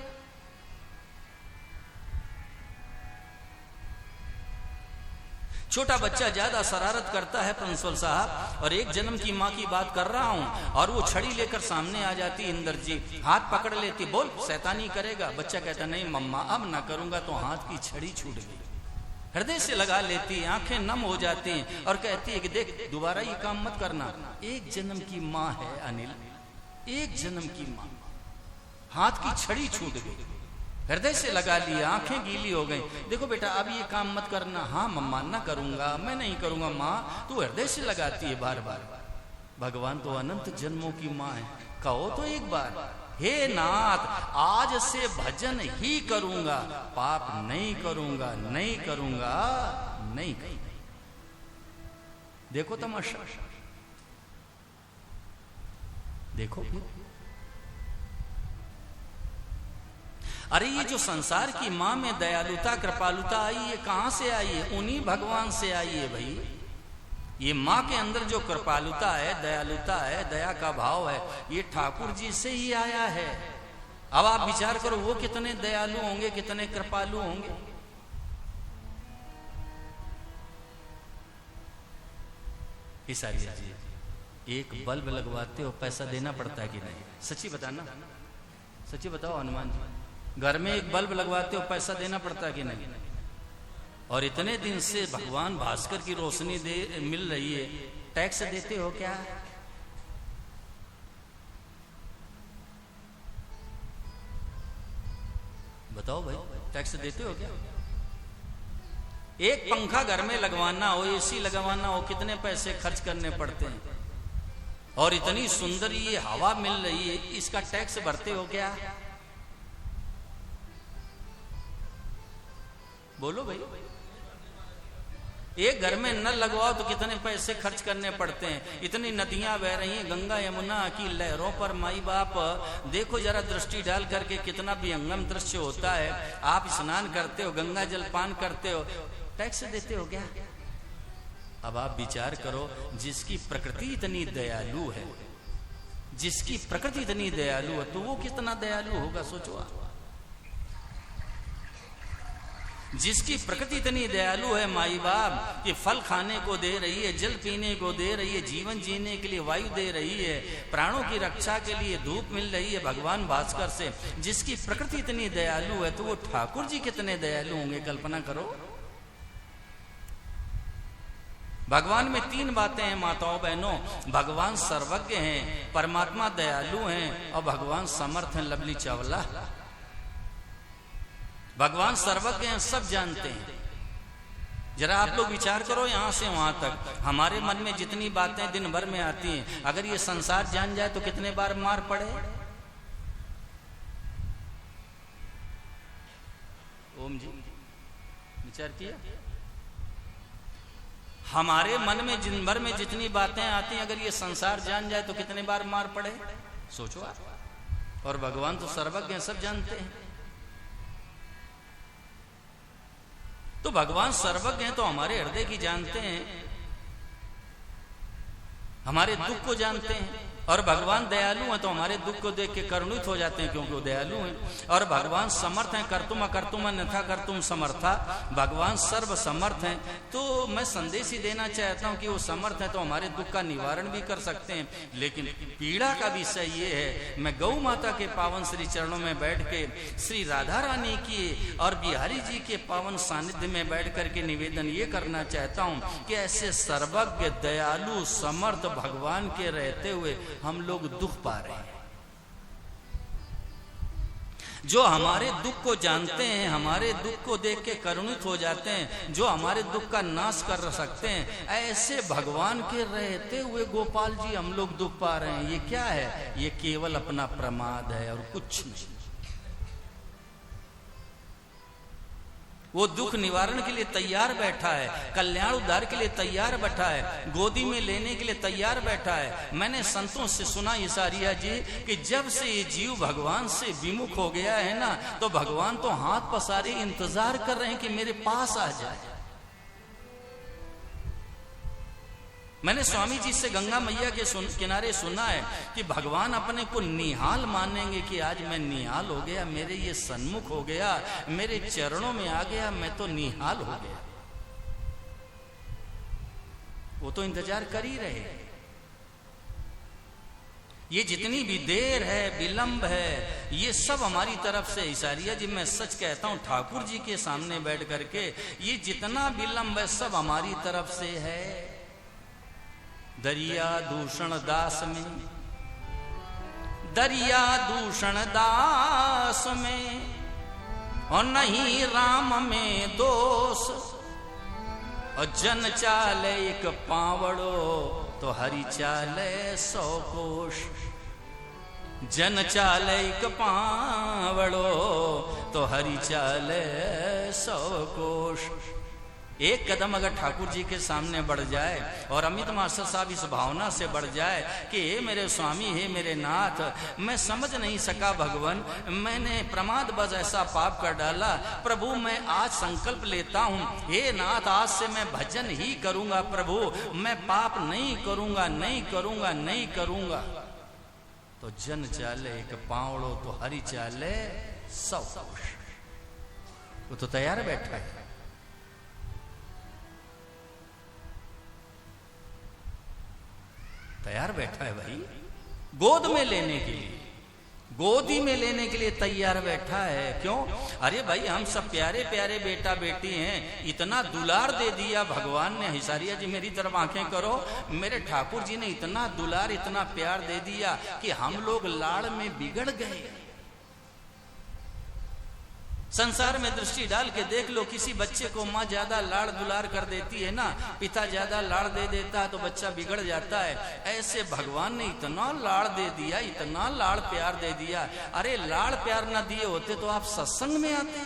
छोटा बच्चा ज्यादा शरारत करता है प्रिंसिपल साहब, और एक जन्म की माँ की बात कर रहा हूं, और वो छड़ी लेकर सामने आ जाती, इंदर जी हाथ पकड़ लेती, बोल शैतानी करेगा। बच्चा कहता नहीं मम्मा अब ना करूंगा, तो हाथ की छड़ी छूट गई। हृदय से लगा लेती, आंखें नम हो जाती और कहती है कि देख दोबारा ये काम मत करना। एक जन्म की माँ है अनिल, एक जन्म की माँ, हाथ की छड़ी छूट गई, हृदय से लगा लिया, आंखें गीली हो गई। देखो बेटा अब ये काम मत करना। हाँ मम्मा ना करूंगा, मैं नहीं करूंगा। माँ तू हृदय से लगाती है बार बार। भगवान तो अनंत जन्मों की माँ है, कहो तो एक बार, हे नाथ आज से भजन ही करूंगा, पाप नहीं करूंगा, नहीं करूंगा, नहीं करूंगा। देखो तमाशा, देखो फिर। अरे ये जो संसार की माँ में दयालुता कृपालुता आई, ये कहां से आई है? उन्हीं भगवान से आई है भाई। ये माँ के अंदर जो कृपालुता है, दयालुता है, दया का भाव है, ये ठाकुर जी से ही आया है। अब आप विचार करो वो कितने दयालु होंगे, कितने कृपालु होंगे। जी एक बल्ब लगवाते हो पैसा देना पड़ता है कि नहीं? सच्ची बताना, सच्ची बताओ हनुमान जी, घर में एक बल्ब लगवाते हो पैसा देना पड़ता है कि नहीं? और इतने दिन से भगवान भास्कर की रोशनी मिल रही है, टैक्स देते हो क्या? बताओ भाई, टैक्स देते हो क्या? एक पंखा घर में लगवाना हो, एसी लगवाना हो, कितने पैसे खर्च करने पड़ते हैं। और इतनी सुंदर ये हवा मिल रही है, इसका टैक्स भरते हो क्या? बोलो भाई। एक घर में नल लगवाओ तो कितने पैसे खर्च करने पड़ते हैं। इतनी नदियां बह रही हैं गंगा यमुना की लहरों पर, माई बाप देखो जरा दृष्टि डाल करके, कितना विहंगम दृश्य होता है। आप स्नान करते हो, गंगा जल पान करते हो, टैक्स देते हो क्या? अब आप विचार करो, जिसकी प्रकृति इतनी दयालु है, जिसकी प्रकृति इतनी दयालु है, तो वो कितना दयालु होगा सोचो आप। जिसकी प्रकृति इतनी दयालु है माई बाप कि फल खाने को दे रही है, जल पीने को दे रही है, जीवन जीने के लिए वायु दे रही है, प्राणों की रक्षा के लिए धूप मिल रही है भगवान भास्कर से। जिसकी प्रकृति इतनी दयालु है, तो वो ठाकुर जी कितने दयालु होंगे, कल्पना करो। भगवान में तीन बातें हैं माताओं बहनों, भगवान सर्वज्ञ हैं, परमात्मा दयालु हैं, और भगवान समर्थ हैं, लवली चावला। भगवान सर्वज्ञ हैं, सब जानते हैं। जरा आप लोग विचार करो, यहां से वहां तक हमारे मन में जितनी बातें दिन भर में आती हैं, अगर ये संसार जान जाए तो कितने बार मार पड़े। ओम जी विचार किया? हमारे मन में दिन भर में जितनी बातें आती हैं, अगर ये संसार जान जाए तो कितने बार मार पड़े, सोचो आप। और भगवान तो सर्वज्ञ हैं, सब जानते हैं। तो भगवान सर्वज्ञ हैं तो हमारे हृदय की जानते हैं। हमारे दुख को जानते हैं। और भगवान दयालु हैं तो हमारे दुख को देख के करुणित हो जाते हैं, क्योंकि वो दयालु हैं। और भगवान समर्थ हैं, कर्तुम अकर्तुम अन्यथा कर्तुम समर्था, भगवान सर्व समर्थ हैं। तो मैं संदेश ही देना चाहता हूं कि वो समर्थ हैं तो हमारे दुख का निवारण भी कर सकते हैं। लेकिन पीड़ा का विषय ये है, मैं गौ माता के पावन श्री चरणों में बैठ के श्री राधा रानी की और बिहारी जी के पावन सानिध्य में बैठ करके निवेदन ये करना चाहता हूं कि ऐसे सर्वज्ञ दयालु समर्थ भगवान के रहते हुए हम लोग दुख पा रहे हैं। जो हमारे दुख को जानते हैं, हमारे दुख को देख के करुणित हो जाते हैं, जो हमारे दुख का नाश कर सकते हैं, ऐसे भगवान के रहते हुए गोपाल जी हम लोग दुख पा रहे हैं। ये क्या है? ये केवल अपना प्रमाद है और कुछ नहीं। वो दुख निवारण के लिए तैयार बैठा है, कल्याण उद्धार के लिए तैयार बैठा है, गोदी में लेने के लिए तैयार बैठा है। मैंने संतों से सुना ईसारिया जी कि जब से ये जीव भगवान से विमुख हो गया है ना, तो भगवान तो हाथ पसारे इंतजार कर रहे हैं कि मेरे पास आ जाए। मैंने स्वामी जी से गंगा मैया के किनारे सुना है कि भगवान अपने को निहाल मानेंगे कि आज मैं निहाल हो गया, मेरे ये सन्मुख हो गया, मेरे चरणों में आ गया, मैं तो निहाल हो गया। वो तो इंतजार कर ही रहे। ये जितनी भी देर है, विलंब है, ये सब हमारी तरफ से। ईसारिया जी मैं सच कहता हूं, ठाकुर जी के सामने बैठ करके ये जितना विलंब है सब हमारी तरफ से है। दरिया दूषण दास में, दरिया दूषण दास में, और नहीं राम में दोष। और जन चाले एक पावड़ो तो हरि चाले 100 कोश। जन चाले एक पावड़ो तो हरि चाले 100 कोश। एक कदम अगर ठाकुर जी के सामने बढ़ जाए और अमित मास्टर साहब इस भावना से बढ़ जाए कि हे मेरे स्वामी, हे मेरे नाथ, मैं समझ नहीं सका भगवान, मैंने प्रमादवश ऐसा पाप कर डाला। प्रभु मैं आज संकल्प लेता हूँ, हे नाथ आज से मैं भजन ही करूंगा। प्रभु मैं पाप नहीं करूंगा, नहीं करूंगा, नहीं करूंगा। तो जन चाले एक पावड़ो तो हरि चाले 100 कोश। वो तो तैयार बैठा है। तैयार बैठा है भाई, गोद में लेने के लिए, गोदी में लेने के लिए तैयार बैठा है। क्यों? अरे भाई हम सब प्यारे प्यारे बेटा बेटी हैं, इतना दुलार दे दिया भगवान ने। हिसारिया जी मेरी तरफ आंखें करो, मेरे ठाकुर जी ने इतना दुलार, इतना प्यार दे दिया कि हम लोग लाड़ में बिगड़ गए। संसार में दृष्टि डाल के देख लो, किसी बच्चे को माँ ज्यादा लाड़ दुलार कर देती है ना, पिता ज्यादा लाड़ दे देता है तो बच्चा बिगड़ जाता है। ऐसे भगवान ने इतना लाड़ दे दिया, इतना लाड़ प्यार दे दिया। अरे लाड़ प्यार ना दिए होते तो आप सत्संग में आते?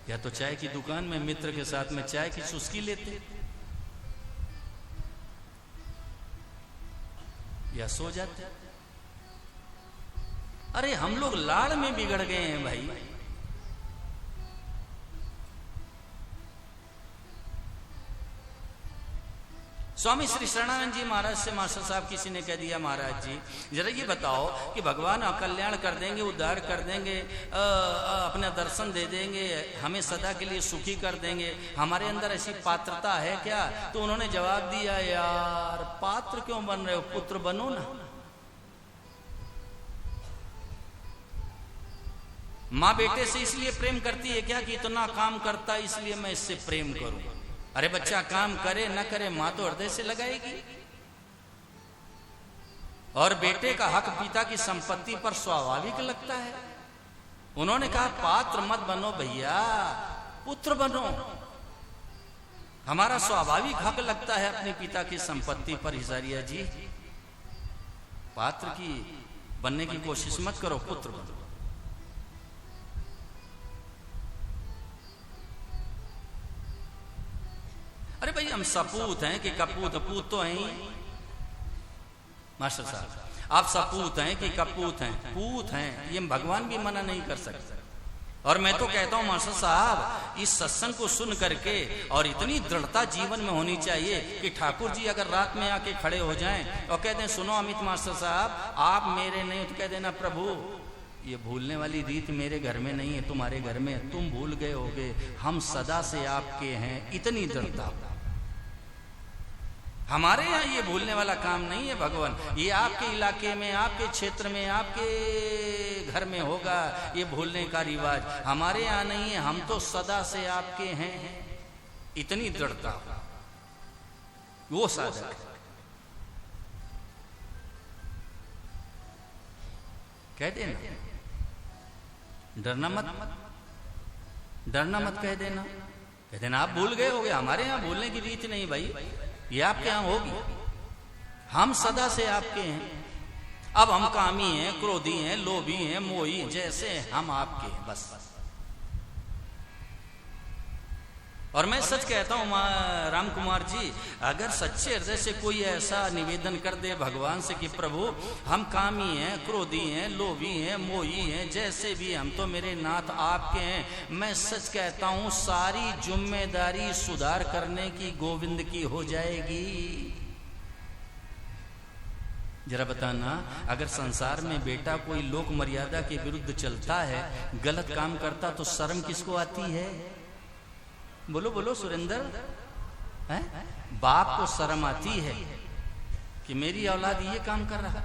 या तो चाय की दुकान में मित्र के साथ में चाय की चुस्की लेते, या सो जाते। अरे हम लोग लाड़ में बिगड़ गए हैं भाई। स्वामी श्री शरणानंद जी महाराज से मास्टर साहब किसी ने कह दिया, महाराज जी जरा ये बताओ कि भगवान कल्याण कर देंगे, उद्धार कर देंगे, अपना दर्शन दे देंगे, हमें सदा के लिए सुखी कर देंगे, हमारे अंदर ऐसी पात्रता है क्या? तो उन्होंने जवाब दिया, यार पात्र क्यों बन रहे हो, पुत्र बनो ना। माँ बेटे से इसलिए प्रेम करती है क्या कि इतना काम करता है इसलिए मैं इससे प्रेम करूं? अरे बच्चा काम करे न करे माँ तो हृदय से लगाएगी। और बेटे का हक पिता की संपत्ति पर स्वाभाविक लगता है। उन्होंने कहा पात्र मत बनो भैया, पुत्र बनो। हमारा स्वाभाविक हक लगता है अपने पिता की संपत्ति पर। हिसारिया जी पात्र की बनने की कोशिश मत करो, पुत्र बनो। अरे भाई हम सपूत हैं कि कपूत? पूत तो हैं मास्टर साहब, आप सपूत हैं कि कपूत हैं? पूत हैं, ये भगवान भी मना नहीं कर सकते। और मैं तो कहता हूं मास्टर साहब, इस सत्संग को सुन करके और इतनी दृढ़ता जीवन में होनी चाहिए कि ठाकुर जी अगर रात में आके खड़े हो जाएं और कह दें सुनो अमित मास्टर साहब आप मेरे नहीं, तो कह देना प्रभु ये भूलने वाली रीत मेरे घर में नहीं है, तुम्हारे घर में, तुम भूल गए होगे, हम सदा से आपके हैं। इतनी दृढ़ता। हमारे यहाँ ये भूलने वाला काम नहीं है भगवान। ये आपके इलाके में, आपके क्षेत्र में, आपके घर में होगा ये भूलने का रिवाज, हमारे यहाँ नहीं है। हम तो सदा से आपके हैं। इतनी दृढ़ता वो साधक। कह देना डरना मत, डरना मत, कह देना, कह देना आप भूल गए होगे, हमारे यहाँ भूलने की रीत नहीं भाई, ये आपके यहां होगी। हम सदा से आपके हैं। अब हम कामी हैं, क्रोधी हैं, लोभी हैं, मोही, जैसे हम आपके हैं बस। और मैं सच कहता हूं राम कुमार जी, अगर सच्चे हृदय से कोई ऐसा निवेदन कर दे भगवान से कि प्रभु हम कामी हैं, क्रोधी हैं, लोभी हैं, मोही हैं, जैसे भी हम तो मेरे नाथ आपके हैं, मैं सच कहता हूं सारी जिम्मेदारी सुधार करने की गोविंद की हो जाएगी। जरा बताना, अगर संसार में बेटा कोई लोक मर्यादा के विरुद्ध चलता है, गलत काम करता, तो शर्म किसको आती है? बोलो बोलो सुरेंद्र, है? बाप को शर्म आती है कि मेरी औलाद ये काम कर रहा।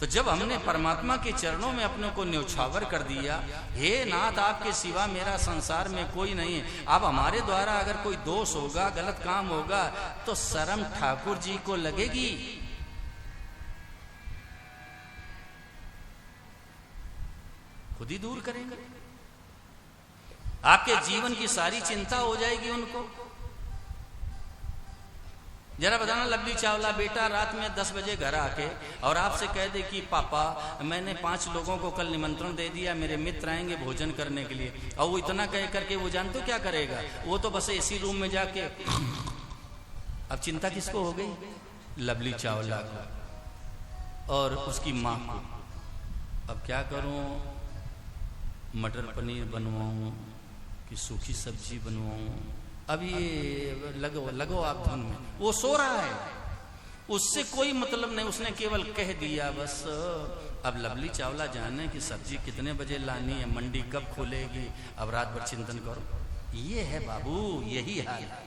तो जब हमने परमात्मा के चरणों में अपने को न्यौछावर कर दिया, हे नाथ आपके सिवा मेरा संसार में कोई नहीं है, अब हमारे द्वारा अगर कोई दोष होगा, गलत काम होगा, तो शर्म ठाकुर जी को लगेगी। खुद ही दूर करेंगे। आपके जीवन की सारी चिंता हो जाएगी उनको। जरा बताना, लवली चावला बेटा रात में 10 बजे घर आके और आपसे कह दे कि पापा मैंने 5 लोगों को कल निमंत्रण दे दिया, मेरे मित्र आएंगे भोजन करने के लिए, और वो इतना कह करके वो जानते हो क्या करेगा? वो तो बस एसी रूम में जाके, अब चिंता किसको हो गई? लवली चावला को और उसकी माँ को। अब क्या करूं, मटर पनीर बनवाऊं कि सूखी सब्जी बनवाऊं? अब ये लगो आप धुन में। वो सो रहा है, उससे कोई मतलब नहीं, उसने केवल कह दिया बस। अब लवली चावला जाने कि सब्जी कितने बजे लानी है, मंडी कब खुलेगी, अब रात भर चिंतन करो। ये है बाबू, यही हाल है।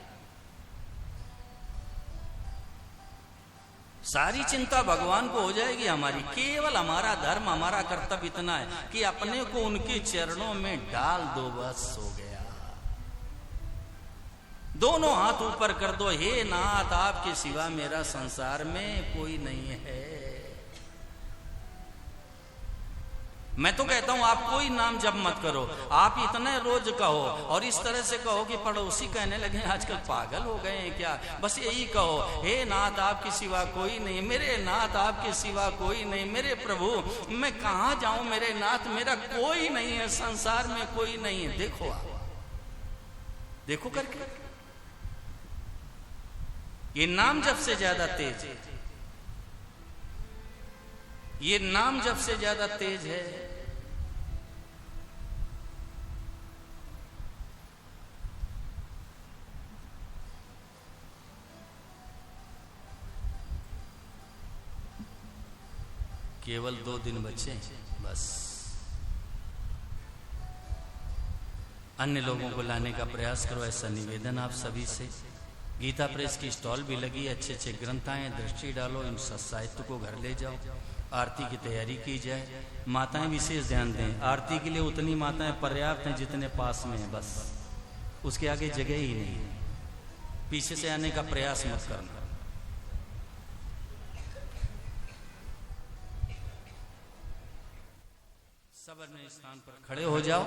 सारी चिंता भगवान को हो जाएगी हमारी। केवल हमारा धर्म, हमारा कर्तव्य इतना है कि अपने को उनके चरणों में डाल दो, बस हो गया। दोनों हाथ ऊपर कर दो, हे नाथ आपके सिवा मेरा संसार में कोई नहीं है। मैं तो कहता हूं आप कोई नाम जप मत करो, आप इतने रोज कहो और इस तरह से कहो कि पड़ोसी कहने लगे आजकल पागल हो गए हैं क्या। बस यही कहो, हे नाथ आपके सिवा कोई नहीं, मेरे नाथ आपके सिवा कोई नहीं, मेरे प्रभु मैं कहां जाऊं, मेरे नाथ मेरा कोई नहीं है, संसार में कोई नहीं है। देखो आप, देखो करके, ये नाम जप से ज्यादा तेज है, ये नाम जप से ज्यादा तेज है। केवल 2 दिन बचे बस। अन्य लोगों को लाने का प्रयास करो, ऐसा निवेदन आप सभी से। गीता प्रेस की स्टॉल भी लगी, अच्छे अच्छे ग्रंथ आए, दृष्टि डालो, इन साहित्य को घर ले जाओ। आरती की तैयारी की जाए। माताएं विशेष ध्यान दें, आरती के लिए उतनी माताएं पर्याप्त हैं जितने पास में हैं, बस उसके आगे जगह ही नहीं। पीछे से आने का प्रयास मत करना। सब अपने स्थान पर खड़े हो जाओ